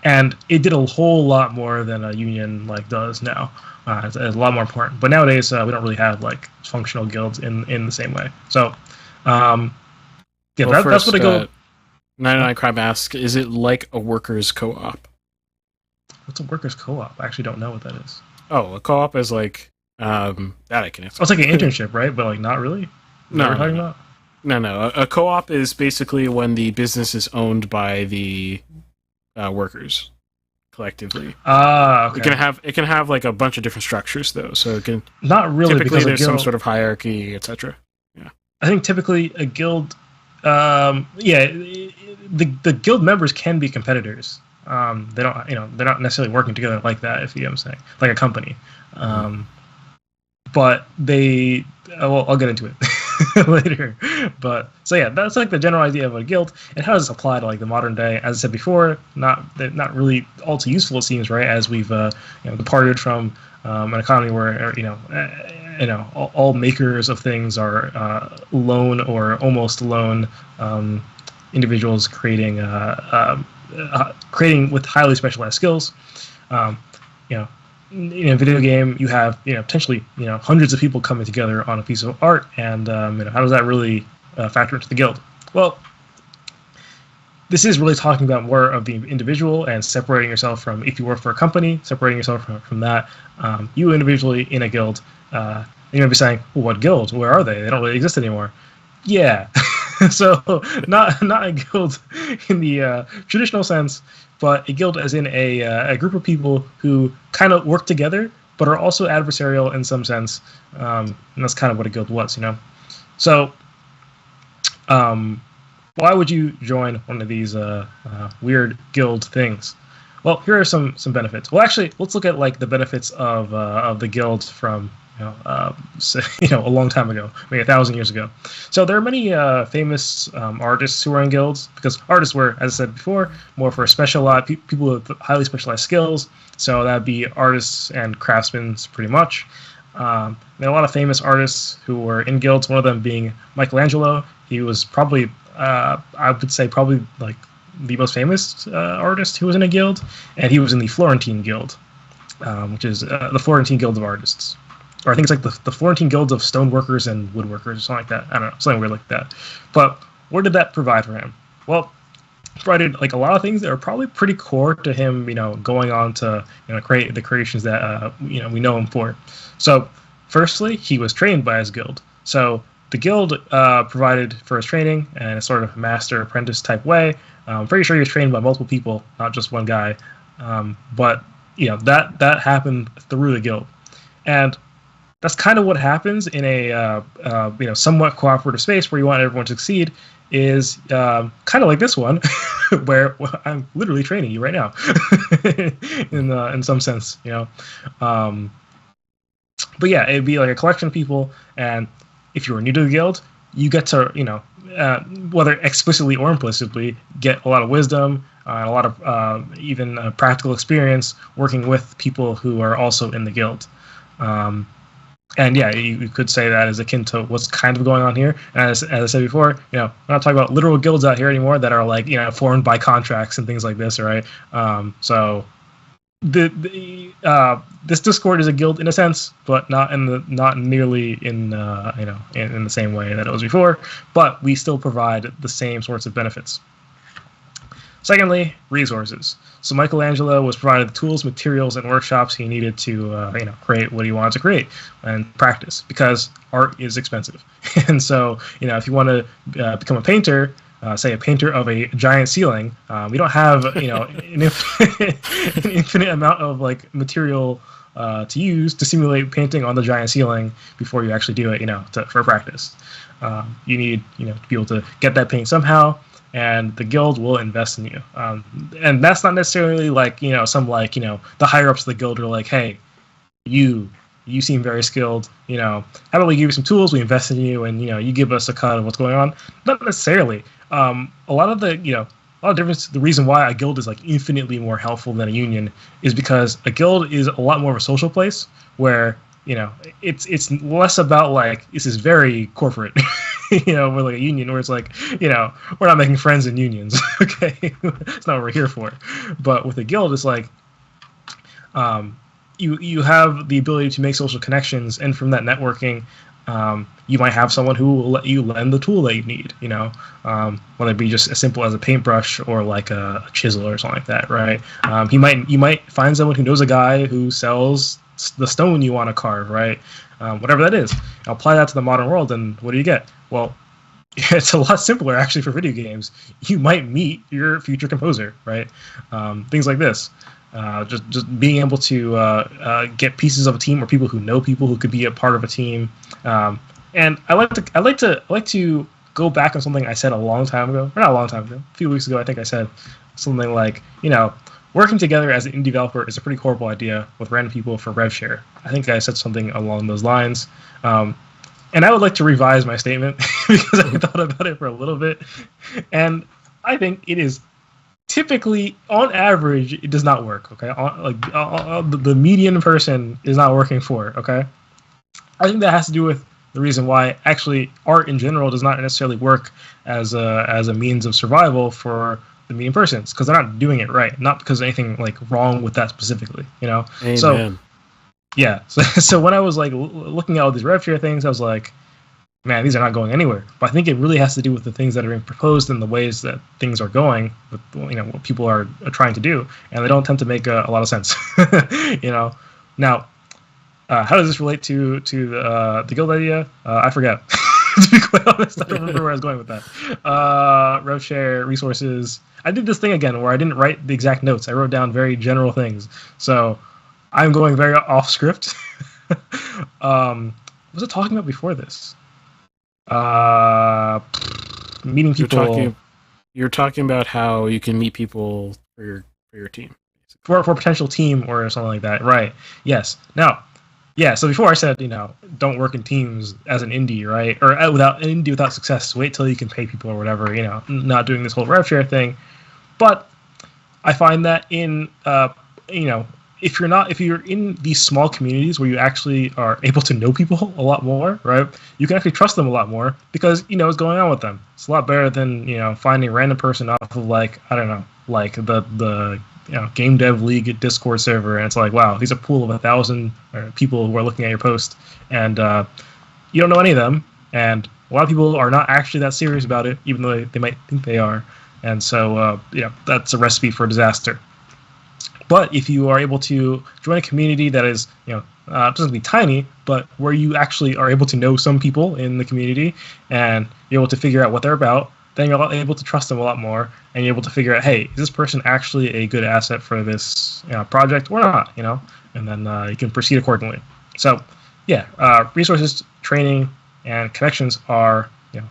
And it did a whole lot more than a union like does now. It's a lot more important. But nowadays we don't really have like functional guilds in the same way. So that's what I go. 99 Crime asks, is it like a workers' co-op? What's a workers' co-op? I actually don't know what that is. Oh, a co-op is like that I can answer. Oh, it's like an internship, right? But like not really. No. A co-op is basically when the business is owned by the workers collectively. Okay. It can have like a bunch of different structures though. So it can not really typically because there's some sort of hierarchy, etc. Yeah. I think typically a guild, the guild members can be competitors. They don't, they're not necessarily working together like that. If you know what I'm saying, like a company. But they, I'll get into it later. But so yeah, that's like the general idea of a guild. And how does this apply to like the modern day? As I said before, not really all too useful, it seems, right? As we've departed from an economy where all makers of things are lone or almost lone individuals creating with highly specialized skills. In a video game, you have potentially hundreds of people coming together on a piece of art, and how does that really factor into the guild? Well, this is really talking about more of the individual and separating yourself from, if you work for a company, separating yourself from that. You individually in a guild, you might be saying, well, what guild? Where are they? They don't really exist anymore. Yeah. So not a guild in the traditional sense, but a guild as in a group of people who kind of work together, but are also adversarial in some sense. And that's kind of what a guild was, So why would you join one of these weird guild things? Well, here are some benefits. Well, actually, let's look at like the benefits of the guild from a long time ago, maybe 1,000 years ago. So there are many famous artists who are in guilds, because artists were, as I said before, more for specialized people with highly specialized skills. So that'd be artists and craftsmen, pretty much. There are a lot of famous artists who were in guilds. One of them being Michelangelo. He was probably, I would say, probably like the most famous artist who was in a guild, and he was in the Florentine Guild, which is the Florentine Guild of Artists. Or I think it's like the Florentine Guilds of Stoneworkers and Woodworkers, or something like that. I don't know, something weird like that. But what did that provide for him? Well, it provided like a lot of things that are probably pretty core to him, going on to create the creations that we know him for. So, firstly, he was trained by his guild. So the guild provided for his training in a sort of master-apprentice type way. I'm pretty sure he was trained by multiple people, not just one guy. But that happened through the guild, and that's kind of what happens in a somewhat cooperative space where you want everyone to succeed. Is kind of like this one, where I'm literally training you right now, in some sense, But yeah, it'd be like a collection of people, and if you were new to the guild, you get to whether explicitly or implicitly get a lot of wisdom and a lot of even practical experience working with people who are also in the guild. And yeah, you could say that is akin to what's kind of going on here. And as I said before, we're not talking about literal guilds out here anymore that are like, formed by contracts and things like this, right? So this Discord is a guild in a sense, but not nearly in the same way that it was before. But we still provide the same sorts of benefits. Secondly, resources. So Michelangelo was provided the tools, materials, and workshops he needed to create what he wanted to create and practice, because art is expensive. And so, if you want to become a painter, say a painter of a giant ceiling, we don't have an infinite amount of like material to use to simulate painting on the giant ceiling before you actually do it, for practice. You need to be able to get that paint somehow, and the guild will invest in you. And that's not necessarily like the higher ups of the guild are like, hey, you seem very skilled, how about we give you some tools, we invest in you, and you give us a cut of what's going on. Not necessarily. A lot of difference. The reason why a guild is like infinitely more helpful than a union is because a guild is a lot more of a social place where it's less about like this is very corporate. We're like a union where it's like we're not making friends in unions. Okay, that's not what we're here for. But with a guild, it's like you have the ability to make social connections, and from that networking, you might have someone who will let you lend the tool that you need, whether it be just as simple as a paintbrush or like a chisel or something like that, right? You might find someone who knows a guy who sells the stone you want to carve, right? Whatever that is. Apply that to the modern world, and what do you get? Well, it's a lot simpler actually for video games. You might meet your future composer, right? Things like this. Just being able to get pieces of a team or people who could be a part of a team. And I like to go back on something I said a long time ago, or not a long time ago, a few weeks ago. I think I said something like, working together as an indie developer is a pretty horrible idea with random people for rev share. I think I said something along those lines. And I would like to revise my statement because I thought about it for a little bit, and I think it is typically, on average, it does not work. Okay, the median person is not working for it. Okay, I think that has to do with the reason why actually art in general does not necessarily work as a means of survival for the median persons, because they're not doing it right, not because of anything like wrong with that specifically. Amen. So yeah, so when I was like looking at all these rev share things, I was like, man, these are not going anywhere. But I think it really has to do with the things that are being proposed and the ways that things are going with what people are trying to do, and they don't tend to make a lot of sense. Now, how does this relate to the guild idea? I forget. To be quite honest, I don't remember where I was going with that. Rev share, resources. I did this thing again where I didn't write the exact notes. I wrote down very general things. So I'm going very off script. What was I talking about before this? Meeting people. You're talking about how you can meet people for your team. For a potential team or something like that. Right. Yes. Now, yeah, so before I said, don't work in teams as an indie, right? Or without success. Wait till you can pay people or whatever, not doing this whole rev share thing. But I find that in, if you're in these small communities where you actually are able to know people a lot more, right? You can actually trust them a lot more because you know what's going on with them. It's a lot better than, finding a random person off of the Game Dev League Discord server, and it's like, wow, he's a pool of 1,000 people who are looking at your post, and you don't know any of them, and a lot of people are not actually that serious about it, even though they might think they are, and so that's a recipe for disaster. But if you are able to join a community that is, doesn't be tiny, but where you actually are able to know some people in the community, and you're able to figure out what they're about, then you're able to trust them a lot more, and you're able to figure out, hey, is this person actually a good asset for this project or not? And then you can proceed accordingly. So, yeah, resources, training, and connections are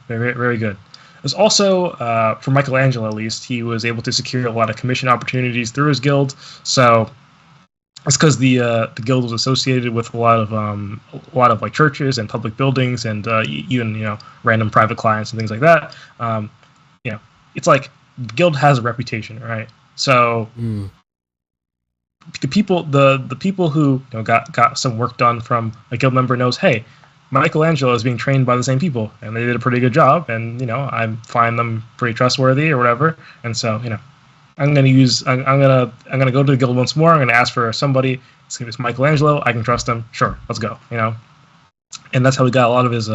very, very good. There's also, for Michelangelo at least, he was able to secure a lot of commission opportunities through his guild. So it's because the guild was associated with a lot of like churches and public buildings and even random private clients and things like that. It's like the guild has a reputation, right? So the people who got some work done from a guild member knows, hey, Michelangelo is being trained by the same people, and they did a pretty good job, and I find them pretty trustworthy or whatever, and so I'm gonna go to the guild once more. I'm gonna ask for somebody. It's Michelangelo. I can trust him. Sure, let's go. and that's how he got a lot of his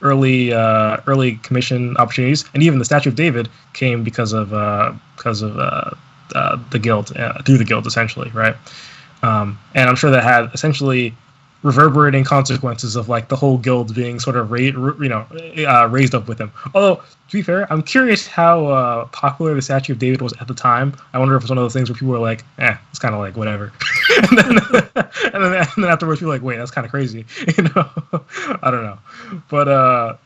early commission opportunities. And even the Statue of David came because of the guild, through the guild, essentially, right? And I'm sure that had essentially reverberating consequences of like the whole guild being sort of raised up with him. Although, to be fair, I'm curious how popular the Statue of David was at the time. I wonder if it's one of those things where people were like, it's kind of like whatever. and then afterwards people were like, wait, that's kind of crazy. I don't know. But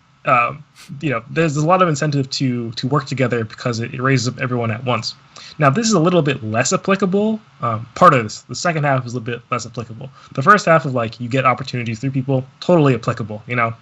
there's a lot of incentive to work together because it raises up everyone at once. Now, this is a little bit less applicable. Part of this, the second half is a bit less applicable. The first half of like you get opportunities through people, totally applicable. There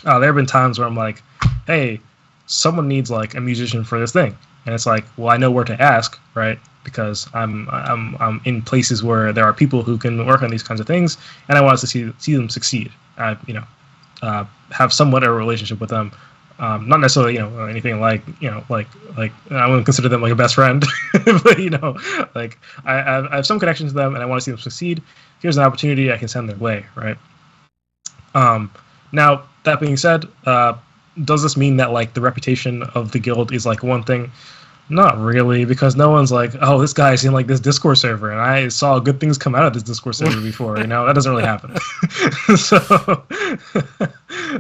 have been times where I'm like, hey, someone needs like a musician for this thing, and it's like, well, I know where to ask, right? Because I'm in places where there are people who can work on these kinds of things, and I want to see them succeed. Have somewhat of a relationship with them. Not necessarily, anything like I wouldn't consider them like a best friend, but like I have some connection to them, and I want to see them succeed. Here's an opportunity I can send their way, right? Now that being said, does this mean that like the reputation of the guild is like one thing? Not really, because no one's like, oh, this guy's in like this Discord server, and I saw good things come out of this Discord server before. That doesn't really happen. So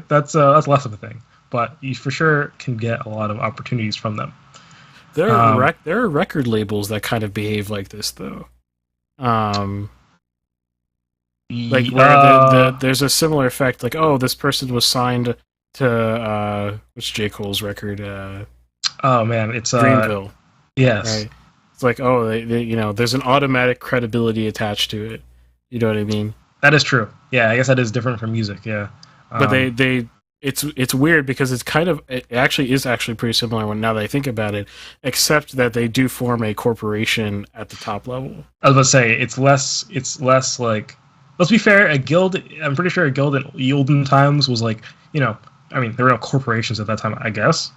that's less of a thing. But you for sure can get a lot of opportunities from them. There are record labels that kind of behave like this, though. Like where there's a similar effect, like, oh, this person was signed to what's J. Cole's record? Oh man, it's Greenville. Yes. Right. It's like, oh, they there's an automatic credibility attached to it. You know what I mean? That is true. Yeah, I guess that is different from music. Yeah. But it's weird because it actually is pretty similar now that I think about it, except that they do form a corporation at the top level. I was about to say it's less like, let's be fair, a guild, I'm pretty sure a guild in olden times was like, there were no corporations at that time, I guess,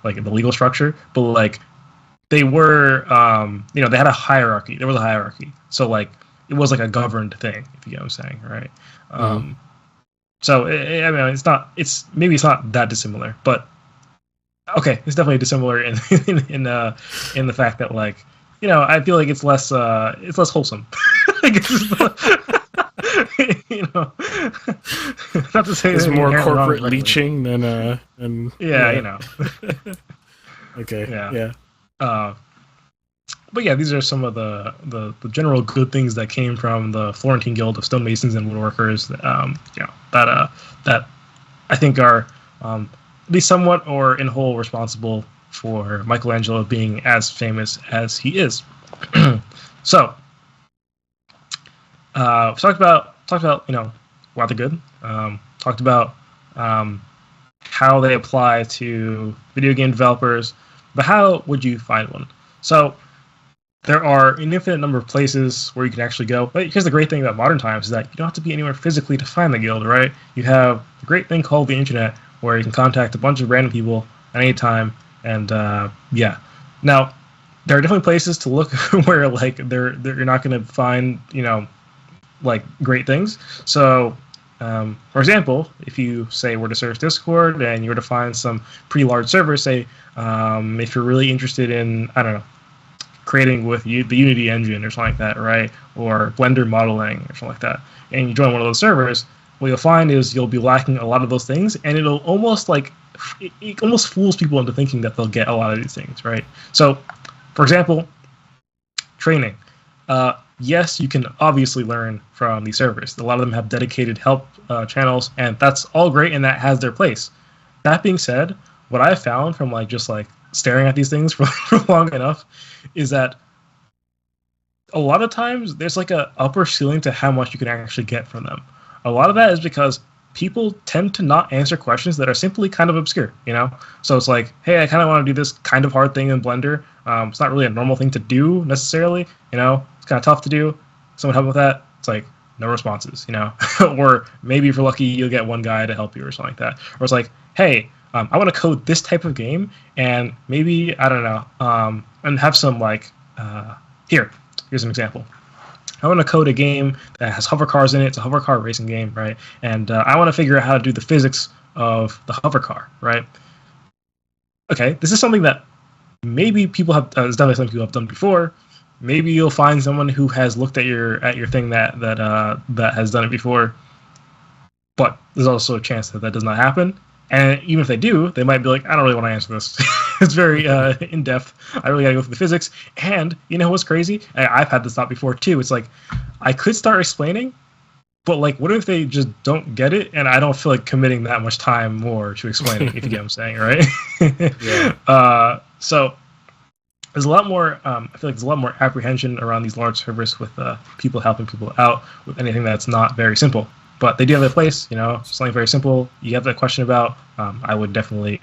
like in the legal structure, but like they were they had a hierarchy. There was a hierarchy. So like it was like a governed thing, if you get what I'm saying, right? So it's not that dissimilar, but okay, it's definitely dissimilar in the fact that like I feel like it's less wholesome. I guess not to say it's more corporate leeching than yeah. Okay. Yeah. But yeah, these are some of the general good things that came from the Florentine Guild of Stonemasons and Woodworkers. That I think are at least somewhat or in whole responsible for Michelangelo being as famous as he is. So, talked about why they're good. Talked about how they apply to video game developers, but how would you find one? So there are an infinite number of places where you can actually go. But here's the great thing about modern times is that you don't have to be anywhere physically to find the guild, right? You have a great thing called the internet where you can contact a bunch of random people at any time. And yeah. Now, there are definitely places to look where like you're not going to find, like great things. So, for example, if you say were to search Discord and you were to find some pretty large servers, say if you're really interested in, I don't know, creating with the Unity engine or something like that, right? Or Blender modeling or something like that, and you join one of those servers, what you'll find is you'll be lacking a lot of those things, and it'll almost like it almost fools people into thinking that they'll get a lot of these things, right? So, for example, training. Yes, you can obviously learn from these servers. A lot of them have dedicated help channels, and that's all great, and that has their place. That being said, what I found from just staring at these things for long enough is that a lot of times there's like a upper ceiling to how much you can actually get from them. A lot of that is because people tend to not answer questions that are simply kind of obscure, So it's like, hey, I kind of want to do this kind of hard thing in Blender. It's not really a normal thing to do necessarily, It's kind of tough to do. Someone help with that. It's like no responses, Or maybe if you're lucky, you'll get one guy to help you or something like that. Or it's like, hey, I want to code this type of game, and maybe, I don't know, and have some here's an example. I want to code a game that has hover cars in it. It's a hover car racing game, right? And I want to figure out how to do the physics of the hover car, right? Okay, this is something that maybe people have. It's definitely something people have done before. Maybe you'll find someone who has looked at your thing that has done it before. But there's also a chance that does not happen. And even if they do, they might be like, I don't really want to answer this. It's very in-depth. I really got to go through the physics. And you know what's crazy? I've had this thought before, too. It's like, I could start explaining, but like, what if they just don't get it? And I don't feel like committing that much time more to explaining, if you get what I'm saying, right? Yeah. So there's a lot more, I feel like there's a lot more apprehension around these large servers with people helping people out with anything that's not very simple. But they do have a place, something very simple. You have that question about, I would definitely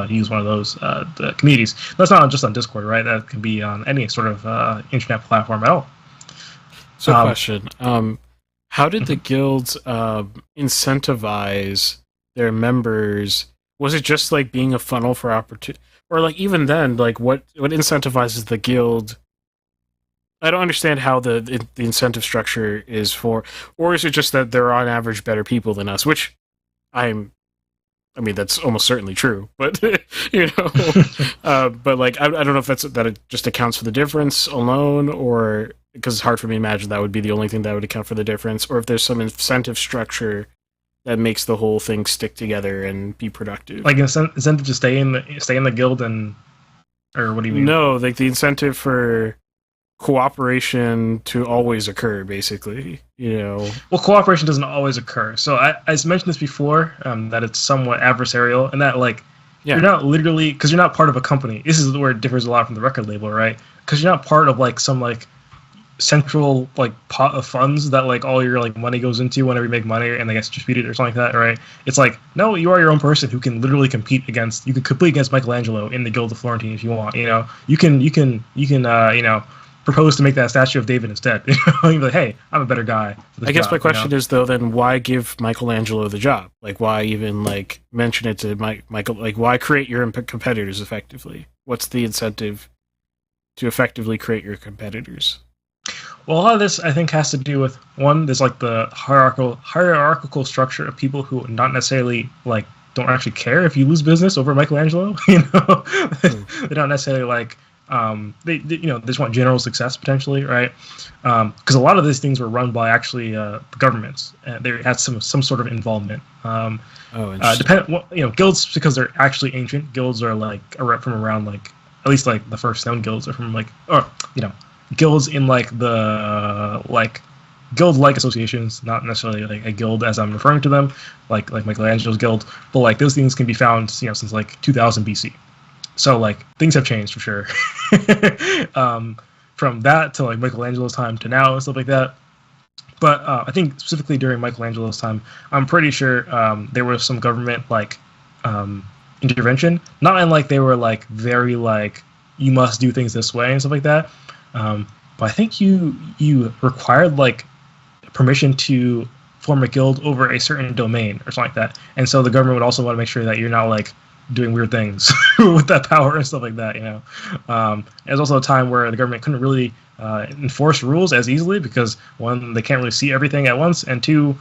use one of those the communities. That's not just on Discord, right? That can be on any sort of internet platform at all. So, question: how did the guilds incentivize their members? Was it just like being a funnel for opportunity, or like even then, like what incentivizes the guild? I don't understand how the incentive structure is for, or is it just that they're on average better people than us? Which I mean, that's almost certainly true, but but like I don't know if that it just accounts for the difference alone, or because it's hard for me to imagine that would be the only thing that would account for the difference, or if there's some incentive structure that makes the whole thing stick together and be productive. Like incentive to stay in the guild, or what do you mean? No, like the incentive for cooperation to always occur, basically. Well, cooperation doesn't always occur. So I mentioned this before, that it's somewhat adversarial, and that you're not literally, because you're not part of a company. This is where it differs a lot from the record label, right? Because you're not part of some central pot of funds that all your money goes into whenever you make money and they get distributed or something like that, right? It's no, you are your own person who can literally compete against Michelangelo in the Guild of Florentine if you want. You can propose to make that statue of David instead. You'd be like, hey, I'm a better guy. I guess my question is, though, then why give Michelangelo the job? Why even mention it to Michael? Why create your competitors effectively? What's the incentive to effectively create your competitors? Well, a lot of this, I think, has to do with, one, there's the hierarchical structure of people who not necessarily don't actually care if you lose business over Michelangelo. They don't necessarily they just want general success potentially, right? Because a lot of these things were run by actually the governments. They had some sort of involvement. Guilds, because they're actually ancient. Guilds are from around at least the first known guilds are from guilds in the guild-like associations, not necessarily a guild as I'm referring to them, like Michelangelo's guild, but those things can be found since 2000 BC. So things have changed for sure. From that to Michelangelo's time to now and stuff like that. But I think specifically during Michelangelo's time, I'm pretty sure there was some government intervention. Not in they were very you must do things this way and stuff like that. But I think you required permission to form a guild over a certain domain or something like that. And so the government would also want to make sure that you're not doing weird things with that power and stuff like that. There's also a time where the government couldn't really enforce rules as easily because, one, they can't really see everything at once, and two,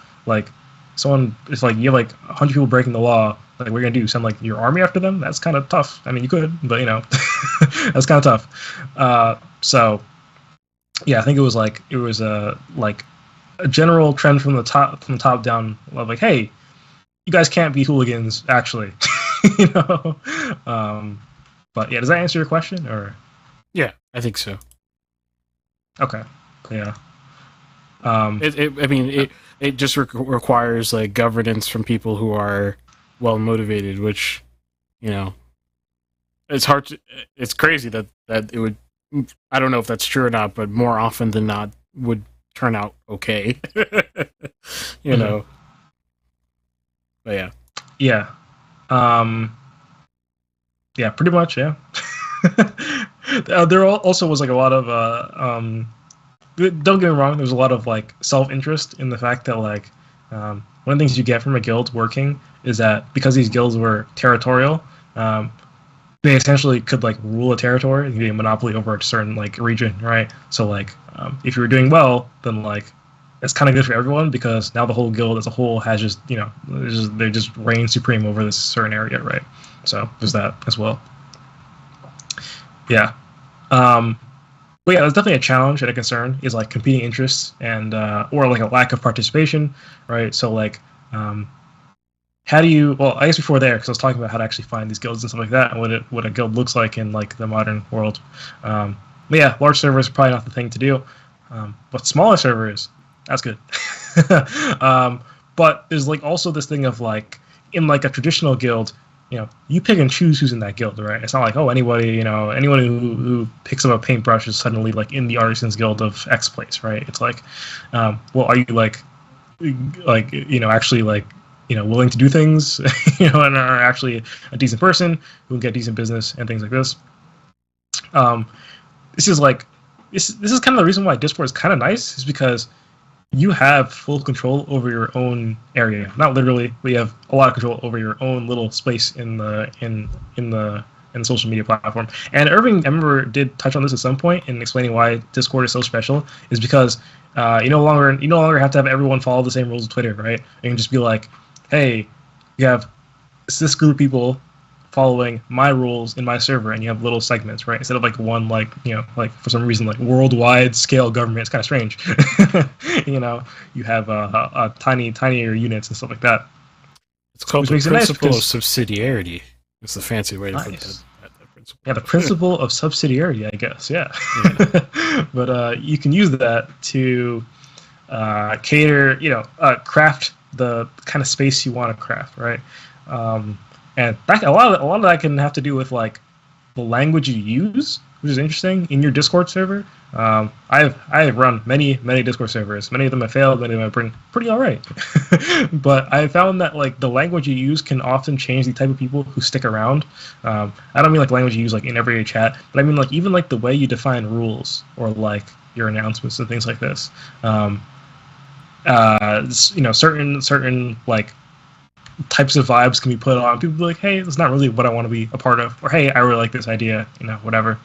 someone, it's you have 100 people breaking the law. What are you gonna do? Send your army after them? That's kind of tough. I mean, you could, but that's kind of tough. So yeah, I think it was a general trend from the top down of hey, you guys can't be hooligans, actually. But yeah, does that answer your question, or? Yeah, I think so. Okay. Yeah. It just requires governance from people who are well motivated, which it's hard to. It's crazy that it would. I don't know if that's true or not, but more often than not would turn out okay. But yeah. Yeah. Yeah, pretty much, yeah. There also was a lot of don't get me wrong, there's a lot of self-interest in the fact that one of the things you get from a guild working is that because these guilds were territorial, they essentially could like rule a territory and be a monopoly over a certain like region, right? So like if you were doing well, then like it's kind of good for everyone because now the whole guild as a whole has just they just reign supreme over this certain area, right? So there's that as well. Yeah. But yeah, there's definitely a challenge and a concern is like competing interests and or like a lack of participation, right? So like how do you? Well, I guess before there, because I was talking about how to actually find these guilds and stuff like that, and what a guild looks like in like the modern world. But yeah, large servers are probably not the thing to do. But smaller servers, that's good. But there's like also this thing of like in like a traditional guild, you pick and choose who's in that guild, right? It's not like, oh, anybody, anyone who picks up a paintbrush is suddenly like in the Artisans Guild of X place, right? It's like, well, are you actually like, willing to do things, and are actually a decent person who can get decent business and things like this. This is kind of the reason why Discord is kind of nice, is because you have full control over your own area. Not literally, but you have a lot of control over your own little space in the social media platform. And Irving, I remember, did touch on this at some point in explaining why Discord is so special. Is because you no longer have to have everyone follow the same rules of Twitter, right? You can just be like, hey, you have this group of people following my rules in my server, and you have little segments, right? Instead of like one, like for some reason, like worldwide scale government. It's kind of strange. You have tinier units and stuff like that. It's called the principle of subsidiarity. It's the fancy way to put that principle. Yeah, the principle of subsidiarity, I guess. Yeah. But you can use that to cater, craft the kind of space you want to craft, right? And a lot of that can have to do with like the language you use, which is interesting in your Discord server. I have run many Discord servers. Many of them have failed. Many of them have been pretty all right. But I found that like the language you use can often change the type of people who stick around. I don't mean like language you use like in everyday chat, but I mean like even like the way you define rules or like your announcements and things like this. Certain like types of vibes can be put on. People be like, hey, that's not really what I want to be a part of, or hey, I really like this idea, whatever.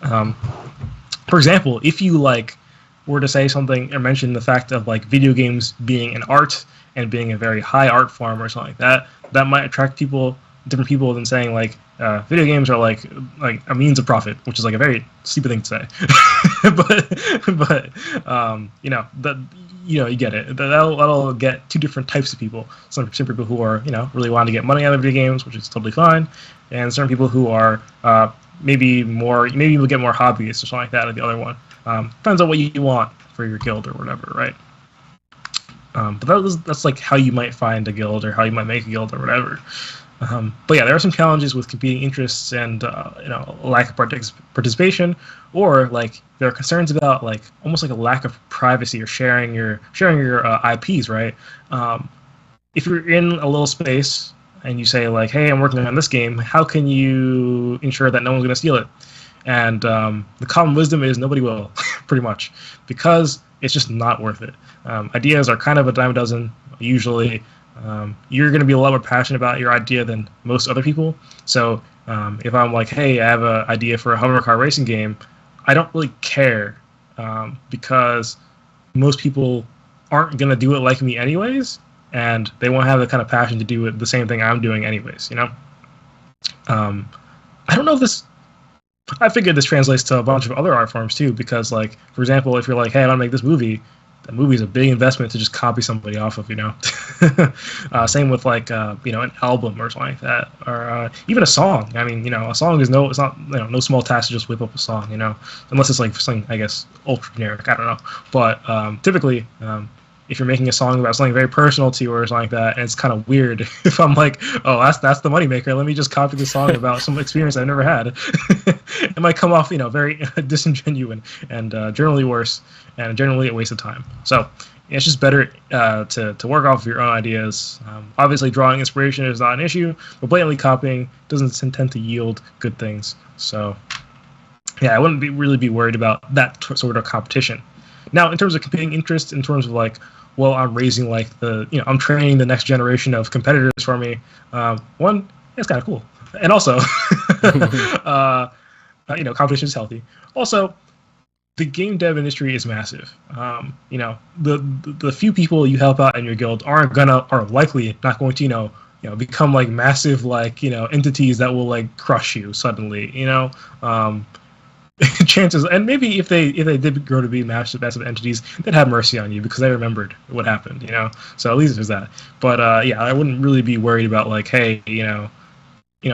For example, if you like were to say something or mention the fact of like video games being an art and being a very high art form or something like that, that might attract different people than saying like video games are like a means of profit, which is like a very stupid thing to say. but you get it. That'll get two different types of people. Some people who are really want to get money out of video games, which is totally fine, and certain people who are maybe you'll get more hobbyists or something like that. Or the other one depends on what you want for your guild or whatever, right? But that's like how you might find a guild or how you might make a guild or whatever. But yeah, there are some challenges with competing interests and lack of participation, or like there are concerns about like almost like a lack of privacy or sharing your IPs, right? If you're in a little space and you say like, hey, I'm working on this game, how can you ensure that no one's going to steal it? And the common wisdom is nobody will, pretty much, because it's just not worth it. Ideas are kind of a dime a dozen usually. You're going to be a lot more passionate about your idea than most other people. So if I'm like, hey, I have an idea for a hover car racing game, I don't really care because most people aren't going to do it like me anyways, and they won't have the kind of passion to do it the same thing I'm doing anyways, I don't know if this... I figured this translates to a bunch of other art forms too, because like, for example, if you're like, hey, I want to make this movie, the movie is a big investment to just copy somebody off of, Same with like, an album or something like that, or even a song. I mean, a song is no small task to just whip up a song, unless it's like something, I guess, ultra generic. I don't know, but typically, if you're making a song about something very personal to you or something like that, and it's kind of weird if I'm like, oh, that's the moneymaker, let me just copy the song about some experience I've never had. It might come off, very disingenuous and generally worse, and generally a waste of time. So it's just better to work off of your own ideas. Obviously, drawing inspiration is not an issue, but blatantly copying doesn't tend to yield good things. So yeah, I wouldn't really be worried about that sort of competition. Now, in terms of competing interests, in terms of like, well, I'm raising like I'm training the next generation of competitors for me. One, it's kind of cool. And also, competition is healthy. Also, the game dev industry is massive. The few people you help out in your guild are likely not going to become like massive entities that will like crush you suddenly. Chances, and maybe if they did grow to be massive entities, they'd have mercy on you because they remembered what happened. So at least there's that. But I wouldn't really be worried about like, hey,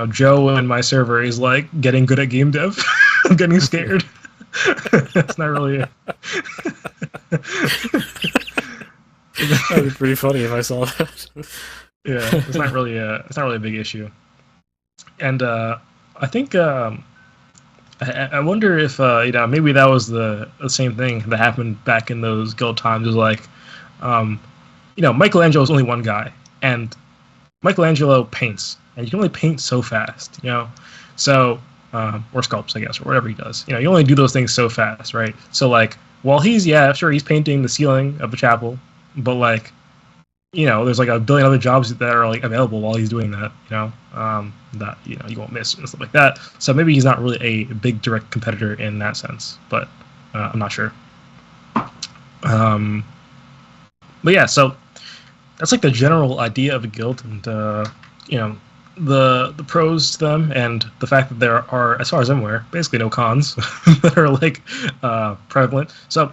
Joe in my server is like getting good at game dev. I'm getting scared. That's not really it. That'd be pretty funny if I saw that. Yeah, it's not really a big issue. And I think I wonder if maybe that was the same thing that happened back in those guild times. It was like, Michelangelo is only one guy, and Michelangelo paints, and you can only paint so fast, so. Or sculpts, I guess, or whatever he does. You only do those things so fast, right? So, like, while he's painting the ceiling of the chapel, but, like, there's, like, a billion other jobs that are, like, available while he's doing that, that, you won't miss and stuff like that. So maybe he's not really a big direct competitor in that sense, but I'm not sure. But, yeah, so that's, like, the general idea of a guild, and, the pros to them, and the fact that there are, as far as I'm aware, basically no cons that are like prevalent. So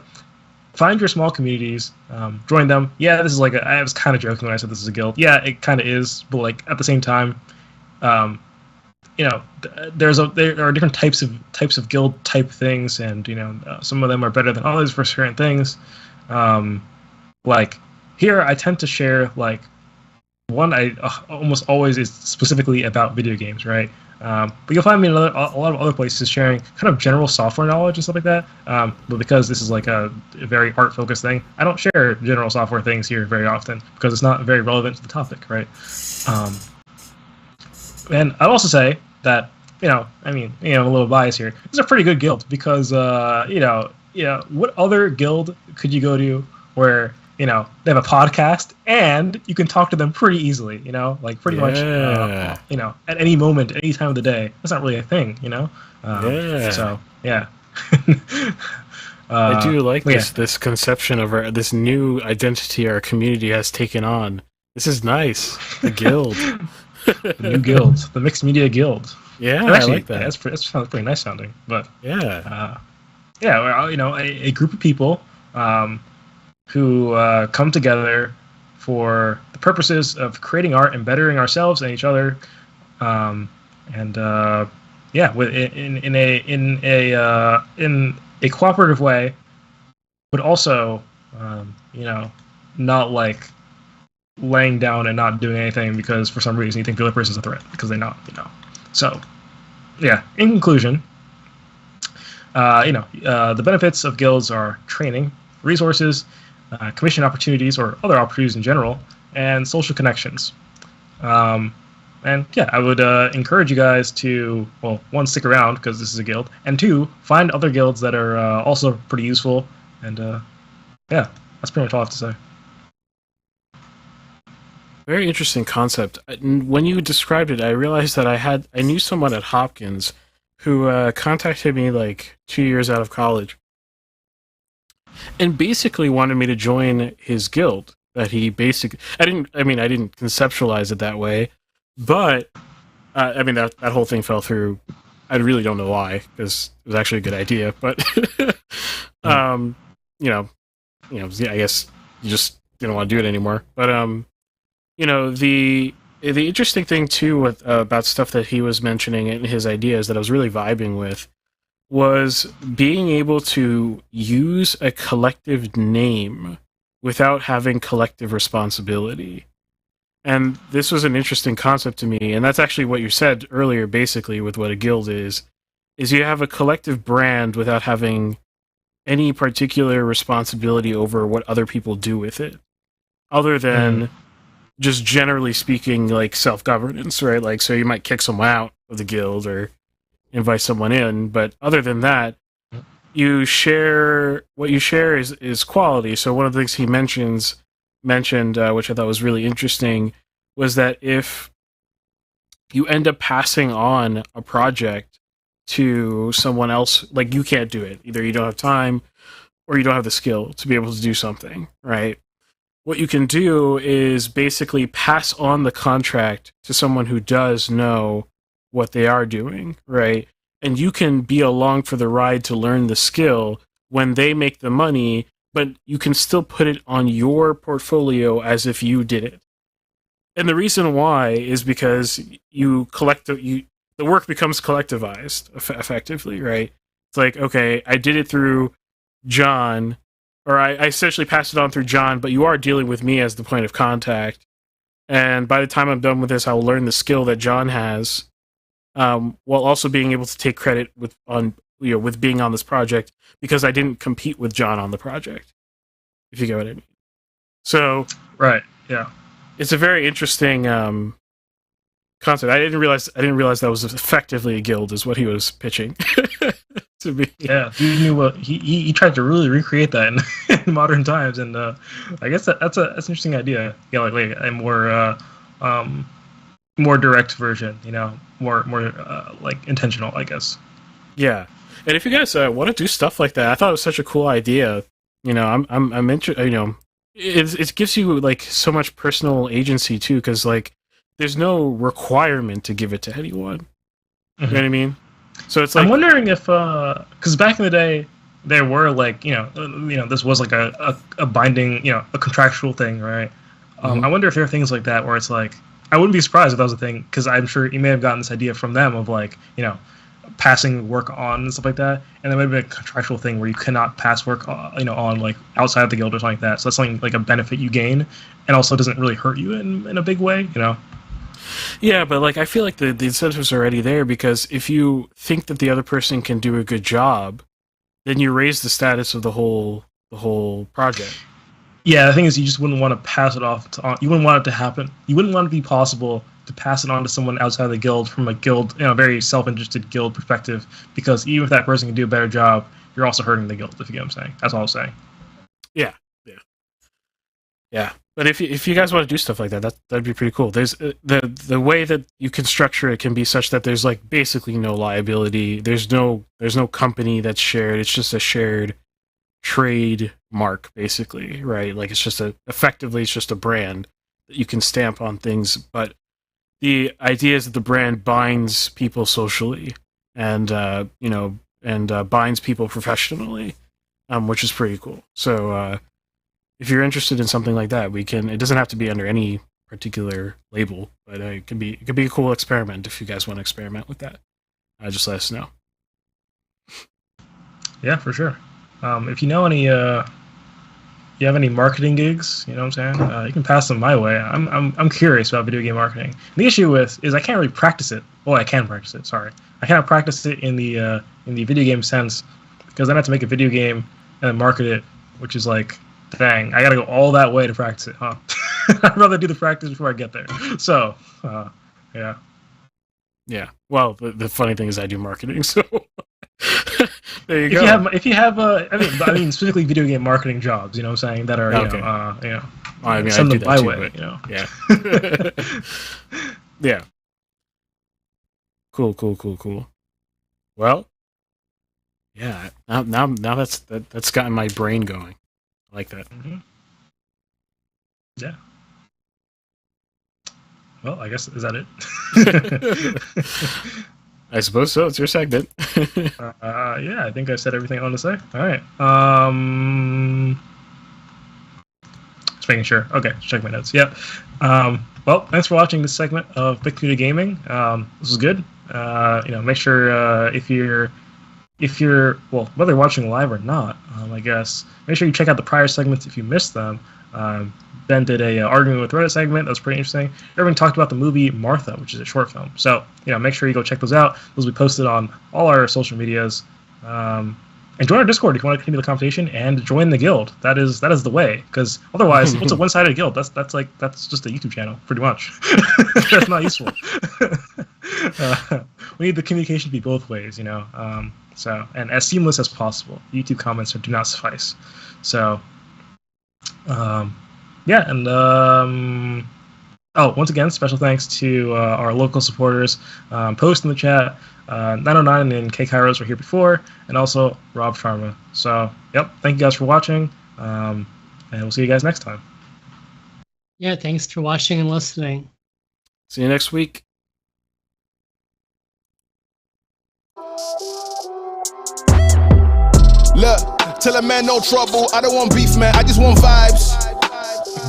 find your small communities, join them. Yeah, this is like I was kind of joking when I said this is a guild. Yeah, it kind of is, but like at the same time, there are different types of guild type things, and some of them are better than others for certain things. Like here, I tend to share like. One I almost always is specifically about video games, right? But you'll find me in a lot of other places sharing kind of general software knowledge and stuff like that. But because this is like a very art-focused thing, I don't share general software things here very often because it's not very relevant to the topic, right? And I'd also say that I'm a little biased here. It's a pretty good guild because what other guild could you go to where they have a podcast and you can talk to them pretty easly, like pretty much, at any moment, any time of the day. That's not really a thing, So, yeah. I do like this conception of this new identity our community has taken on. This is nice. The guild. The new guild. The Mixed Media Guild. Yeah, actually, I like that. That sounds pretty nice sounding. But, yeah. A group of people, who come together for the purposes of creating art and bettering ourselves and each other, in a cooperative way, but also not like laying down and not doing anything because for some reason you think the other person's a threat because they're not. So yeah. In conclusion, the benefits of guilds are training, resources. Commission opportunities or other opportunities in general, and social connections. I would encourage you guys to, well, one, stick around because this is a guild, and two, find other guilds that are also pretty useful. And that's pretty much all I have to say. Very interesting concept. When you described it, I realized that I knew someone at Hopkins who contacted me like 2 years out of college. And basically wanted me to join his guild. That he basically, I didn't conceptualize it that way, but that whole thing fell through. I really don't know why, because it was actually a good idea, but I guess you just didn't want to do it anymore. But the interesting thing too about stuff that he was mentioning in his ideas that I was really vibing with was being able to use a collective name without having collective responsibility. And this was an interesting concept to me, and that's actually what you said earlier, basically, with what a guild is you have a collective brand without having any particular responsibility over what other people do with it, other than just generally speaking, like self-governance, right? Like, so you might kick someone out of the guild or invite someone in, but other than that, what you share is quality. So one of the things he mentioned, which I thought was really interesting, was that if you end up passing on a project to someone else. Like, you can't do it. Either you don't have time or you don't have the skill to be able to do something, right? What you can do is basically pass on the contract to someone who does know what they are doing, right? And you can be along for the ride to learn the skill when they make the money, but you can still put it on your portfolio as if you did it. And the reason why is because the work becomes collectivized effectively, right? It's like, okay, I did it through John, or I essentially passed it on through John, but you are dealing with me as the point of contact. And by the time I'm done with this, I'll learn the skill that John has, while also being able to take credit with being on this project, because I didn't compete with John on the project, if you get what I mean. So, right, yeah, it's a very interesting concept. I didn't realize that was effectively a guild, is what he was pitching to me. Yeah, he knew what he tried to really recreate that in modern times, and I guess that's an interesting idea. Yeah, like a more direct version, more like intentional, I guess. Yeah, and if you guys want to do stuff like that, I thought it was such a cool idea. I'm interested. It gives you like so much personal agency too, because like there's no requirement to give it to anyone. You know what I mean? So it's like, I'm wondering if because back in the day there were like this was like a binding a contractual thing, right? I wonder if there are things like that where it's like, I wouldn't be surprised if that was a thing, because I'm sure you may have gotten this idea from them of like passing work on and stuff like that, and there might be a contractual thing where you cannot pass work on like outside of the guild or something like that. So that's something like a benefit you gain, and also doesn't really hurt you in a big way, Yeah, but like I feel like the incentives are already there, because if you think that the other person can do a good job, then you raise the status of the whole project. Yeah, the thing is, you just wouldn't want to pass it off you wouldn't want it to happen. You wouldn't want it to be possible to pass it on to someone outside the guild from a guild, very self-interested guild perspective, because even if that person can do a better job, you're also hurting the guild, if you get what I'm saying. That's all I'm saying. Yeah. But if you guys want to do stuff like that'd be pretty cool. There's the way that you can structure it can be such that there's like basically no liability. There's no company that's shared. It's just a shared trade mark, basically, right? Like it's effectively it's just a brand that you can stamp on things. But the idea is that the brand binds people socially and binds people professionally, which is pretty cool. So if you're interested in something like that, it doesn't have to be under any particular label, but it could be a cool experiment if you guys want to experiment with that. Just let us know. Yeah, for sure. If you know any, you have any marketing gigs, you know what I'm saying? You can pass them my way. I'm curious about video game marketing. The issue is I can't really practice it. Oh, I can practice it. Sorry, I cannot practice it in the video game sense, because then I have to make a video game and then market it, which is like, dang, I gotta go all that way to practice it, huh? I'd rather do the practice before I get there. So, yeah. Yeah. Well, the funny thing is I do marketing, so there you go. If you have, I mean, specifically video game marketing jobs, you know what I'm saying, that are, I mean, send I do them my that too, way, but, Yeah. Yeah. Cool. Well, yeah. Now that's gotten my brain going. I like that. Mm-hmm. Yeah. Well, I guess, is that it? I suppose so. It's your segment. Yeah, I think I said everything I want to say. All right. Just making sure. Okay, check my notes. Yep. Well, thanks for watching this segment of Big Computer Gaming. This was good. Make sure if you're whether watching live or not, I guess, make sure you check out the prior segments if you missed them. Ben did a argument with Reddit segment that was pretty interesting. Irving talked about the movie Martha, which is a short film. So, make sure you go check those out. Those will be posted on all our social medias. And join our Discord if you want to continue the conversation, and join the guild. That is the way. Because otherwise, what's a one-sided guild? That's just a YouTube channel, pretty much. That's not useful. We need the communication to be both ways, So, and as seamless as possible. YouTube comments do not suffice. So, yeah, and Oh, once again, special thanks to our local supporters. Post in the chat, 909 and K Kairos were here before, and also Rob Sharma. So, yep, thank you guys for watching, and we'll see you guys next time. Yeah, thanks for watching and listening. See you next week. Look, tell a man no trouble, I don't want beef, man, I just want vibes.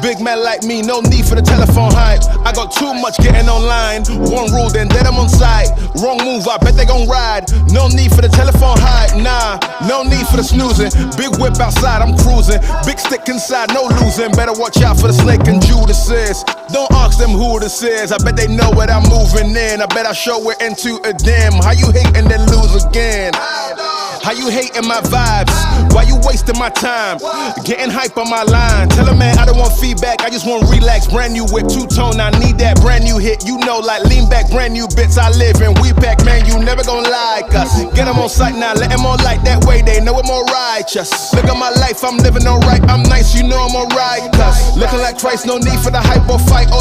Big man like me, no need for the telephone hype. I got too much getting online. One rule, then dead I'm on site. Wrong move, I bet they gon' ride. No need for the telephone hype, nah. No need for the snoozing. Big whip outside, I'm cruising. Big stick inside, no losing. Better watch out for the snake and Judas is. Don't ask them who this is. I bet they know what I'm moving in. I bet I show it into a dim. How you hate and then lose again? How you hating my vibes? Why you wasting my time? Getting hype on my line. Tell a man I don't want feedback, I just want relax. Brand new whip, two-tone, I need that brand new hit. You know, like lean back, brand new bits I live in. We pack, man, you never gon' like us. Get them on sight now, let them on light. That way they know I'm more righteous. Look at my life, I'm living alright. I'm nice, you know I'm alright. Looking like Christ, no need for the hype or fight. All